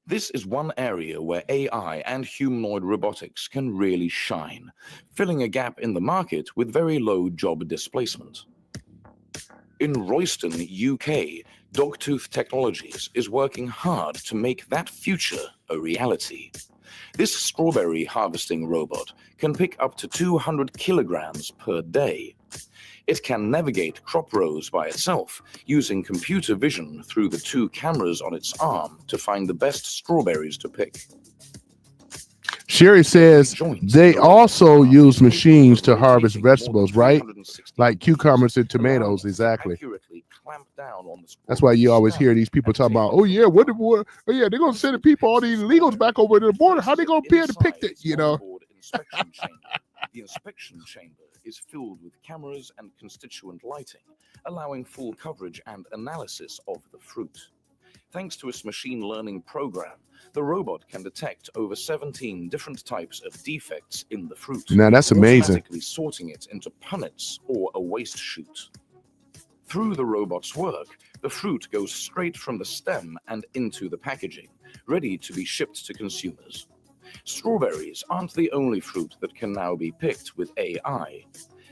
This is one area where AI and humanoid robotics can really shine, filling a gap in the market with very low job displacement. In Royston, UK, Dogtooth Technologies is working hard to make that future a reality. This strawberry harvesting robot can pick up to 200 kilograms per day. It can navigate crop rows by itself, using computer vision through the 2 cameras on its arm to find the best strawberries to pick. Sherry says they also use machines to harvest vegetables, right? Like cucumbers and tomatoes, exactly. That's why you always hear these people talking about, oh yeah, oh yeah, they're gonna send the people, all these illegals back over to the border. How they gonna be able to pick it, you know? The inspection chamber is filled with cameras and constituent lighting, allowing full coverage and analysis of the fruit. Thanks to its machine learning program, the robot can detect over 17 different types of defects in the fruit. Now that's amazing. Automatically sorting it into punnets or a waste chute. Through the robot's work, the fruit goes straight from the stem and into the packaging, ready to be shipped to consumers. Strawberries aren't the only fruit that can now be picked with AI.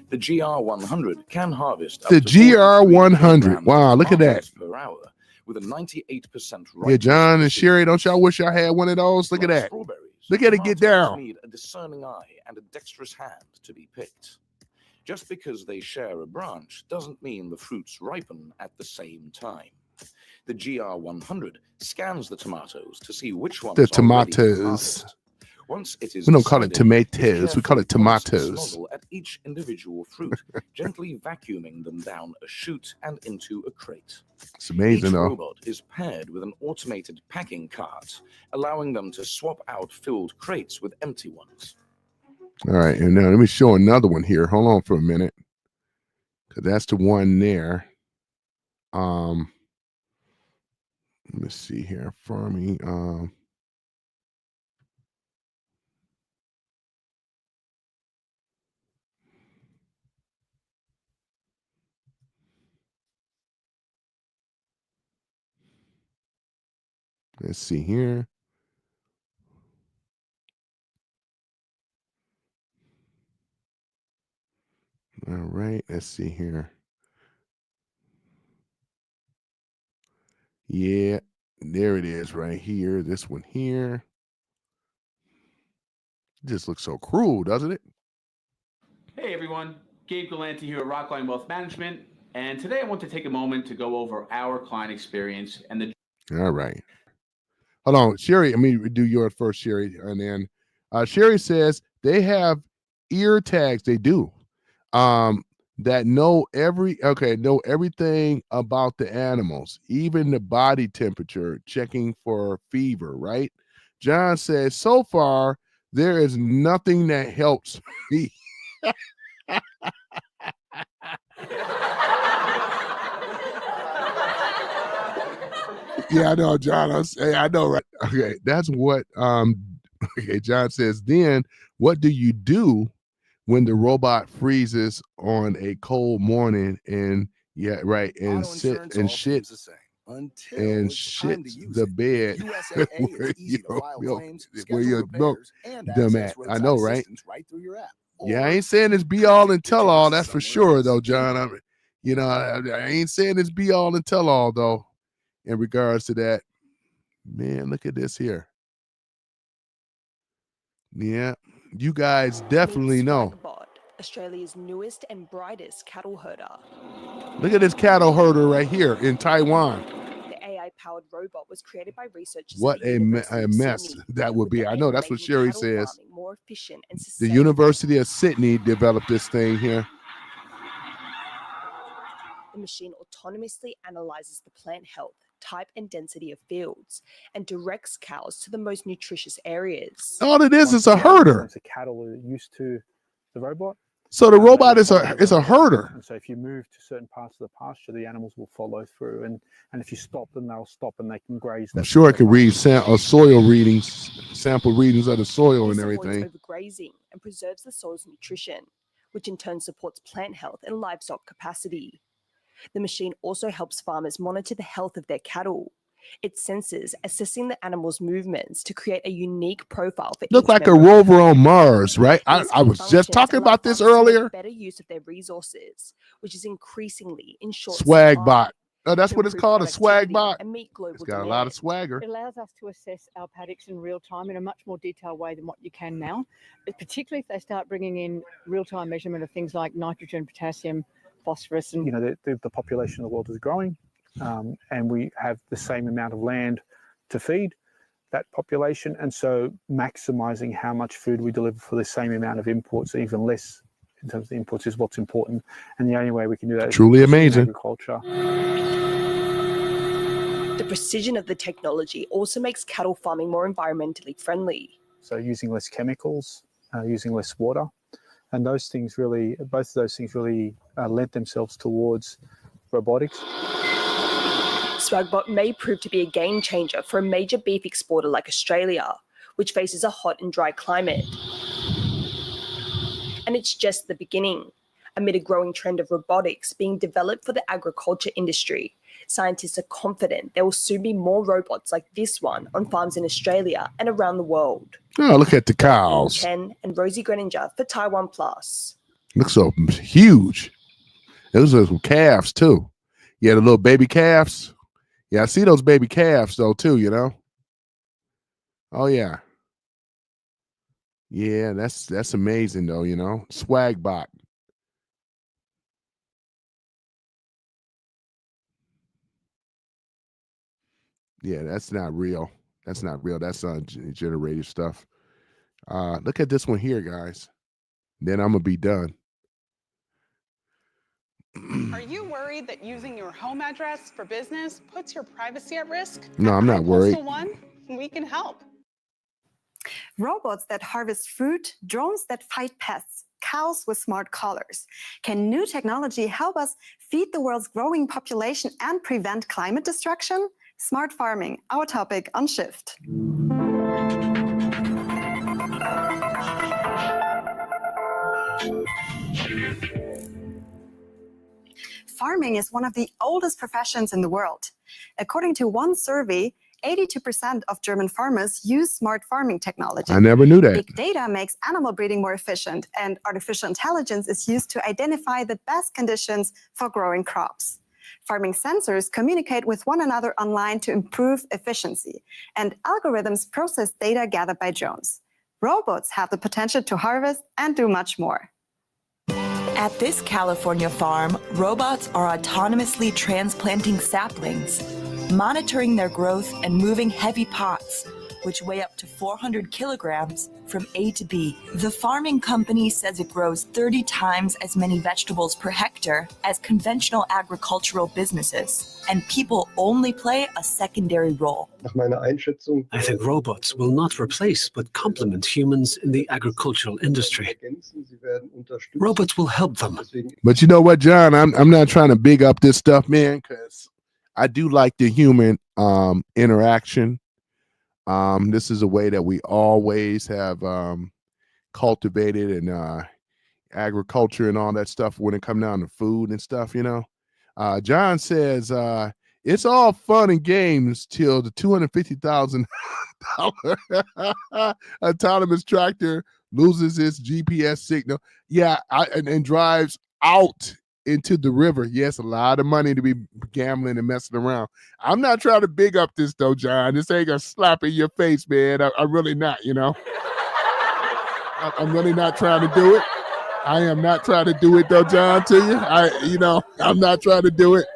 The GR100 can harvest up the to GR100. Wow, look at that. Per hour, with a 98% yeah, John and Sherry, don't y'all wish y'all had one of those? Look at that. Look at it get down. Need a discerning eye and a dexterous hand to be picked. Just because they share a branch doesn't mean the fruits ripen at the same time. The GR100 scans the tomatoes to see which ones the tomatoes. Once it is we don't call it tomatoes, we call it tomatoes. At each individual fruit, gently vacuuming them down a chute and into a crate. It's amazing, Each though. robot is paired with an automated packing cart, allowing them to swap out filled crates with empty ones. All right, and now let me show another one here. Hold on for a minute, because that's the one there. Let me see here. Farming. Let's see here. All right, let's see here. Yeah, there it is right here. This one here. It just looks so cruel, doesn't it? Hey everyone, Gabe Galanti here at Rockline Wealth Management. And today I want to take a moment to go over our client experience and the... All right. Hold on, Sherry. Let me do yours first, Sherry. And then Sherry says they have ear tags. They do. That know everything about the animals, even the body temperature, checking for fever, right? John says, so far, there is nothing that helps me. Yeah, I know, John. I know, right? Okay, that's what okay, John says, then what do you do when the robot freezes on a cold morning and shits the bed where your milk dumb at. I know, right? Yeah, I ain't saying it's be all and tell all, that's for sure though, John. I ain't saying it's be all and tell all though in regards to that. Man, look at this here. Yeah, you guys definitely know. Swagbot, Australia's newest and brightest cattle herder. Look at this cattle herder right here in Taiwan. The AI-powered robot was created by researchers What at the a University of mess Sydney, that would with be. the I aim know of that's what making Sherry cattle says. farming more efficient and The sustainable. University of Sydney developed this thing here. The machine autonomously analyzes the plant health, type, and density of fields and directs cows to the most nutritious areas. All it is a herder. Once the cattle are used to the robot. So the robot is a herder. And so if you move to certain parts of the pasture, the animals will follow through. And if you stop them, they'll stop and they can graze. I'm sure it can read soil readings, sample readings of the soil and everything. This avoids overgrazing and preserves the soil's nutrition, which in turn supports plant health and livestock capacity. The machine also helps farmers monitor the health of their cattle. It senses, assessing the animal's movements to create a unique profile for Look each like a member of the rover on herd. Mars, right? I was just talking about this earlier. Better use of their resources, which is increasingly in short Swagbot. Oh, that's to what it's improve called, a productivity swagbot. and meet global It's got demand. a lot of swagger. It allows us to assess our paddocks in real time in a much more detailed way than what you can now, but particularly if they start bringing in real-time measurement of things like nitrogen, potassium, phosphorus. And the population of the world is growing, and we have the same amount of land to feed that population, and so maximizing how much food we deliver for the same amount of imports, even less in terms of the imports, is what's important. And the only way we can do that is truly amazing agriculture. The precision of the technology also makes cattle farming more environmentally friendly. So using less chemicals, using less water, and both of those things really lent themselves towards robotics. Swagbot may prove to be a game changer for a major beef exporter like Australia, which faces a hot and dry climate. And it's just the beginning. Amid a growing trend of robotics being developed for the agriculture industry, scientists are confident there will soon be more robots like this one on farms in Australia and around the world. Oh, look at the cows. Chen and Rosie Greninger for Taiwan Plus. Looks so huge. Those are some calves too. Yeah, the little baby calves. Yeah, I see those baby calves though too, Oh yeah. Yeah, that's amazing though, Swagbot. Yeah, that's not real. That's not real. That's generative stuff. Look at this one here, guys. Then I'm gonna be done. Are you worried that using your home address for business puts your privacy at risk? No, I'm not worried. Postal One, we can help. Robots that harvest fruit, drones that fight pests, cows with smart collars. Can new technology help us feed the world's growing population and prevent climate destruction? Smart farming, our topic on Shift. Farming is one of the oldest professions in the world. According to one survey, 82% of German farmers use smart farming technology. I never knew that. Big data makes animal breeding more efficient, and artificial intelligence is used to identify the best conditions for growing crops. Farming sensors communicate with one another online to improve efficiency, and algorithms process data gathered by drones. Robots have the potential to harvest and do much more. At this California farm, robots are autonomously transplanting saplings, monitoring their growth and moving heavy pots, which weigh up to 400 kilograms, from A to B. The farming company says it grows 30 times as many vegetables per hectare as conventional agricultural businesses, and people only play a secondary role. I think robots will not replace but complement humans in the agricultural industry. Robots will help them. But you know what, John? I'm not trying to big up this stuff, man, because I do like the human interaction. This is a way that we always have cultivated and agriculture and all that stuff when it comes down to food and stuff, John says it's all fun and games till the $250,000 autonomous tractor loses its GPS signal. Yeah, and drives out into the river. Yes, a lot of money to be gambling and messing around. I'm not trying to big up this though, John. This ain't gonna slap in your face, man. I'm really not, you know. I'm really not trying to do it. I am not trying to do it though, John, to you. I'm not trying to do it.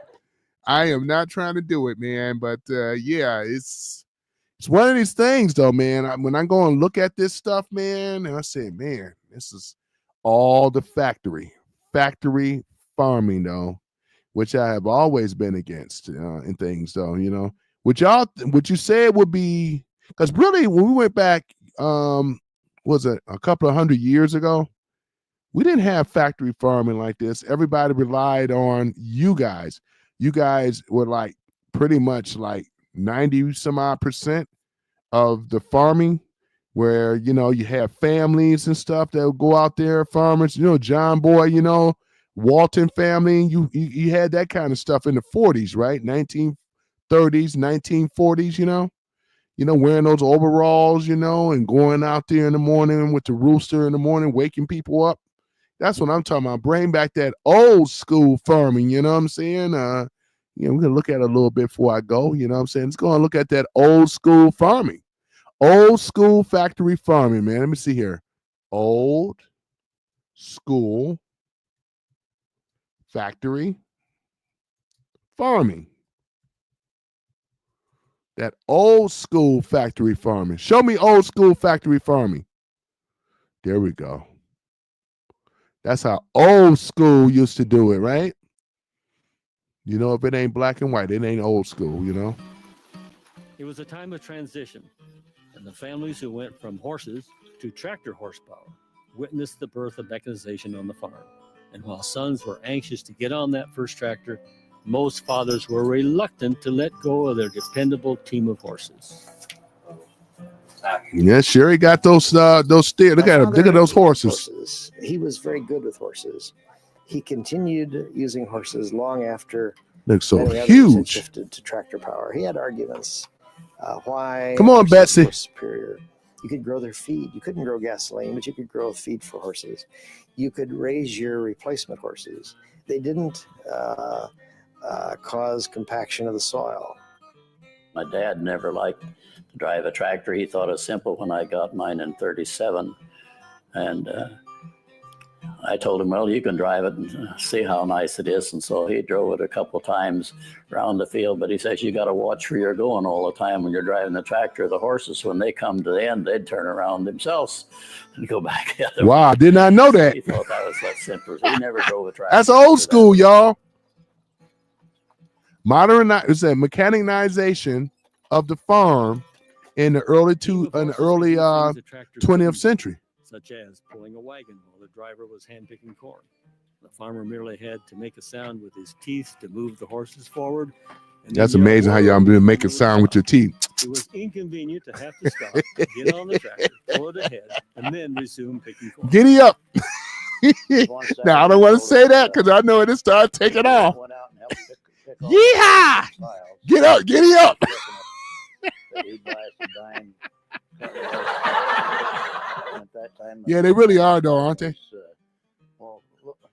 I am not trying to do it, man. But yeah, it's one of these things though, man. When I go and look at this stuff, man, and I say, man, this is all the factory farming though, which I have always been against and things though, you know. What you said would be, because really when we went back, was it a couple of 100 years ago, we didn't have factory farming like this. Everybody relied on you guys. You guys were like pretty much like 90 some odd percent of the farming, where, you know, you have families and stuff that would go out there, farmers, you know, John Boy, you know, Walton family. You had that kind of stuff in the 40s, right? 1930s, 1940s, you know, wearing those overalls, you know, and going out there in the morning with the rooster in the morning, waking people up. That's what I'm talking about. Bring back that old school farming, you know what I'm saying? We're going to look at it a little bit before I go, you know what I'm saying? Let's go and look at that old school farming. Old school factory farming, man. Let me see here. Old school factory farming. That old school factory farming. Show me old school factory farming. There we go. That's how old school used to do it, right? You know, if it ain't black and white, it ain't old school, you know? It was a time of transition, and the families who went from horses to tractor horsepower witnessed the birth of mechanization on the farm. And while sons were anxious to get on that first tractor, most fathers were reluctant to let go of their dependable team of horses. Yeah, Sherry got those steers. Look at him. Look at those horses. He was very good with horses. He continued using horses long after Looks so many others had huge. shifted to tractor power. He had arguments why Come on, horses Betsy. were superior. You could grow their feed. You couldn't grow gasoline, but you could grow feed for horses. You could raise your replacement horses. They didn't cause compaction of the soil. My dad never liked to drive a tractor. He thought it was simple when I got mine in 37. And I told him, well, you can drive it and see how nice it is. And so he drove it a couple of times around the field. But he says, you got to watch where you're going all the time when you're driving the tractor. The horses, when they come to the end, they'd turn around themselves and go back the other way. Wow, I did not know that. He thought that was that simple. He never drove a tractor. That's old school, y'all. Mechanization of the farm in the early 20th century. Such as pulling a wagon while the driver was handpicking corn. The farmer merely had to make a sound with his teeth to move the horses forward. That's amazing how y'all been making sound with your teeth. It was inconvenient to have to stop, get on the tractor, pull it ahead, and then resume picking corn. Giddy up. Now, I don't want to say that because I know it started taking off. Yeehaw! Get up, giddy up. Yeah, they really are, though, aren't they?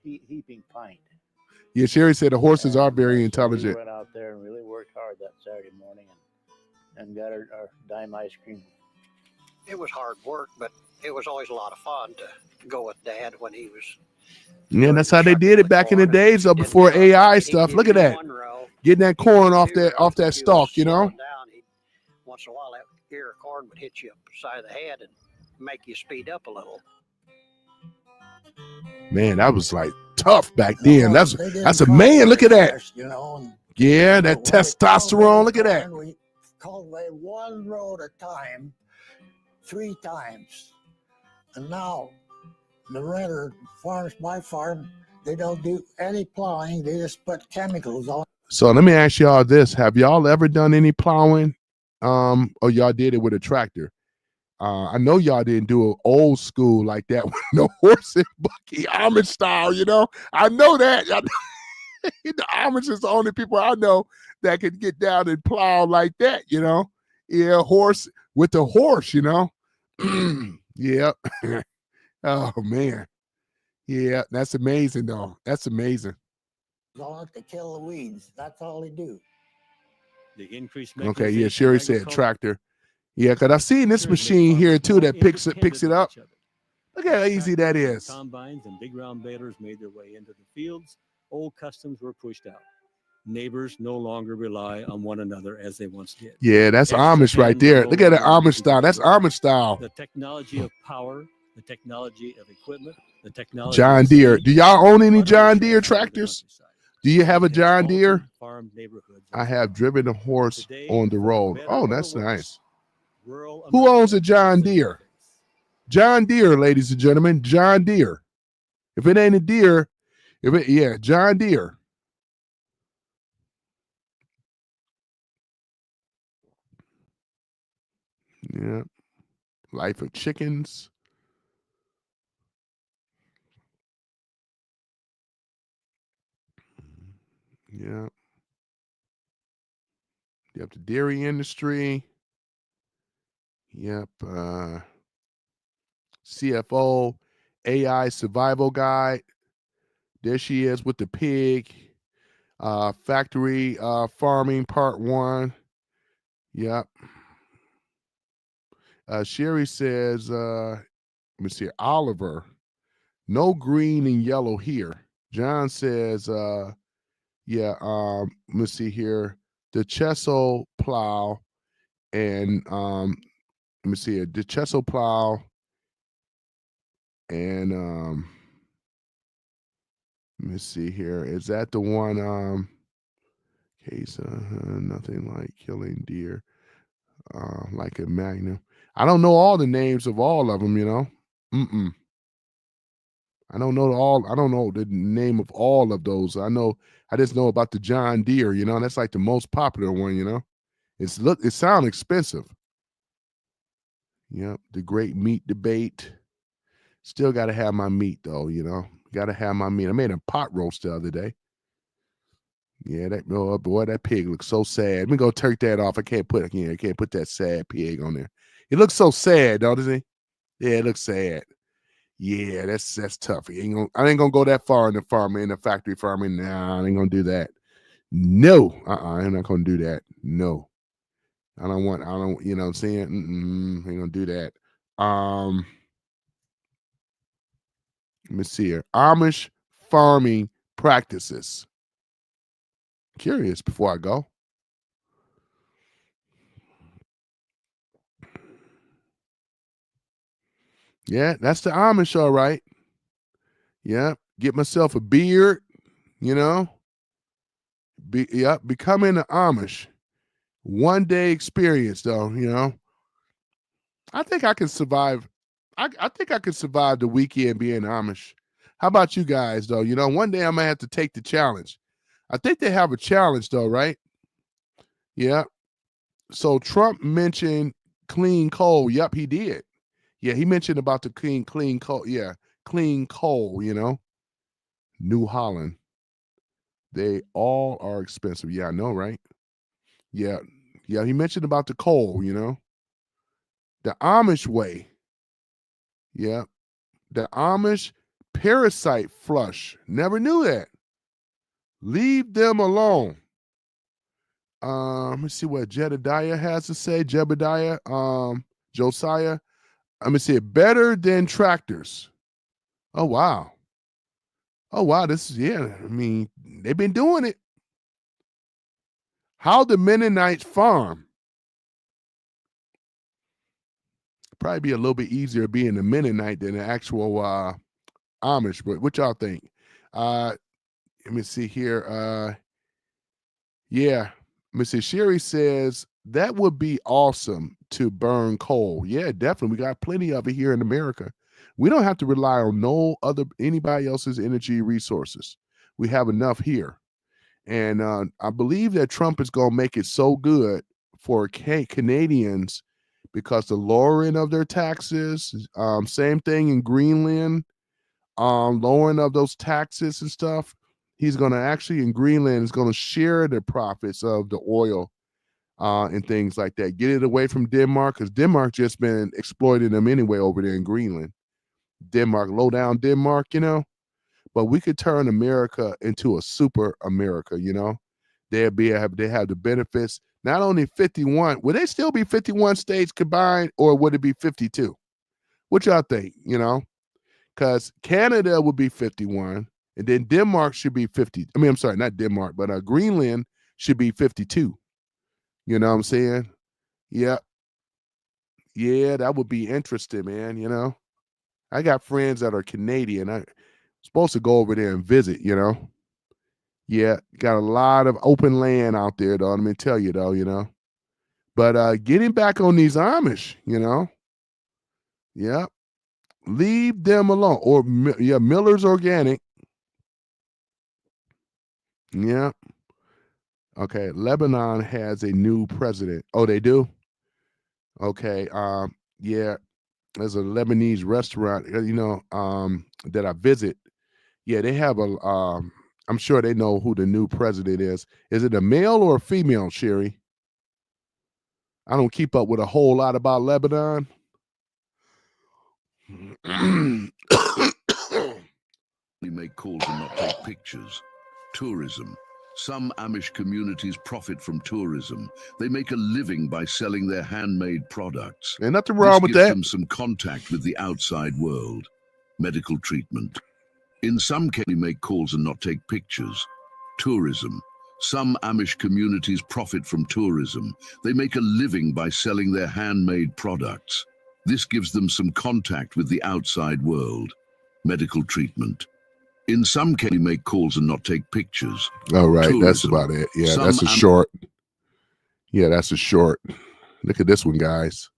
Heaping pint. Yeah, Sherry said the horses are very We intelligent. went out there and really worked hard that Saturday morning and got our dime ice cream. It was hard work, but it was always a lot of fun to go with Dad when he was. Yeah, that's how they did it back in the days, though, before AI stuff. Look at that. Getting that corn off that stalk, you know? Once in a while, that ear of corn would hit you up the side of the head and make you speed up a little. Man, that was like tough back then. That's a man. Look at that. Yeah, that testosterone. Look at that. We cultivate one row at a time, 3 times. And now the renter farms, my farm, they don't do any plowing. They just put chemicals on. So let me ask y'all this. Have y'all ever done any plowing? Or y'all did it with a tractor? I know y'all didn't do it old school like that with no horse and buggy Amish style, you know? I know that. The Amish is the only people I know that can get down and plow like that, you know? Yeah, horse with the horse, you know? Yeah. Oh, man. Yeah, that's amazing, though. That's amazing. Going out to kill the weeds. That's all they do. The increased Okay, yeah, mechanization Sherry of said agriculture tractor. Yeah, because I've seen this has made machine here farmers too more that picks it independent up. of each other. Look at how As easy that tractors and is. Combines and big round balers made their way into the fields, old customs were pushed out. Neighbors no longer rely on one another as they once did. Yeah, that's Extra Amish right hands are there. no Look at the longer Amish needed to style. get That's work. Amish style. The technology of power, the technology of equipment, the technology John of Deere. speed Do y'all own any utterly John Deere transformed the tractors? countryside. Do you have a It has John Deere? altered farm neighborhoods I as have well. driven a horse Today, on the for road. better Oh, or that's worse, nice. rural Who America owns a John is an Deere? John Deere, ladies and gentlemen. John Deere. If it ain't a deer, John Deere. Yeah. Life of chickens. Yeah. You have the dairy industry. Yep. CFO, AI survival guide. There she is with the pig. Factory farming part 1. Yep. Sherry says, let me see, Oliver, no green and yellow here. John says, let me see here, the Chesso plow and let me see here, the Chesso plow and let me see here, is that the one case nothing like killing deer like a magnum. I don't know all the names of all of them, you know. I don't know the name of all of those. I just know about the John Deere, you know. That's like the most popular one, you know. It sounds expensive. Yep, the great meat debate. Still got to have my meat though, you know. Got to have my meat. I made a pot roast the other day. Yeah, that pig looks so sad. Let me go turk that off. I can't put that sad pig on there. He looks so sad, doesn't he? Yeah, it looks sad. Yeah, that's tough. I ain't gonna go that far in the factory farming. Nah, I ain't gonna do that. No, I'm not gonna do that. No, I don't, you know what I'm saying? Ain't gonna do that. Let me see here. Amish farming practices. Curious before I go. Yeah, that's the Amish, all right. Yeah, get myself a beard, you know. Becoming an Amish. One day experience, though, you know. I think I can survive. I think I could survive the weekend being Amish. How about you guys, though? You know, one day I might have to take the challenge. I think they have a challenge, though, right? Yeah. So Trump mentioned clean coal. Yep, he did. Yeah, he mentioned about the clean coal. Yeah, clean coal, you know. New Holland. They all are expensive. Yeah, I know, right? Yeah. Yeah, he mentioned about the coal, you know. The Amish way. Yeah. The Amish parasite flush. Never knew that. Leave them alone. Let me see what Jedediah has to say. Jebediah, Josiah. Let me see. Better than tractors. Oh wow. Oh wow. I mean, they've been doing it. How the Mennonites farm. Probably be a little bit easier being a Mennonite than an actual Amish, but what y'all think? Let me see here. Yeah. Mrs. Sherry says that would be awesome to burn coal. Yeah, definitely. We got plenty of it here in America. We don't have to rely on anybody else's energy resources. We have enough here. And I believe that Trump is going to make it so good for Canadians because the lowering of their taxes, same thing in Greenland, lowering of those taxes and stuff. He's going to actually in Greenland is going to share the profits of the oil and things like that. Get it away from Denmark because Denmark just been exploiting them anyway over there in Greenland. Denmark, low down Denmark, you know. but we could turn America into a super America, you know? They have the benefits. Not only 51, would they still be 51 states combined, or would it be 52? What y'all think, you know? Because Canada would be 51, and then Denmark should be 50. I mean, I'm sorry, not Denmark, but Greenland should be 52. You know what I'm saying? Yeah. Yeah, that would be interesting, man, you know? I got friends that are Canadian. I'm supposed to go over there and visit, you know? Yeah, got a lot of open land out there, though. Let me tell you, though, you know? But getting back on these Amish, you know? Yeah. Leave them alone. Or, yeah, Miller's Organic. Yeah. Okay, Lebanon has a new president. Oh, they do? Okay. Yeah, there's a Lebanese restaurant, you know, that I visit. Yeah, they have I'm sure they know who the new president is. Is it a male or a female, Sherry? I don't keep up with a whole lot about Lebanon. We make calls and not take pictures. Tourism. Some Amish communities profit from tourism. They make a living by selling their handmade products. Ain't nothing wrong with This gives that. them some contact with the outside world. Medical treatment. In some cases, we make calls and not take pictures. Tourism. Some Amish communities profit from tourism. They make a living by selling their handmade products. This gives them some contact with the outside world. Medical treatment. In some cases, we make calls and not take pictures. All right, that's Tourism. about it. Yeah, Some that's a short. Yeah, that's a short. Look at this one, guys.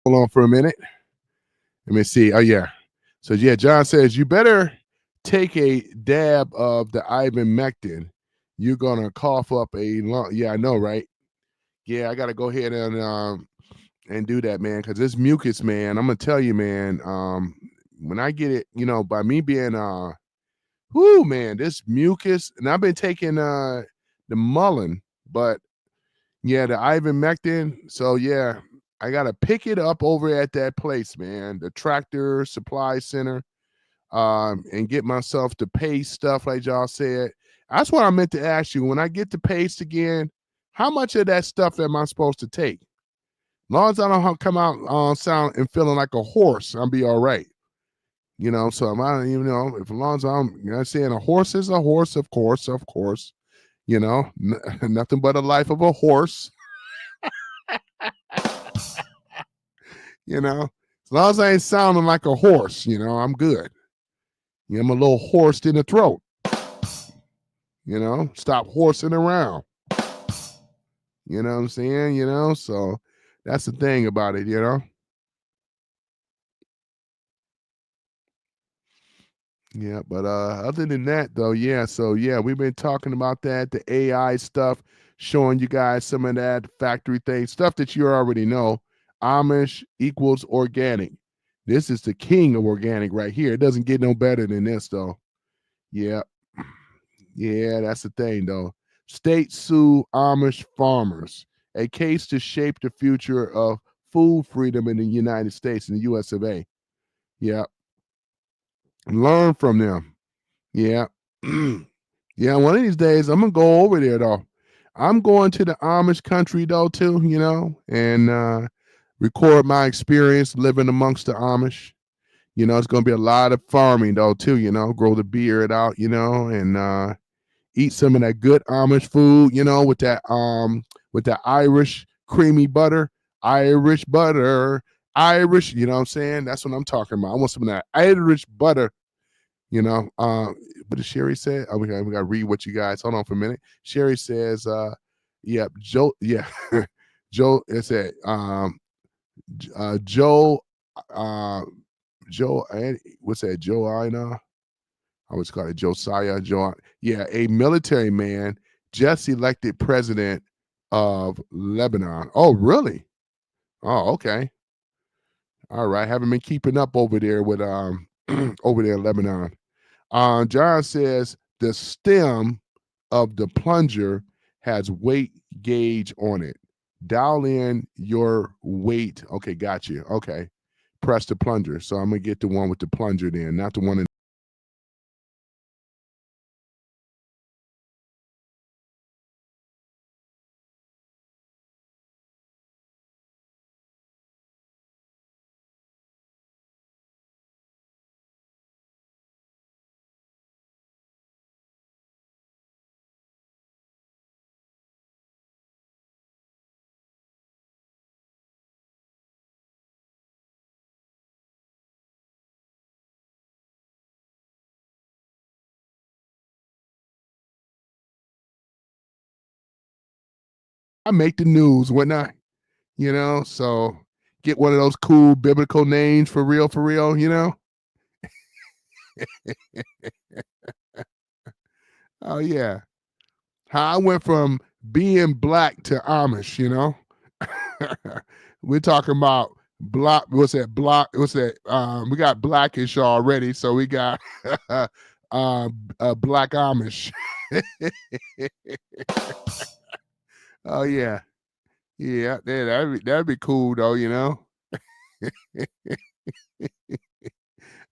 Hold on for a minute. Let me see. Oh, yeah. So, yeah, John says, you better take a dab of the ivermectin. You're going to cough up a lung. Yeah, I know, right? Yeah, I got to go ahead and do that, man, because this mucus, man, I'm going to tell you, man, when I get it, you know, by me being, whoo, man, this mucus, and I've been taking the Mullen, but, yeah, the ivermectin. So, yeah, I got to pick it up over at that place, man, the Tractor Supply Center, and get myself the paste stuff like y'all said. That's what I meant to ask you. When I get the paste again, how much of that stuff am I supposed to take? As long as I don't come out sound and feeling like a horse, I'll be all right. You know, so I'm not, you know, if as long as I'm, you know, saying a horse is a horse, of course, you know, nothing but a life of a horse. You know, as long as I ain't sounding like a horse, you know, I'm good. Yeah, I'm a little horsed in the throat. You know, stop horsing around. You know what I'm saying? You know, so that's the thing about it, you know. Yeah, but other than that though, yeah, so yeah, we've been talking about that, the AI stuff, showing you guys some of that factory thing, stuff that you already know. Amish equals organic. This is the king of organic right here. It doesn't get no better than this though. Yeah. Yeah, that's the thing though. State sue Amish farmers. A case to shape the future of food freedom in the United States, in the US of A. Yeah. Learn from them. Yeah. Yeah, one of these days I'm gonna go over there though. I'm going to the Amish country though too, you know, and record my experience living amongst the Amish. You know, it's gonna be a lot of farming though too, you know, grow the beard out, you know, and eat some of that good Amish food, you know, with that Irish creamy butter, Irish butter, Irish, you know what I'm saying? That's what I'm talking about. I want some of that Irish butter. You know, what did Sherry say? Oh, we gotta read what you guys. Hold on for a minute. Sherry says, yeah, Joe, yeah, Joe. It said, Joe, what's that? Joe Ina? I was called it Josiah. Yeah, a military man just elected president of Lebanon. Oh, really? Oh, okay. All right. Haven't been keeping up over there with over there in Lebanon. John says the stem of the plunger has weight gauge on it. Dial in your weight. Okay, got you. Okay. Press the plunger. So I'm gonna get the one with the plunger then, not the one in. I make the news, wouldn't I? You know, so get one of those cool biblical names for real, you know? Oh yeah. How I went from being black to Amish, you know? We're talking about block, what's that? Block, what's that? We got blackish already, so we got black Amish. Oh yeah. Yeah, that'd be cool though, you know.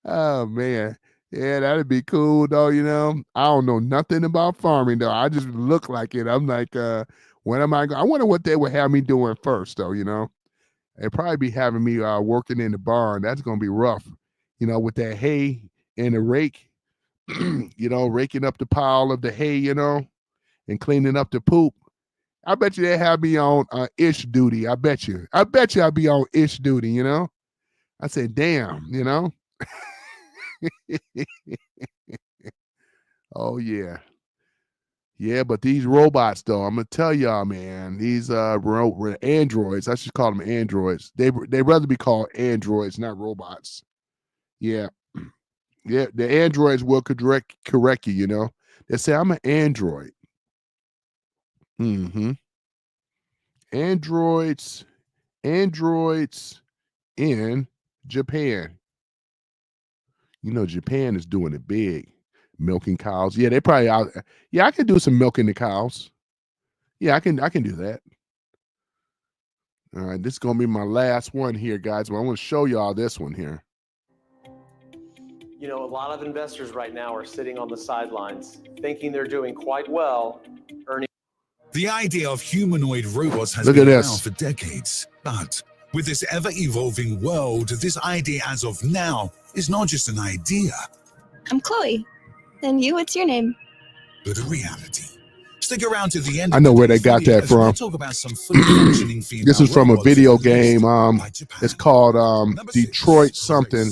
Oh man. Yeah, that'd be cool though, you know. I don't know nothing about farming though. I just look like it. I'm like, when am I wonder what they would have me doing first though, you know. They'd probably be having me working in the barn. That's gonna be rough, you know, with that hay and the rake, you know, raking up the pile of the hay, you know, and cleaning up the poop. I bet you they have me on ish duty. I bet you. I'll be on ish duty, you know? I said, damn, you know? Oh yeah. Yeah, but these robots though, I'm gonna tell y'all, man, these androids, I should call them androids. They rather be called androids, not robots. Yeah. Yeah, the androids will correct you, you know. They say I'm an android. Mm-hmm. Androids in Japan. You know, Japan is doing it big. Milking cows. Yeah, they probably out. Yeah, I can do some milking the cows. Yeah, I can do that. All right, this is gonna be my last one here, guys. But I want to show y'all this one here. You know, a lot of investors right now are sitting on the sidelines thinking they're doing quite well, earning. The idea of humanoid robots has Look at been this. around for decades, but with this ever-evolving world, this idea as of now is not just an idea, I'm Chloe. And you, what's your name? but a reality. Stick around to the end. I know where they got that from. Talk about some fully functioning female This is from a robots video released game. by Japan. It's called Detroit something.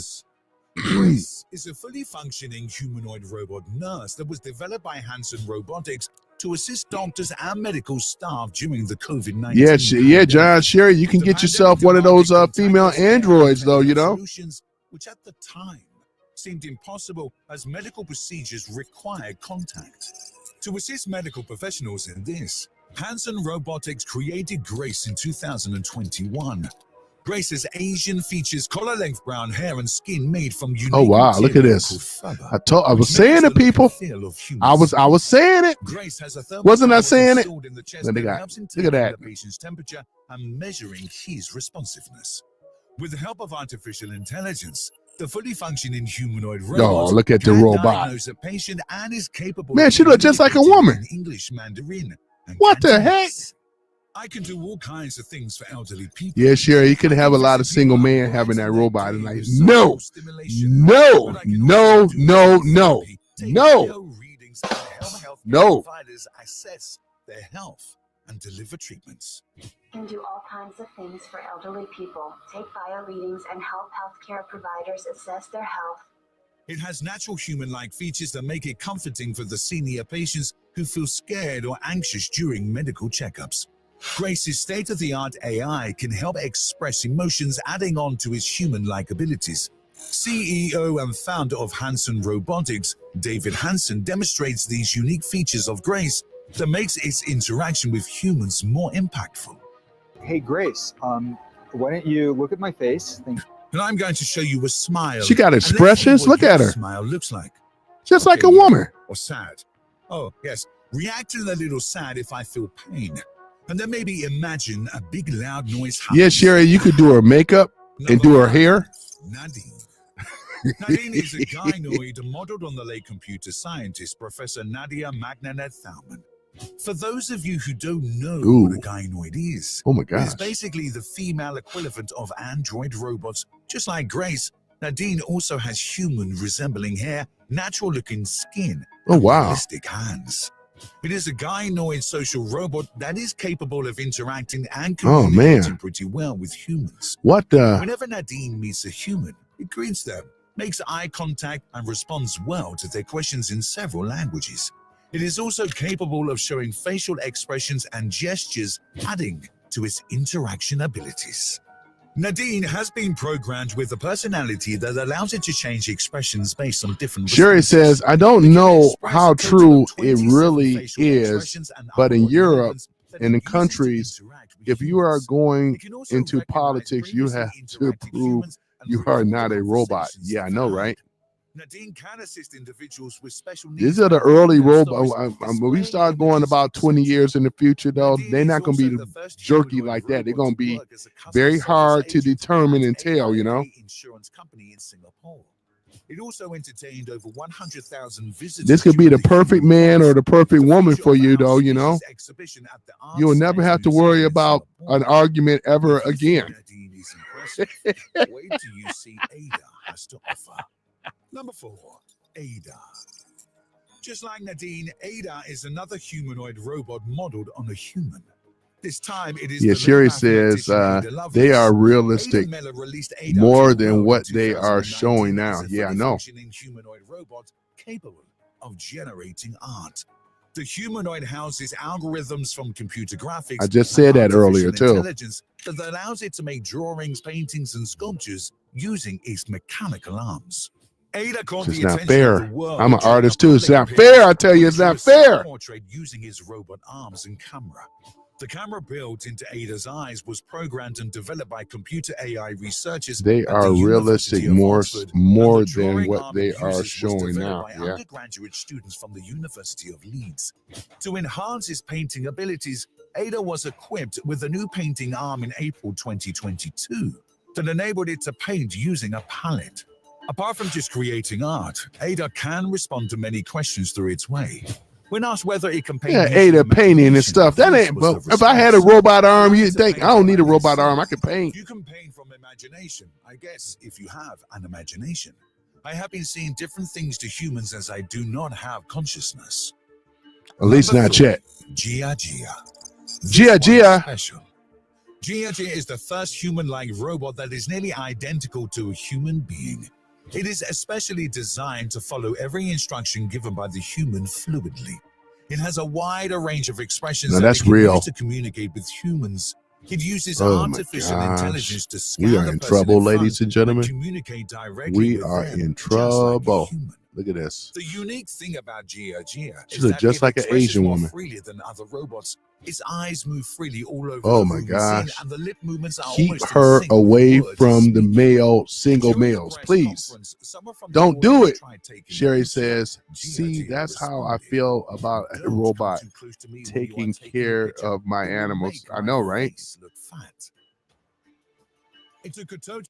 Grace is a fully functioning humanoid robot nurse that was developed by Hanson Robotics to assist doctors and medical staff during the COVID-19 Yeah, John Sherry, you can get yourself one of those female androids, though, you know. Solutions which at the time seemed impossible as medical procedures required contact. To assist medical professionals in this, Hanson Robotics created Grace in 2021. Grace's Asian features, collar-length brown hair and skin made from unique Oh wow, look at this. I was saying it, people. I was saying it. Grace has a Wasn't I saying it? in the chest Look that at helps in that. Look at taking that. the patient's temperature and measuring his responsiveness. With the help of artificial intelligence, the fully functioning humanoid robot look at the can robot. diagnose a patient and is capable Man, of she look just like a communicating woman. in English, Mandarin, and What the heck? Cantonese. I can do all kinds of things for elderly people. Yeah, sure. You could have a lot of single men having that robot and like, no. Providers assess their health and deliver treatments. Can do all kinds of things for elderly people. Take bio readings and help healthcare providers assess their health. It has natural human-like features that make it comforting for the senior patients who feel scared or anxious during medical checkups. Grace's state-of-the-art AI can help express emotions, adding on to its human-like abilities. CEO and founder of Hanson Robotics, David Hanson, demonstrates these unique features of Grace that makes its interaction with humans more impactful. Hey, Grace, why don't you look at my face? And I'm going to show you a smile. She got and let's see expressions. what Look at your her. Smile looks like. Just like a Okay, woman. Or sad. Oh, yes. React a little sad if I feel pain. And then maybe imagine a big loud noise happens. Yeah, Sherry, you could do her makeup and do her hair. Nadine. Nadine is a gynoid modeled on the late computer scientist, Professor Nadia Magnanet-Thalmann. For those of you who don't know what a gynoid is, Oh my it's gosh. basically the female equivalent of android robots. Just like Grace, Nadine also has human-resembling hair, natural-looking skin, Oh, and wow. realistic hands. It is a gynoid social robot that is capable of interacting and Oh, communicating man. pretty well with humans. What the? Whenever Nadine meets a human, it greets them, makes eye contact, and responds well to their questions in several languages. It is also capable of showing facial expressions and gestures, adding to its interaction abilities. Nadine has been programmed with a personality that allows it to change expressions based on different Sherry responses. says, I don't know how true it really is, but in Europe and in countries, if you are going into politics, you have to prove you are not a robot. Yeah, I know, right? Nadine can assist individuals with special needs. These are the early robots. When we start going about 20 years in the future, though, they're not going to be jerky like that. They're going to be very hard to determine and tell, you know? Insurance company in Singapore. It also entertained over 100,000 visitors. This could be the perfect man or the perfect woman for you, though, you know? You'll never have to worry about an argument ever again. Wait till you see Ada has to offer. Number 4, Ada. Just like Nadine, Ada is another humanoid robot modeled on a human. This time it is Yeah, the Sherry mathematician says Ada Lovelace. they are realistic Ada Miller released Ada more to the than world what in they are 2019 showing as now. a Yeah, I fully know. functioning humanoid robot capable of generating art. The humanoid houses algorithms from computer graphics. I just and said that earlier, artificial too. Intelligence that allows it to make drawings, paintings, and sculptures using its mechanical arms. Ada caught It's the not attention of fair. the world I'm an during a artist, too. It's public not appearance fair. I tell you, it's when he not was fair. self-portrayed using his robot arms and camera. The camera built into Ada's eyes was programmed and developed by computer AI researchers. They at are the realistic University of more Oxford, more and the than drawing what arm they it are uses was showing developed now. by Yeah. undergraduate students from the University of Leeds. To enhance his painting abilities, Ada was equipped with a new painting arm in April 2022 that enabled it to paint using a palette. Apart from just creating art, Ada can respond to many questions through its way. When asked whether it can paint Yeah, using Ada painting and stuff. That this ain't, was but the if I had a response. robot arm, "I you'd like to think, paint I don't what need a I robot see. arm. I can paint. You can paint from imagination, I guess, if you have an imagination. I have been seeing different things to humans as I do not have consciousness." At least Number not 3, yet. Gia Gia. This Gia one's Gia. special. Gia Gia is the first human-like robot that is nearly identical to a human being. It is especially designed to follow every instruction given by the human fluidly. It has a wider range of expressions Now that that's it can real. use to communicate with humans. It uses Oh my artificial gosh. intelligence to We scan are the in person trouble, in front ladies and and gentlemen. communicate directly We with are them, in just like a trouble. human. Look at this. The unique thing about Gia Gia She is looks that just it like an expresses Asian more woman. freely than other robots. Its eyes move freely all over Oh the my room we see in, gosh. and the lip movements are Keep almost in her sync with away words from the speaking. male single During the males, press please. conference, someone from the Don't do audience it. tried taking a Sherry picture. says, Gia see, Gia that's how I responded, feel about a "Don't come robot too close to me when you are taking taking a care picture. of my It will animals. make I my know, right? face look fat." It took a total.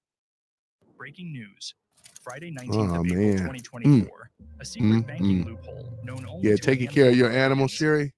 Breaking news. Friday, 19th Oh, of April, man. 2024. A secret banking loophole known only Yeah, to a taking handful care of your of animals, companies. Sherry.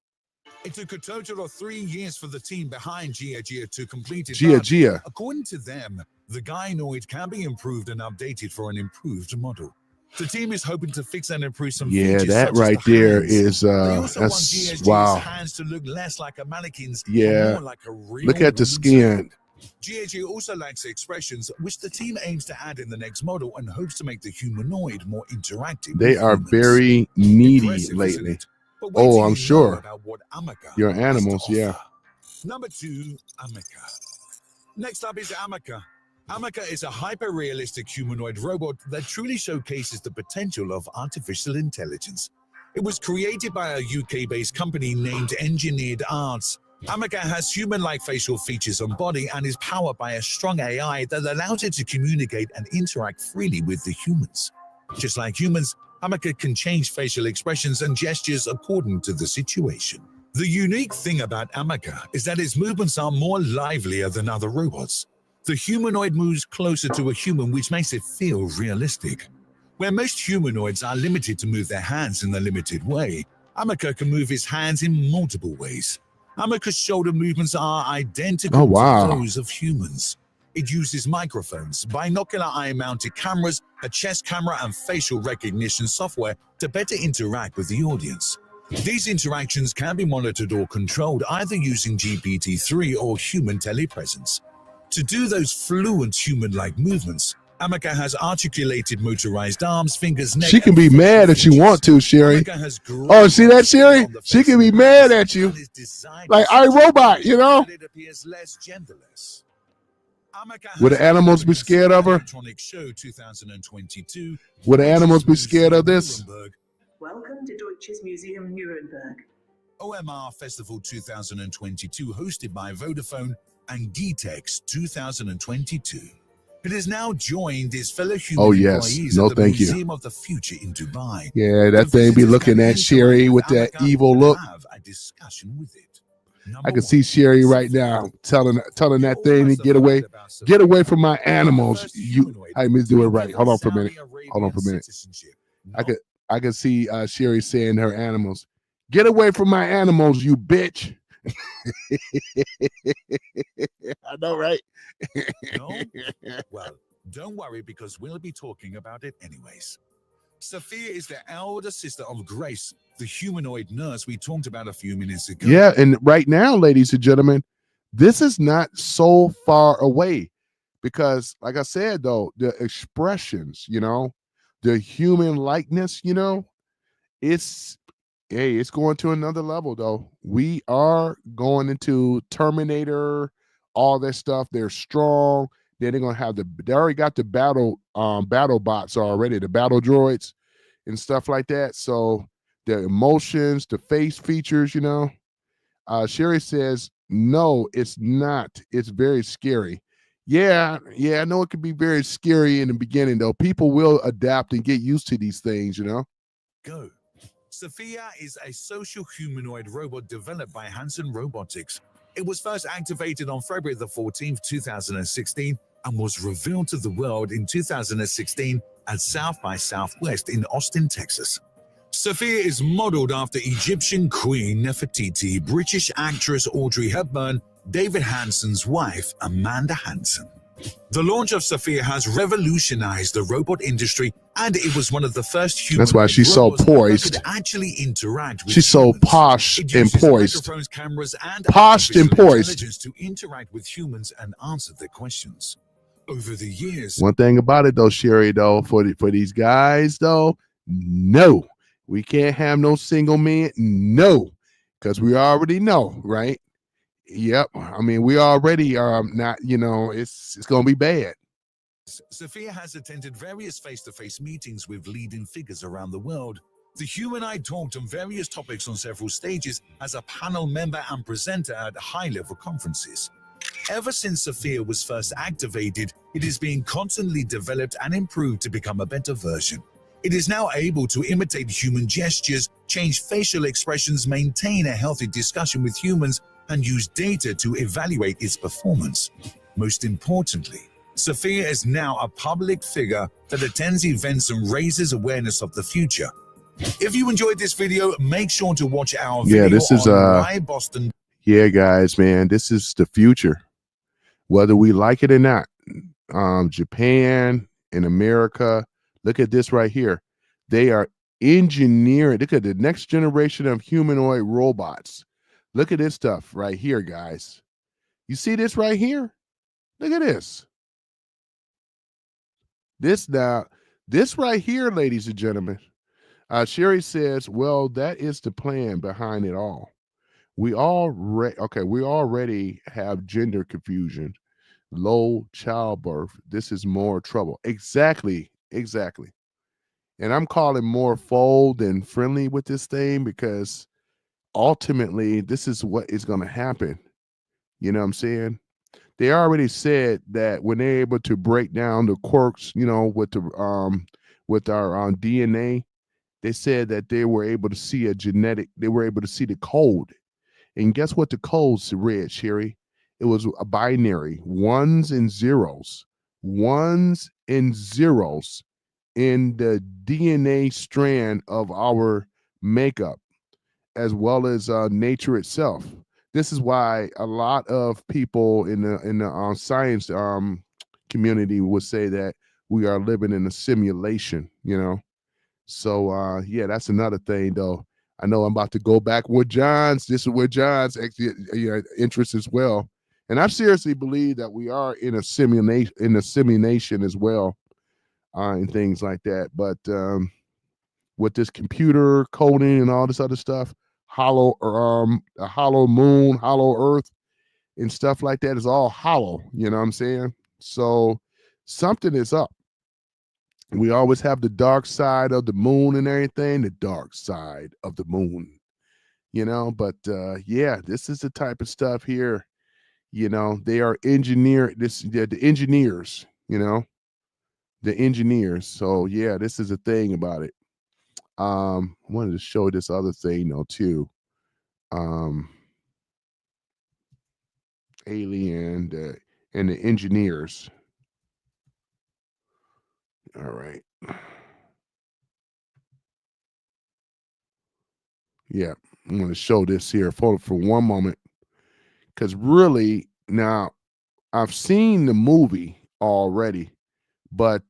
It took a total of 3 years for the team behind Gia Gia to complete it. Gia but Gia. according to them, the gynoid can be improved and updated for an improved model. The team is hoping to fix and improve some Yeah, features that such as right the there hands. is, They also want that's, Gia Gia's wow. hands to look less like a mannequin's, but Yeah. more like a real Look at the woman's skin. hand. Gia Gia also lacks expressions, which the team aims to add in the next model and hopes to make the humanoid more interactive. They with are humans. very needy Impressive, isn't lately. it? But wait Oh, till I'm you know sure. about what Amica Your has to animals, yeah. offer. Number 2, Amica. Next up is Amica. Amica is a hyper-realistic humanoid robot that truly showcases the potential of artificial intelligence. It was created by a UK-based company named Engineered Arts. Amica has human-like facial features and body and is powered by a strong AI that allows it to communicate and interact freely with the humans. Just like humans, Amica can change facial expressions and gestures according to the situation. The unique thing about Amica is that its movements are more livelier than other robots. The humanoid moves closer to a human, which makes it feel realistic. Where most humanoids are limited to move their hands in a limited way, Amica can move his hands in multiple ways. Amica's shoulder movements are identical to those of humans. It uses microphones, binocular eye-mounted cameras, a chest camera, and facial recognition software to better interact with the audience. These interactions can be monitored or controlled either using GPT-3 or human telepresence. To do those fluent human-like movements, Amica has articulated motorized arms, fingers, neck. She can be mad if she want to, Sherry. Oh, see that, Sherry? She can be mad at you. Like iRobot, you know? It appears less genderless. Would the animals be scared of her? Show 2022. Would the animals be scared of this? Welcome to Deutsches Museum Nuremberg. OMR Festival 2022, hosted by Vodafone and GTEx 2022. It has now joined its fellow human employees at the Museum of the Future in Dubai. Yeah, that thing be looking at Sherry with that evil look. Have a discussion with it. I can see Sherry right now telling that thing to get away from my animals. Let me do it right. Hold on for a minute. I can see Sherry saying her animals, "Get away from my animals, you bitch." I know, right? No? Well, don't worry, because we'll be talking about it anyways. Sophia is the elder sister of Grace, the humanoid nurse we talked about a few minutes ago. Yeah, and right now, ladies and gentlemen, this is not so far away because, like I said, though, the expressions, the human likeness, it's going to another level, though. We are going into Terminator, all that stuff. They're strong. Then they're gonna have they already got the battle bots already, the battle droids and stuff like that. So the emotions, the face features, Sherry says, no, it's not. It's very scary. Yeah, I know it can be very scary in the beginning, though. People will adapt and get used to these things, Go. Sophia is a social humanoid robot developed by Hanson Robotics. It was first activated on February the 14th, 2016, and was revealed to the world in 2016 at South by Southwest in Austin, Texas. Sophia is modeled after Egyptian Queen Nefertiti, British actress Audrey Hepburn, David Hanson's wife, Amanda Hanson. The launch of Sophia has revolutionized the robot industry, and it was one of the first human. That's why she's so poised. That could actually interact with she's so posh and poised. Cameras, and posh and poised to interact with humans and answer their questions. Over the years, one thing about it though, Sherry, though, for these guys though, no, we can't have no single men, no, because we already know, right? Yep. I mean, we already are not, it's going to be bad. Sophia has attended various face-to-face meetings with leading figures around the world. The humanoid talked on various topics on several stages as a panel member and presenter at high-level conferences. Ever since Sophia was first activated, it is being constantly developed and improved to become a better version. It is now able to imitate human gestures, change facial expressions, maintain a healthy discussion with humans, and use data to evaluate its performance. Most importantly, Sophia is now a public figure that attends events and raises awareness of the future. If you enjoyed this video, make sure to watch our video this is on why Boston. Yeah, guys, man, this is the future. Whether we like it or not, Japan and America, look at this right here. They are engineering. Look at the next generation of humanoid robots. Look at this stuff right here, guys. You see this right here? Look at this. This right here, ladies and gentlemen. Sherry says, well, that is the plan behind it all. We already have gender confusion, low childbirth. This is more trouble. Exactly. And I'm calling more fold than friendly with this thing because ultimately this is what is going to happen. You know what I'm saying? They already said that when they're able to break down the quirks, with our DNA, they said that they were able to see they were able to see the code. And guess what the codes read, Sherry? It was a binary, ones and zeros in the DNA strand of our makeup, as well as nature itself. This is why a lot of people in the science community would say that we are living in a simulation. So yeah, that's another thing though. I know I'm about to go back with John's. This is where John's interest as well. And I seriously believe that we are in a simulation as well, and things like that. But with this computer coding and all this other stuff, a hollow moon, hollow earth, and stuff like that is all hollow. You know what I'm saying? So something is up. We always have the dark side of the moon and everything, the dark side of the moon, but yeah, this is the type of stuff here. They are the engineers, the engineers. So yeah, this is a thing about it. I wanted to show this other thing though too. Alien and the engineers. All right. Yeah, I'm going to show this here for one moment, because really now I've seen the movie already, but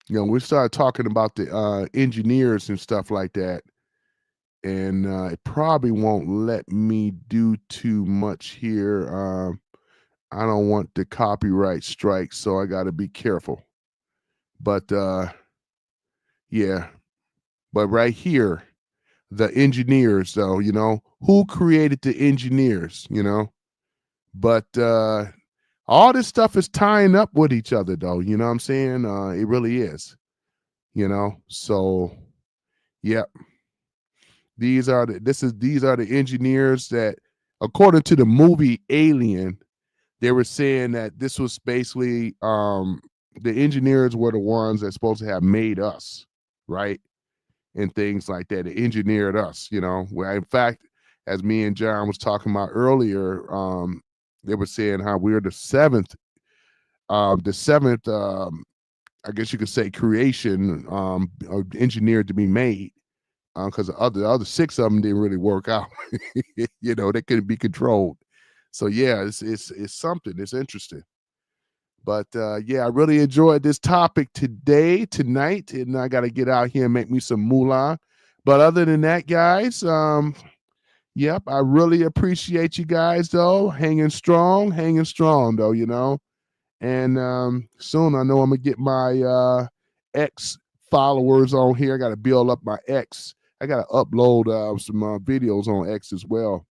we started talking about the engineers and stuff like that, and it probably won't let me do too much here. I don't want the copyright strike, so I got to be careful. But yeah, but right here, the engineers, though, who created the engineers, but all this stuff is tying up with each other, though. You know what I'm saying? It really is. So yeah, these are the engineers that, according to the movie Alien, they were saying that this was basically the engineers were the ones that's supposed to have made us, right? And things like that. They engineered us, where in fact, as me and John was talking about earlier, they were saying how we're the seventh, I guess you could say, creation engineered to be made, because the other six of them didn't really work out. They couldn't be controlled. So yeah, it's something. It's interesting. But yeah, I really enjoyed this topic tonight, and I got to get out here and make me some moolah. But other than that, guys, yep, I really appreciate you guys though, hanging strong though. And soon I know I'm gonna get my X followers on here. I got to build up my X. I got to upload some videos on X as well.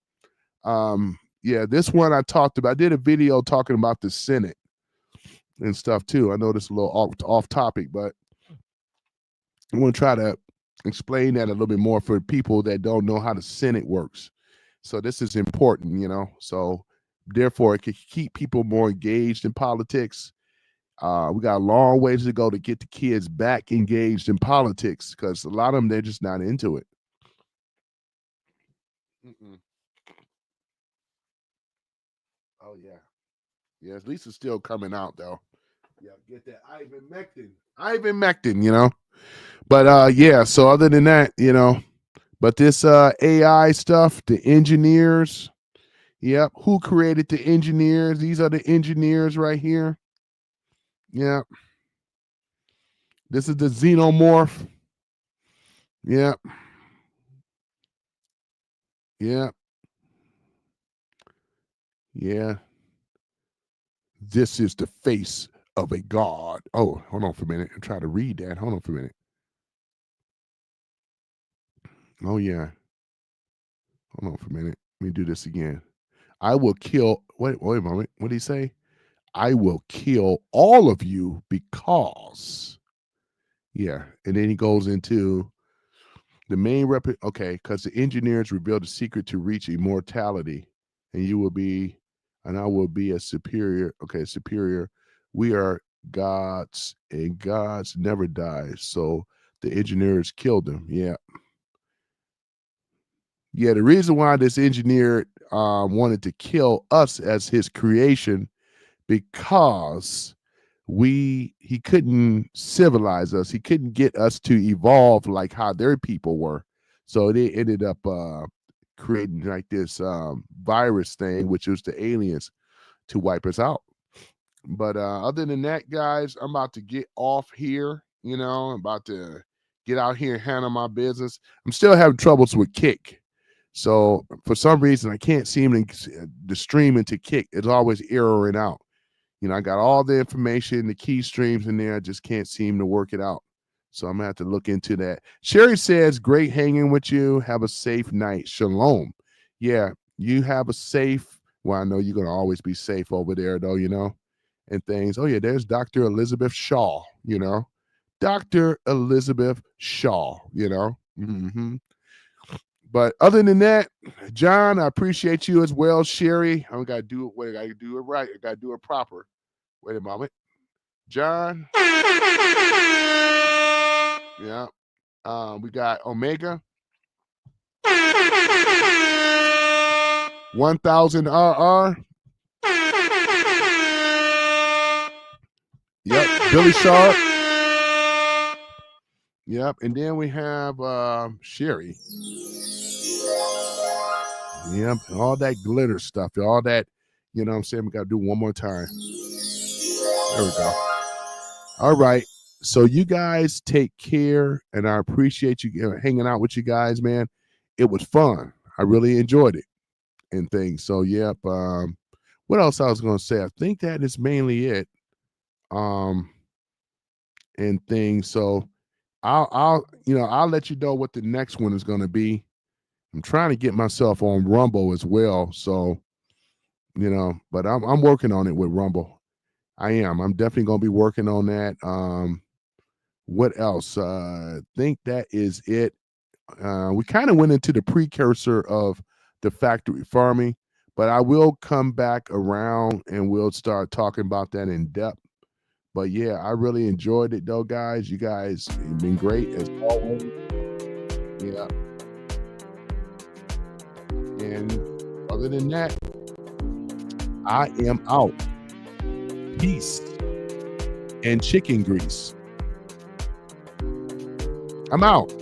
Yeah, this one I talked about. I did a video talking about the Senate and stuff too. I know this is a little off topic, but I'm going to try to explain that a little bit more for people that don't know how the Senate works. So this is important, so therefore it can keep people more engaged in politics. We got a long ways to go to get the kids back engaged in politics, because a lot of them, they're just not into it. Oh yeah. Yeah, at least it's still coming out though. Yeah, get that ivermectin, But yeah, so other than that, but this AI stuff, the engineers, yep, who created the engineers? These are the engineers right here. Yep. This is the xenomorph. Yep. Yep. Yeah. This is the face of a god. Oh, hold on for a minute. I'm trying to read that. Hold on for a minute. Oh yeah. Hold on for a minute. Let me do this again. I will kill. Wait a moment. What did he say? I will kill all of you because. Yeah, and then he goes into the main okay, because the engineers revealed the secret to reach immortality, and you will be, and I will be a superior. Okay, superior. We are gods, and gods never die. So the engineers killed them. Yeah. Yeah, the reason why this engineer wanted to kill us as his creation, because he couldn't civilize us. He couldn't get us to evolve like how their people were. So they ended up creating like this virus thing, which was the aliens, to wipe us out. But other than that, guys, I'm about to get off here. I'm about to get out here and handle my business. I'm still having troubles with Kick. So for some reason, I can't seem to the stream into Kick. It's always erroring out. I got all the information, the key streams in there. I just can't seem to work it out. So I'm going to have to look into that. Sherry says, great hanging with you. Have a safe night. Shalom. Yeah, you have a safe. Well, I know you're going to always be safe over there, though, and things. Oh, yeah, there's Dr. Elizabeth Shaw, Dr. Elizabeth Shaw, Mm-hmm. But other than that, John, I appreciate you as well. Sherry, I got to do it. Wait, I got to do it right. I got to do it proper. Wait a moment. John. Yeah. We got Omega. 1000 RR. Yep. Billy Sharp. Yep. And then we have Sherry. Yep. All that glitter stuff. All that, you know what I'm saying? We got to do one more time. There we go. All right. So you guys take care, and I appreciate you hanging out with you guys, man. It was fun. I really enjoyed it and things. So, yep. What else I was going to say? I think that is mainly it. And things. So I'll let you know what the next one is going to be. I'm trying to get myself on Rumble as well. So, but I'm working on it with Rumble. I am. I'm definitely going to be working on that. What else? I think that is it. We kind of went into the precursor of the factory farming, but I will come back around and we'll start talking about that in depth. But yeah, I really enjoyed it though, guys. You guys have been great as always. Yeah. And other than that, I am out. Peace and chicken grease. I'm out.